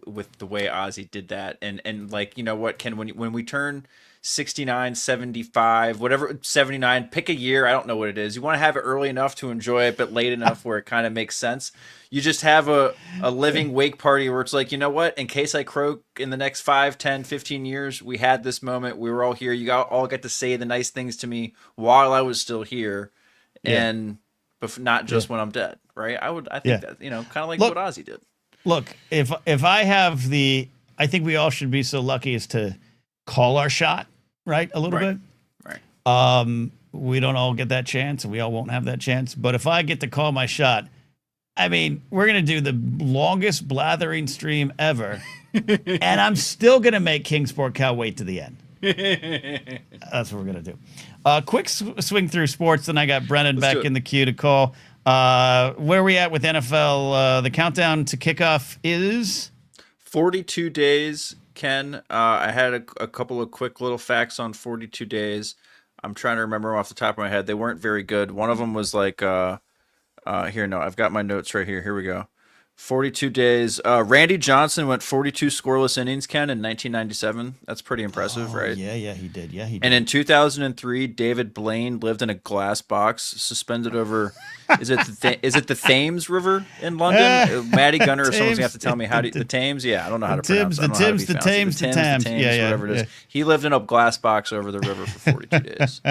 with the way Ozzy did that. And like, you know what, Ken, when we turn 69, 75, whatever, 79, pick a year. I don't know what it is. You want to have it early enough to enjoy it, but late enough where it kind of makes sense. You just have a living wake party where it's like, you know what, in case I croak in the next 5, 10, 15 years, we had this moment. We were all here. You all got to say the nice things to me while I was still here. Yeah. And but not just when I'm dead. Right. I think that, you know, kind of like what Ozzy did. Look, if I have I think we all should be so lucky as to call our shot, right? A little bit. Right. We don't all get that chance, and we all won't have that chance. But if I get to call my shot, I mean, we're going to do the longest Blathering stream ever, and I'm still going to make Kingsport Cow wait to the end. That's what we're going to do. Quick swing through sports, then I got Brennan back in the queue to call. Where are we at with NFL? The countdown to kickoff is 42 days, Ken. I had a couple of quick little facts on 42 days. I'm trying to remember off the top of my head. They weren't very good. One of them was like, I've got my notes right here. Here we go. 42 days. Randy Johnson went 42 scoreless innings, Ken, in 1997. That's pretty impressive, right? Yeah, he did. Yeah, he did. And in 2003, David Blaine lived in a glass box suspended over. Is it the Thames River in London? Maddie Gunner or someone's gonna have to tell me how to the Thames. Yeah, I don't know how to pronounce it. The Thames. Yeah, whatever it is. He lived in a glass box over the river for 42 days.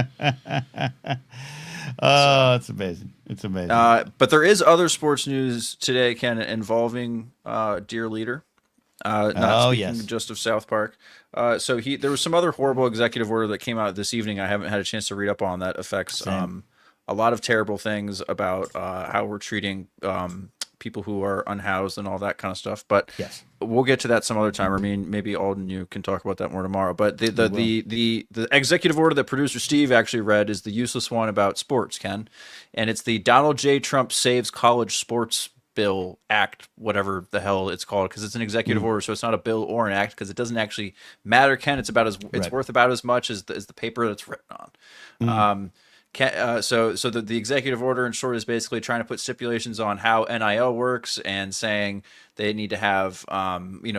Oh, it's amazing. It's amazing. But there is other sports news today, Ken, involving Dear Leader. Not speaking just of South Park. So there was some other horrible executive order that came out this evening. I haven't had a chance to read up on that affects a lot of terrible things about how we're treating people who are unhoused and all that kind of stuff. But we'll get to that some other time. I mean, maybe Alden, you can talk about that more tomorrow. But the executive order that producer Steve actually read is the useless one about sports, Ken. And it's the Donald J. Trump Saves College Sports Bill Act, whatever the hell it's called, because it's an executive order, so it's not a bill or an act, because it doesn't actually matter, Ken. It's worth about as much as the paper that's written on. So the executive order, in short, is basically trying to put stipulations on how NIL works and saying they need to have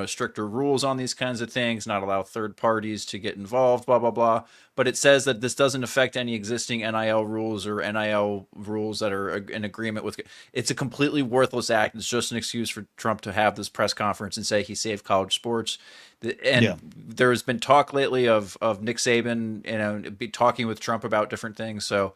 stricter rules on these kinds of things, not allow third parties to get involved, blah blah blah. But it says that this doesn't affect any existing NIL rules or NIL rules that are in agreement with. It's a completely worthless act. It's just an excuse for Trump to have this press conference and say he saved college sports. And there has been talk lately of Nick Saban, be talking with Trump about different things. So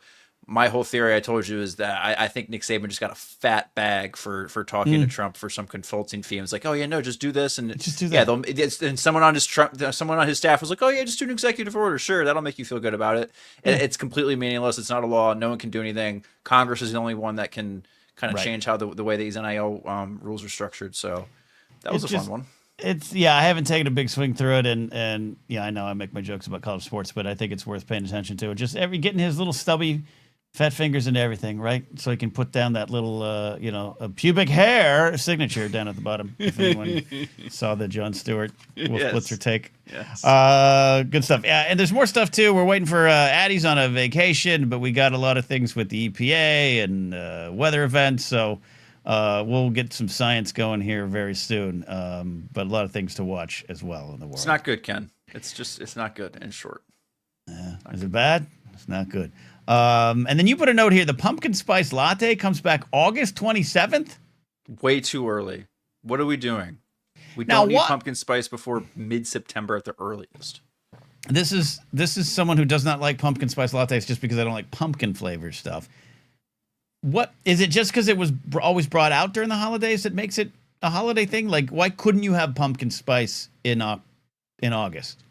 my whole theory, I told you, is that I think Nick Saban just got a fat bag for talking to Trump for some consulting fee. And it's like, oh yeah, no, just do this and just do that. Yeah, and someone on his staff was like, oh yeah, just do an executive order. Sure, that'll make you feel good about it. And it's completely meaningless. It's not a law. No one can do anything. Congress is the only one that can kind of change how the way these NIL rules are structured. So that was a fun one. I haven't taken a big swing through it, and I know I make my jokes about college sports, but I think it's worth paying attention to. Just getting his little stubby fat fingers into everything, right? So he can put down that little, a pubic hair signature down at the bottom. If anyone saw the Jon Stewart Wolf Blitzer take. Yes. Good stuff. Yeah, and there's more stuff too. We're waiting for Addie's on a vacation, but we got a lot of things with the EPA and weather events, so we'll get some science going here very soon. But a lot of things to watch as well in the world. It's not good, Ken. It's not good, in short. Is it bad? It's not good. And then you put a note here. The pumpkin spice latte comes back August 27th. Way too early. What are we doing? We don't need pumpkin spice before mid-September at the earliest. This is someone who does not like pumpkin spice lattes just because I don't like pumpkin flavor stuff. What is it? Just because it was always brought out during the holidays that makes it a holiday thing? Like, why couldn't you have pumpkin spice in August?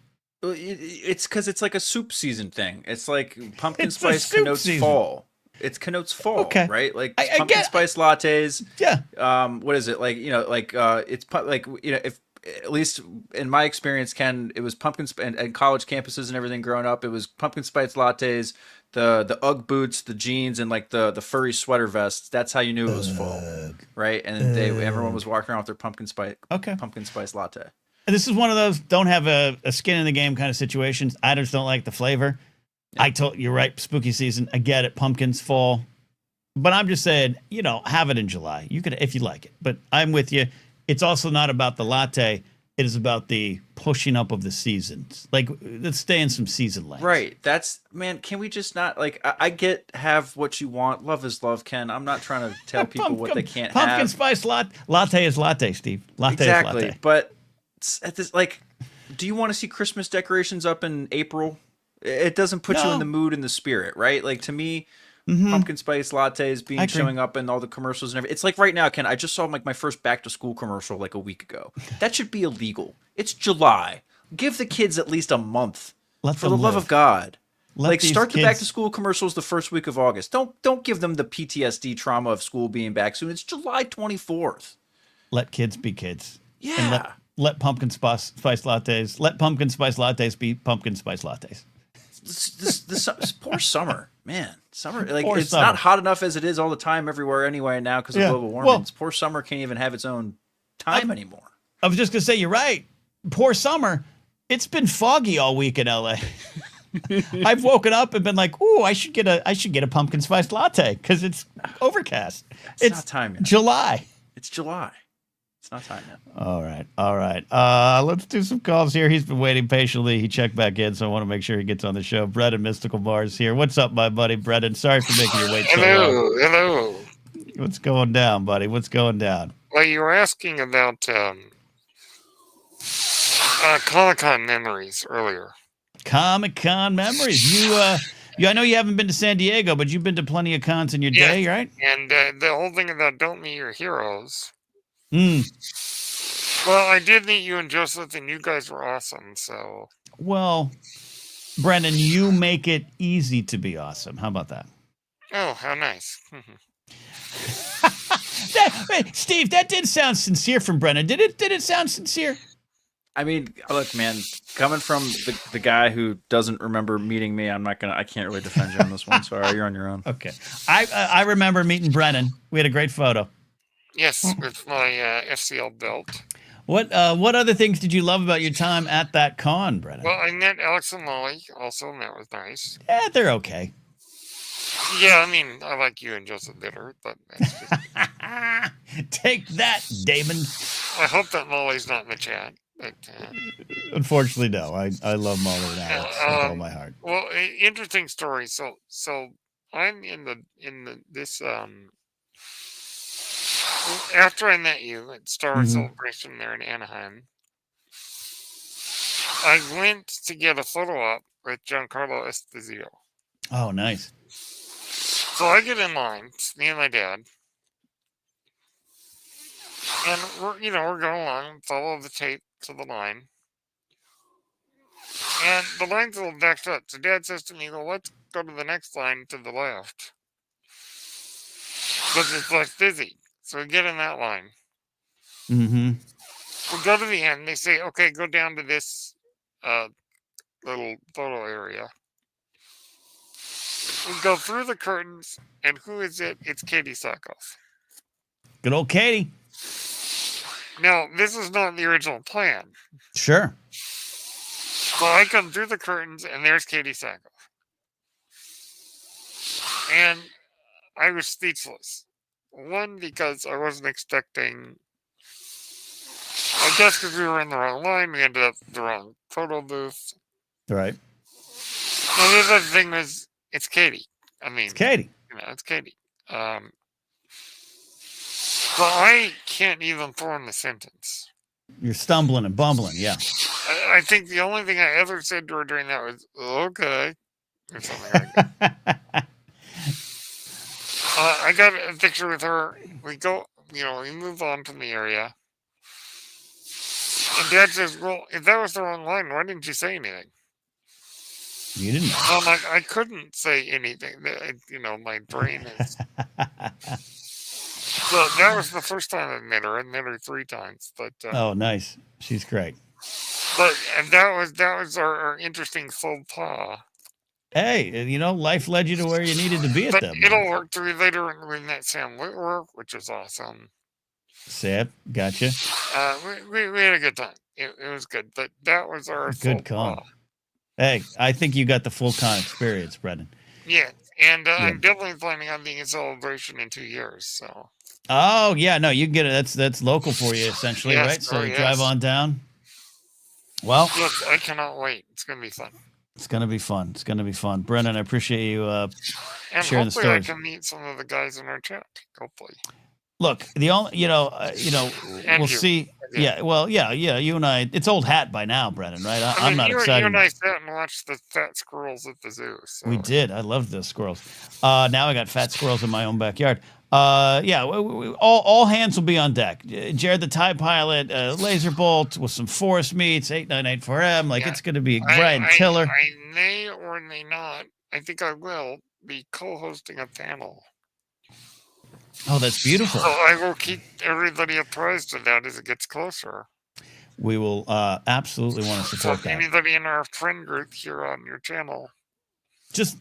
It's because it's like a soup season thing. It's like pumpkin spice connotes fall. It connotes fall, right? Like pumpkin spice lattes. Yeah. What is it like? It's like if at least in my experience, Ken, it was pumpkin and college campuses and everything growing up. It was pumpkin spice lattes, the UGG boots, the jeans, and like the furry sweater vests. That's how you knew it was fall, right? And everyone was walking around with their pumpkin spice latte. this is one of those don't have a skin in the game kind of situations. I just don't like the flavor. Yeah. You're right. Spooky season. I get it. Pumpkins, fall. But I'm just saying, have it in July. You could, if you like it. But I'm with you. It's also not about the latte. It is about the pushing up of the seasons. Like, let's stay in some season length. Right. Man, can we just not, like, I get have what you want. Love is love, Ken. I'm not trying to tell people what they can't have. Pumpkin spice latte is latte, Steve. Latte exactly. is latte. But at this, like, do you want to see Christmas decorations up in April? It doesn't put you in the mood and the spirit, right? Like, to me, pumpkin spice lattes showing up in all the commercials and everything. It's like right now, Ken, I just saw my first back to school commercial like a week ago. That should be illegal. It's July. Give the kids at least a month. For the love of God. Start the back to school commercials the first week of August. Don't give them the PTSD trauma of school being back soon. It's July 24th. Let kids be kids. Yeah. And let pumpkin spice lattes. Let pumpkin spice lattes be pumpkin spice lattes. This poor summer, man. Summer, like it's not hot enough as it is all the time everywhere anyway now because of global warming. Well, poor summer can't even have its own time anymore. I was just gonna say you're right. Poor summer. It's been foggy all week in LA. I've woken up and been like, "Ooh, I should get a pumpkin spice latte because it's overcast." It's not time yet. July. It's July. It's not time yet. All right. Let's do some calls here. He's been waiting patiently. He checked back in, so I want to make sure he gets on the show. Brendan Mystical Mars here. What's up, my buddy Brendan? Sorry for making you wait so long. Hello. What's going down, buddy? What's going down? Well, you were asking about Comic-Con memories earlier. Comic-Con memories. I know you haven't been to San Diego, but you've been to plenty of cons in your day, right? And the whole thing about don't meet your heroes. Well, I did meet you and Joseph, and you guys were awesome. So, well, Brendan, you make it easy to be awesome. How about that? Oh, how nice! Steve, that did sound sincere from Brendan. Did it sound sincere? I mean, look, man, coming from the guy who doesn't remember meeting me, I can't really defend you on this one. Sorry, you're on your own. Okay, I remember meeting Brendan. We had a great photo. Yes, with my FCL belt. What other things did you love about your time at that con, Brennan? Well, I met Alex and Molly also, and that was nice. Yeah, they're okay. Yeah, I mean, I like you and Joseph Bitter, but that's just... Take that, Damon. I hope that Molly's not in the chat. But, unfortunately, no. I love Molly and Alex with all my heart. Well, interesting story. So I'm in this after I met you at Star Wars Celebration there in Anaheim, I went to get a photo op with Giancarlo Esposito. Oh, nice. So I get in line, it's me and my dad, and we're going along, follow the tape to the line, and the line's a little backed up. So Dad says to me, "Well, let's go to the next line to the left, because it's less busy." So we get in that line. Mm-hmm. We go to the end. They say, "Okay, go down to this little photo area." We go through the curtains, and who is it? It's Katie Sackhoff. Good old Katie. Now, this is not the original plan. Sure. So I come through the curtains, and there's Katie Sackhoff. And I was speechless. One, because I wasn't expecting... I guess because we were in the wrong line, we ended up in the wrong photo booth. Right. And the other thing was, it's Katie. I mean... It's Katie. It's Katie. So I can't even form a sentence. You're stumbling and bumbling, yeah. I think the only thing I ever said to her during that was, "Okay," or something like that. I got a picture with her. We go, we move on from the area. And Dad says, "Well, if that was the wrong line, why didn't you say anything?" You didn't know. I'm like, I couldn't say anything. My brain is... So that was the first time I met her. I met her 3 times. But oh, nice. She's great. But that was our interesting faux pas. Hey, life led you to where you needed to be at that moment. It'll work through later when we met Sam Whitworth, which was awesome. Sam, gotcha. We had a good time. it was good. But that was our good con. Hey, I think you got the full con experience, Brendan. Yeah, and I'm definitely planning on being a Celebration in 2 years. So. Oh yeah, no, you can get it. That's local for you essentially, right? So you drive on down. Well, look, I cannot wait. It's gonna be fun. It's gonna be fun. It's gonna be fun, Brendan. I appreciate you and sharing the stories. I can meet some of the guys in our chat. Hopefully. Look, the only we'll see. Yeah, well, yeah. You and I. It's old hat by now, Brendan. Right? I'm not excited. You and I sat and watched the fat squirrels at the zoo. So. We did. I loved the squirrels. Now I got fat squirrels in my own backyard. All hands will be on deck. Jared the TIE pilot, laser bolt with some force meets, 8984M. Like it's going to be Brian Tiller. I may or may not. I think I will be co-hosting a panel. Oh, that's beautiful. So I will keep everybody apprised of that as it gets closer. We will absolutely want to support that. Anybody in our friend group here on your channel. Just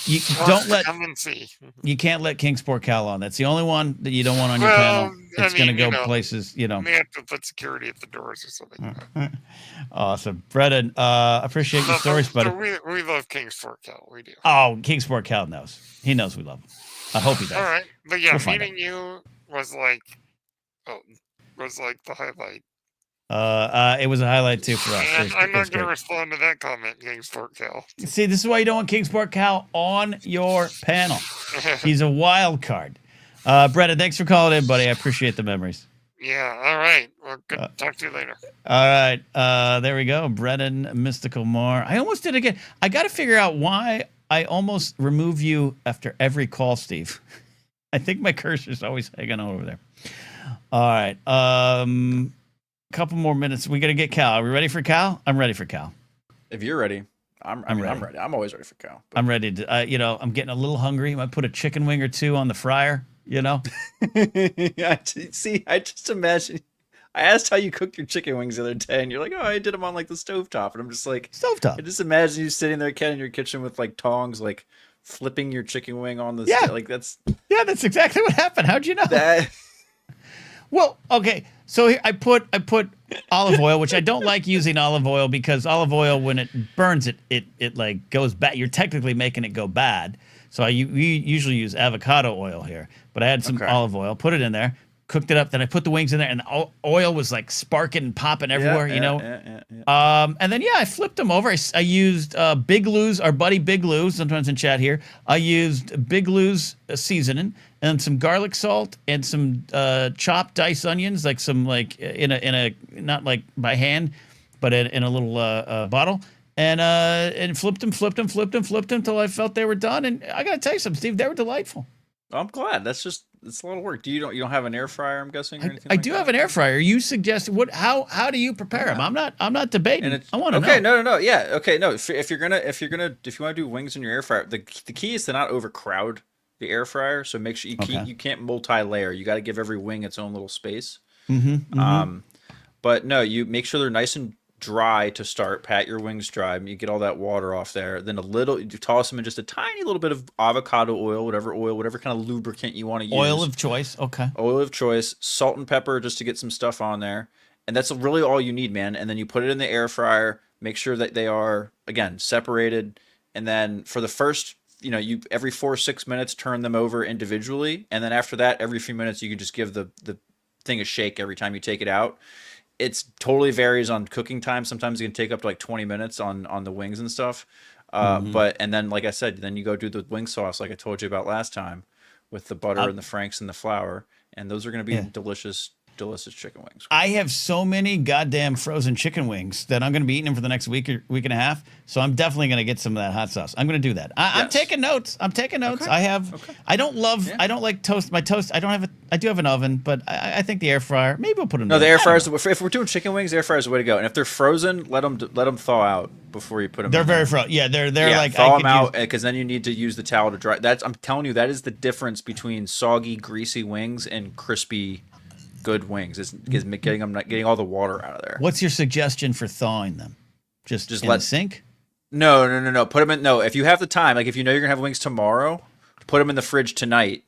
you don't let come and see. You can't let Kingsport Cal on. That's the only one that you don't want on your panel. It's going to go places, They have to put security at the doors or something. Awesome, Brendan. Appreciate your stories, buddy. We love Kingsport Cal. We do. Oh, Kingsport Cal knows. He knows we love him. I hope he does. All right, but yeah, meeting you was like the highlight. It was a highlight too for us. And I'm not going to respond to that comment, Kingsport Cal. See, this is why you don't want Kingsport Cal on your panel. He's a wild card. Brendan, thanks for calling in, buddy. I appreciate the memories. Yeah, all right. Well, good. Talk to you later. All right. There we go. Brendan Mystical Mar. I almost did it again. I got to figure out why I almost remove you after every call, Steve. I think my cursor's always hanging over there. All right. Couple more minutes. We got to get Cal. Are we ready for Cal? I'm ready for Cal. If you're ready, I'm ready. I'm always ready for Cal. I'm ready to. I'm getting a little hungry. I might put a chicken wing or two on the fryer. Yeah. See, I just imagine. I asked how you cooked your chicken wings the other day, and you're like, "Oh, I did them on like the stovetop," and I'm just like, "Stovetop." I just imagine you sitting there, Ken, in your kitchen with like tongs, like flipping your chicken wing on the. Like that's. Yeah, that's exactly what happened. How'd you know that? Well, okay. So here I put olive oil, which I don't like using olive oil because olive oil, when it burns, it like goes bad. You're technically making it go bad. So we usually use avocado oil here, but I had some olive oil, put it in there, cooked it up. Then I put the wings in there, and the oil was like sparking and popping everywhere, And then I flipped them over. I used Big Lou's, our buddy Big Lou, sometimes in chat here. I used Big Lou's seasoning and some garlic salt and some chopped diced onions, like some in a not like by hand, but in a little bottle. And flipped them until I felt they were done. And I gotta tell you something, Steve, they were delightful. I'm glad. It's a lot of work. You don't have an air fryer, I'm guessing, or anything? I do have an air fryer. You suggest how do you prepare them? I'm not debating. I want to know. Okay, no. Yeah, okay, no. If you want to do wings in your air fryer, the key is to not overcrowd the air fryer. So make sure you can't multi-layer. You got to give every wing its own little space. But no, you make sure they're nice and dry to start. Pat your wings dry. You get all that water off there. Then you toss them in just a tiny little bit of avocado oil, whatever kind of lubricant you want to use. Oil of choice. Okay. Oil of choice. Salt and pepper just to get some stuff on there. And that's really all you need, man. And then you put it in the air fryer. Make sure that they are, again, separated. And then for the first, you every 4 or 6 minutes, turn them over individually. And then after that, every few minutes, you can just give the thing a shake every time you take it out. It's totally varies on cooking time. Sometimes it can take up to like 20 minutes on the wings and stuff. And then, like I said, then you go do the wing sauce like I told you about last time with the butter and the franks and the flour. And those are going to be delicious chicken wings. I have so many goddamn frozen chicken wings that I'm going to be eating them for the next week and a half. So I'm definitely going to get some of that hot sauce. I'm going to do that. I'm taking notes. Okay. I don't like toast. My toast, I do have an oven, but I think the air fryer, maybe we'll put them. No, the air fryers, if we're doing chicken wings, the air fryer's the way to go. And if they're frozen, let them thaw out before you put them. They're very frozen. Yeah, they're like thaw them out because then you need to use the towel to dry. I'm telling you, that is the difference between soggy, greasy wings and crispy, good wings. Is getting all the water out of there. What's your suggestion for thawing them? Just in the sink? No. Put them in. No, if you have the time, like if you know you're gonna have wings tomorrow, put them in the fridge tonight,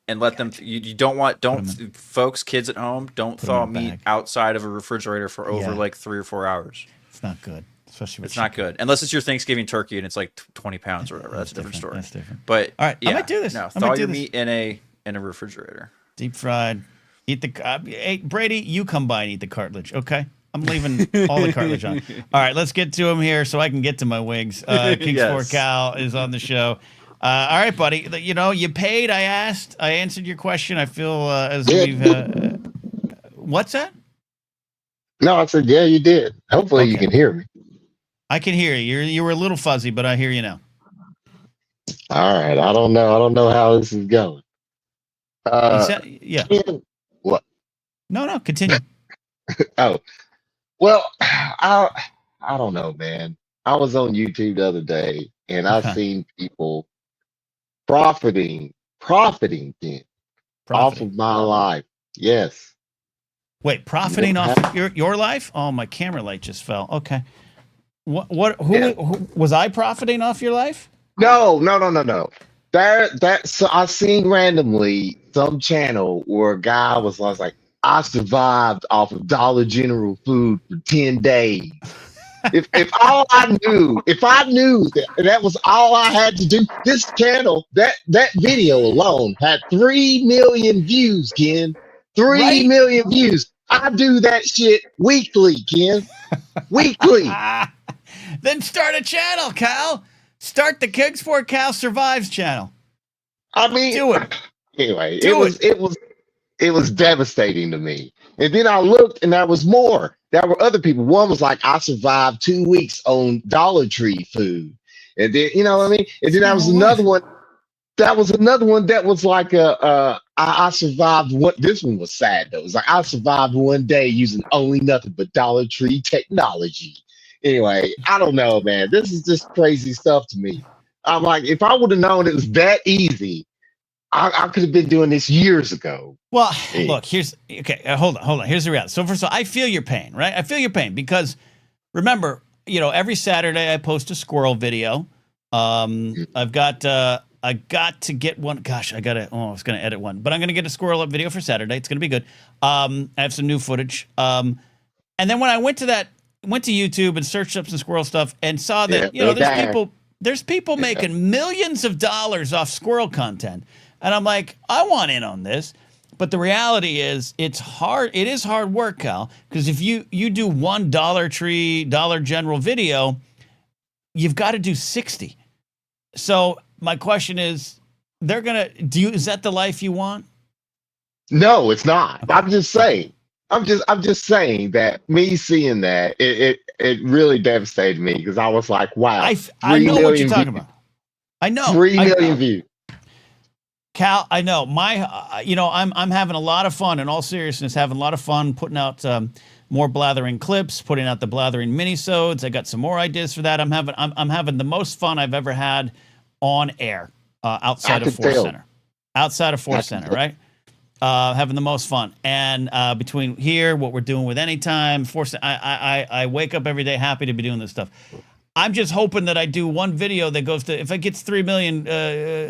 and let them. You don't folks, kids at home, don't thaw meat outside of a refrigerator for over like 3 or 4 hours. It's not good, especially. It's not good unless it's your Thanksgiving turkey and it's like 20 pounds or whatever. That's a different story. That's different. But all right, I might do this. No, thaw your meat in a refrigerator. Deep fried. Eat the. Hey, Brady, you come by and eat the cartilage, okay? I'm leaving all the cartilage on. All right, let's get to him here so I can get to my wigs. King Sport Cal is on the show. All right, buddy. You know, you paid. I asked. I answered your question. I feel as we've. What's that? No, I said, yeah, you did. Hopefully you can hear me. I can hear you. You were a little fuzzy, but I hear you now. All right. I don't know how this is going. Yeah. What? No, continue. Oh, well, I don't know, man. I was on YouTube the other day and I seen people profiting off of my life. Yes. Wait, profiting off your life? Oh, my camera light just fell. Okay. Who was I profiting off your life? No. So I seen randomly some channel where a guy was like, I survived off of Dollar General food for 10 days. If I knew that was all I had to do, this channel, that video alone had 3 million views, Ken. 3 million views. I do that shit weekly, Ken. Weekly. Then start a channel, Cal. Start the King Sport Cal Survives channel. I mean, do it. Anyway, it was devastating to me. And then I looked and there was more. There were other people. One was like, I survived 2 weeks on Dollar Tree food. And then, you know what I mean? And then there was another one. That was another one that was like I survived one. This one was sad though. It was like I survived one day using only nothing but Dollar Tree technology. Anyway, I don't know, man. This is just crazy stuff to me. I'm like, if I would have known it was that easy, I could have been doing this years ago. Well, look, hold on. Here's the reality. So first of all, I feel your pain, right? I feel your pain because remember, every Saturday I post a squirrel video. I got to get one. Gosh, I was going to edit one, but I'm going to get a squirrel up video for Saturday. It's going to be good. I have some new footage. And then when I went to YouTube and searched up some squirrel stuff and saw that, there's people making millions of dollars off squirrel content. And I'm like, I want in on this. But the reality is it's hard. It is hard work, Cal, because if you do one Dollar General video, you've got to do 60. So my question is, is that the life you want? No, it's not. Okay. I'm just saying. I'm just saying that me seeing that it really devastated me because I was like, wow. I know what you're talking about. I know 3 million views. Cal, I know I'm having a lot of fun. In all seriousness, having a lot of fun putting out more Blathering clips, putting out the Blathering minisodes. I got some more ideas for that. I'm having the most fun I've ever had on air outside of Force Center. Outside of Force Center, right? Having the most fun. And between here, what we're doing with Anytime, Force, I wake up every day happy to be doing this stuff. I'm just hoping that I do one video that goes to, if it gets 3 million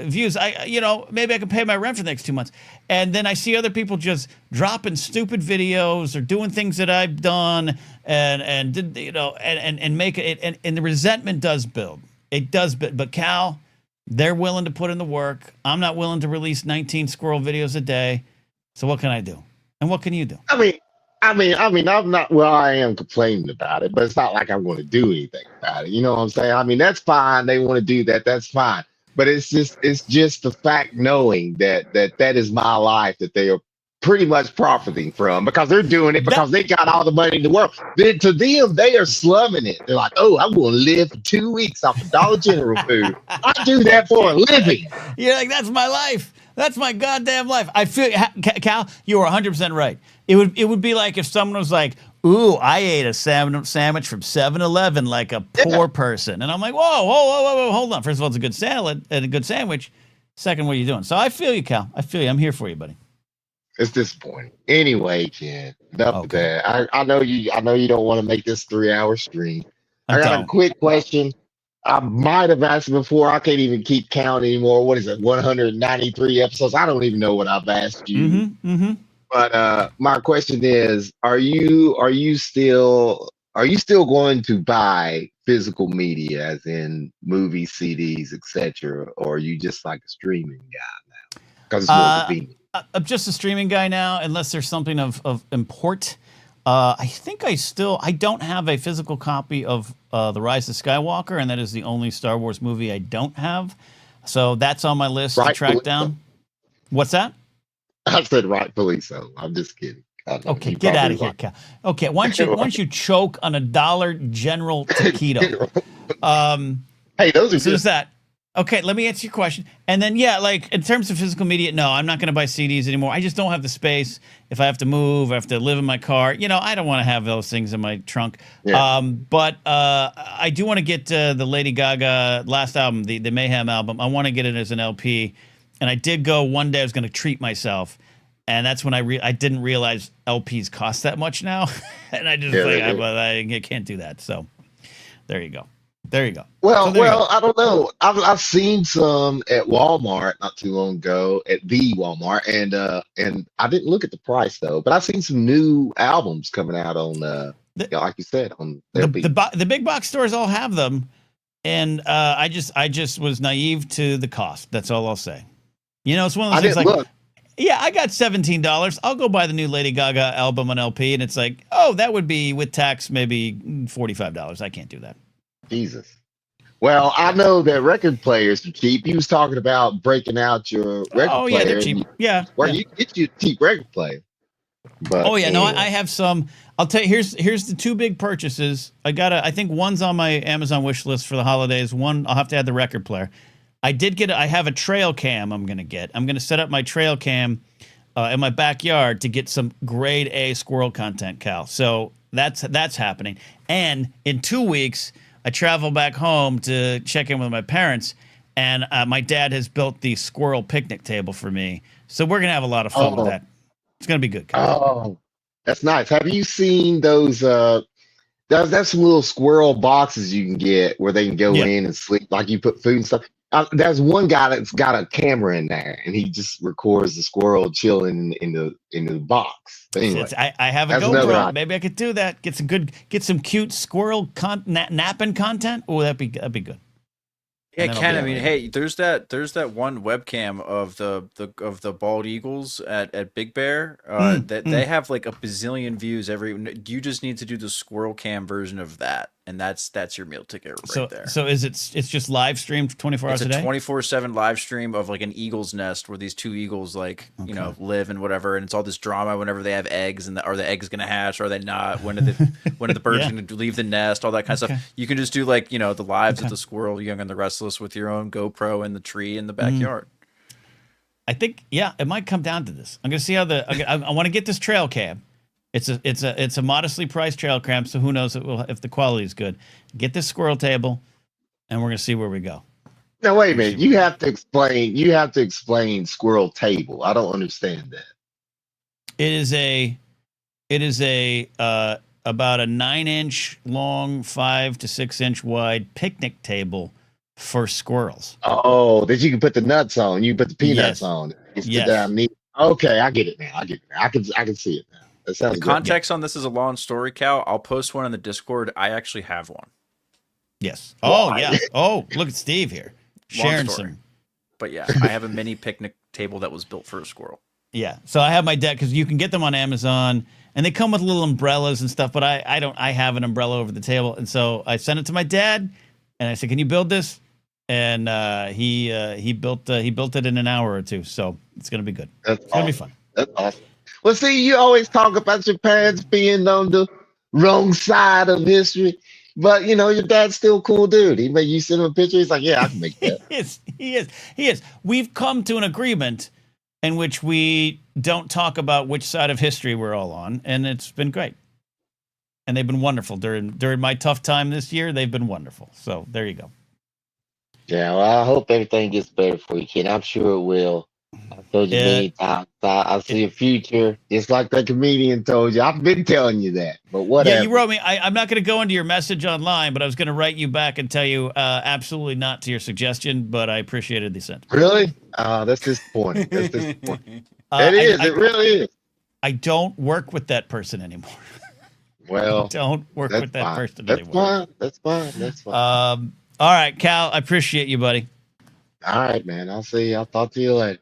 views, maybe I can pay my rent for the next 2 months. And then I see other people just dropping stupid videos or doing things that I've done and make it, and the resentment does build. It does, but Cal, they're willing to put in the work. I'm not willing to release 19 squirrel videos a day. So what can I do? And what can you do? I mean, I'm not, well, I am complaining about it, but it's not like I'm going to do anything about it. You know what I'm saying? I mean, that's fine. They want to do that. That's fine. But it's just the fact knowing that is my life that they are pretty much profiting from because they're doing it because they got all the money in the world. Then to them, they are slumming it. They're like, oh, I'm going to live for 2 weeks off of Dollar General food. I do that for a living. You're like, that's my life. That's my goddamn life. I feel, Cal, you are 100% right. It would be like if someone was like, ooh, I ate a sandwich from 7-Eleven like a poor person. And I'm like, whoa, hold on. First of all, it's a good salad and a good sandwich. Second, what are you doing? So I feel you, Cal. I feel you. I'm here for you, buddy. It's disappointing. Anyway, Ken, enough of that. I know you don't want to make this 3-hour stream. I got a quick question. I might have asked before. I can't even keep count anymore. What is it? 193 episodes. I don't even know what I've asked you. But my question is, are you still going to buy physical media, as in movies, CDs, etc., or are you just like a streaming guy now? Because it's more convenient. I'm just a streaming guy now, unless there's something of import. I think I don't have a physical copy of The Rise of Skywalker, and that is the only Star Wars movie I don't have. So that's on my list to track down. What's that? I said rightfully so. I'm just kidding. Okay, get out of here, Cal. Okay, once you choke on a Dollar General taquito. Hey, those are so good. Is that. Okay, let me answer your question. And then, like, in terms of physical media, no, I'm not going to buy CDs anymore. I just don't have the space. If I have to move, I have to live in my car. I don't want to have those things in my trunk. Yeah. But I do want to get the Lady Gaga last album, the Mayhem album. I want to get it as an LP. And I did go one day I was going to treat myself. And that's when I didn't realize LPs cost that much now. And I just I can't do that. So there you go. Well, I don't know. I've seen some at Walmart not too long ago, at the Walmart, and I didn't look at the price though. But I've seen some new albums coming out on, like you said, on the big box stores all have them, and I just was naive to the cost. That's all I'll say. It's one of those things like. Look. Yeah, I got $17. I'll go buy the new Lady Gaga album on LP, and it's like, oh, that would be with tax maybe $45. I can't do that. Jesus. Well, I know that record players are cheap. You was talking about breaking out your record player. Oh, yeah, they're cheap. Where you get you a cheap record player. But, no, I have some. I'll tell you, here's the two big purchases. I think one's on my Amazon wish list for the holidays. One, I'll have to add the record player. I have a trail cam I'm going to get. I'm going to set up my trail cam in my backyard to get some grade A squirrel content, Cal. So that's happening. And in 2 weeks, I travel back home to check in with my parents, and my dad has built the squirrel picnic table for me. So we're going to have a lot of fun with that. It's going to be good, Cal. Oh, that's nice. Have you seen those? That's some little squirrel boxes you can get where they can go in and sleep, like you put food and stuff. There's one guy that's got a camera in there, and he just records the squirrel chilling in the box. But anyway, I have a GoPro. Maybe I could do that. Get some cute squirrel napping content. Oh, that'd be good. Yeah, Ken. I mean, hey, there's that one webcam of the bald eagles at Big Bear. They have like a bazillion views You just need to do the squirrel cam version of that, and that's your meal ticket right there. So it's just live streamed 24 hours a day? It's a 24/7 live stream of like an eagle's nest where these two eagles live and whatever, and it's all this drama whenever they have eggs, and are the eggs going to hatch, or are they not? When are the birds going to leave the nest? All that kind of stuff. You can just do the lives of the squirrel, Young and the Restless, with your own GoPro in the tree in the backyard. I think it might come down to this. I'm going to see how I want to get this trail cam. It's a modestly priced trail cam, so who knows if the quality is good. Get this squirrel table, and we're going to see where we go. Now wait a minute. You have to explain squirrel table. I don't understand that. It is about a 9-inch long, 5 to 6 inch wide picnic table for squirrels. Oh, that you can put the nuts on. You put the peanuts on. Okay, I get it now. I can see it now. That sounds the context on this is a long story, Cal. I'll post one in the Discord. I actually have one. Yes. Oh, yeah. Oh, look at Steve here. Sharing some. But yeah, I have a mini picnic table that was built for a squirrel. Yeah. So I have my deck because you can get them on Amazon and they come with little umbrellas and stuff, but I have an umbrella over the table. And so I sent it to my dad and I said, "Can you build this?" And he built it in an hour or two. So it's going to be good. It's going to be fun. That's awesome. Well, see, you always talk about your parents being on the wrong side of history, but your dad's still a cool dude. You send him a picture, he's like, "Yeah, I can make that." He is. We've come to an agreement in which we don't talk about which side of history we're all on, and it's been great. And they've been wonderful during my tough time this year. They've been wonderful. So there you go. Yeah, well, I hope everything gets better for you, kid. I'm sure it will. I told you many times. I see a future. It's like the comedian told you. I've been telling you that, but whatever. Yeah, you wrote me. I'm not going to go into your message online, but I was going to write you back and tell you absolutely not to your suggestion, but I appreciated the sentiment. Really? That's disappointing. That's disappointing. It really is. I don't work with that person anymore. Well, don't work with that person anymore. That's fine. All right, Cal, I appreciate you, buddy. All right, man. I'll see you. I'll talk to you later.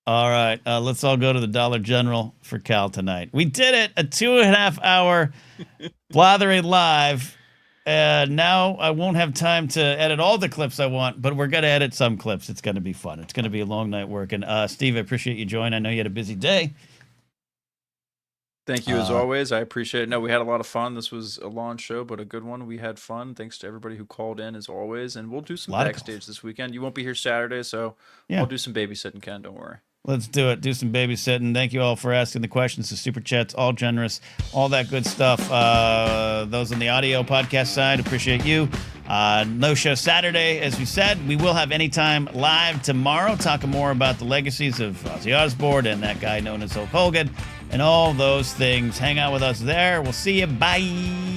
All right, let's all go to the Dollar General for Cal tonight. We did it, a 2.5 hour Blathering live. Now I won't have time to edit all the clips I want, but we're going to edit some clips. It's going to be fun. It's going to be a long night working. Steve, I appreciate you joining. I know you had a busy day. Thank you as always. I appreciate it. No, we had a lot of fun. This was a long show, but a good one. We had fun. Thanks to everybody who called in as always. And we'll do some backstage this weekend. You won't be here Saturday, so I'll do some babysitting, Ken. Don't worry. Let's do it. Do some babysitting. Thank you all for asking the questions, the super chats, all generous, all that good stuff. Those on the audio podcast side, appreciate you. No show Saturday, as we said. We will have Anytime Live tomorrow, talking more about the legacies of Ozzy Osbourne and that guy known as Hulk Hogan and all those things. Hang out with us there. We'll see you. Bye.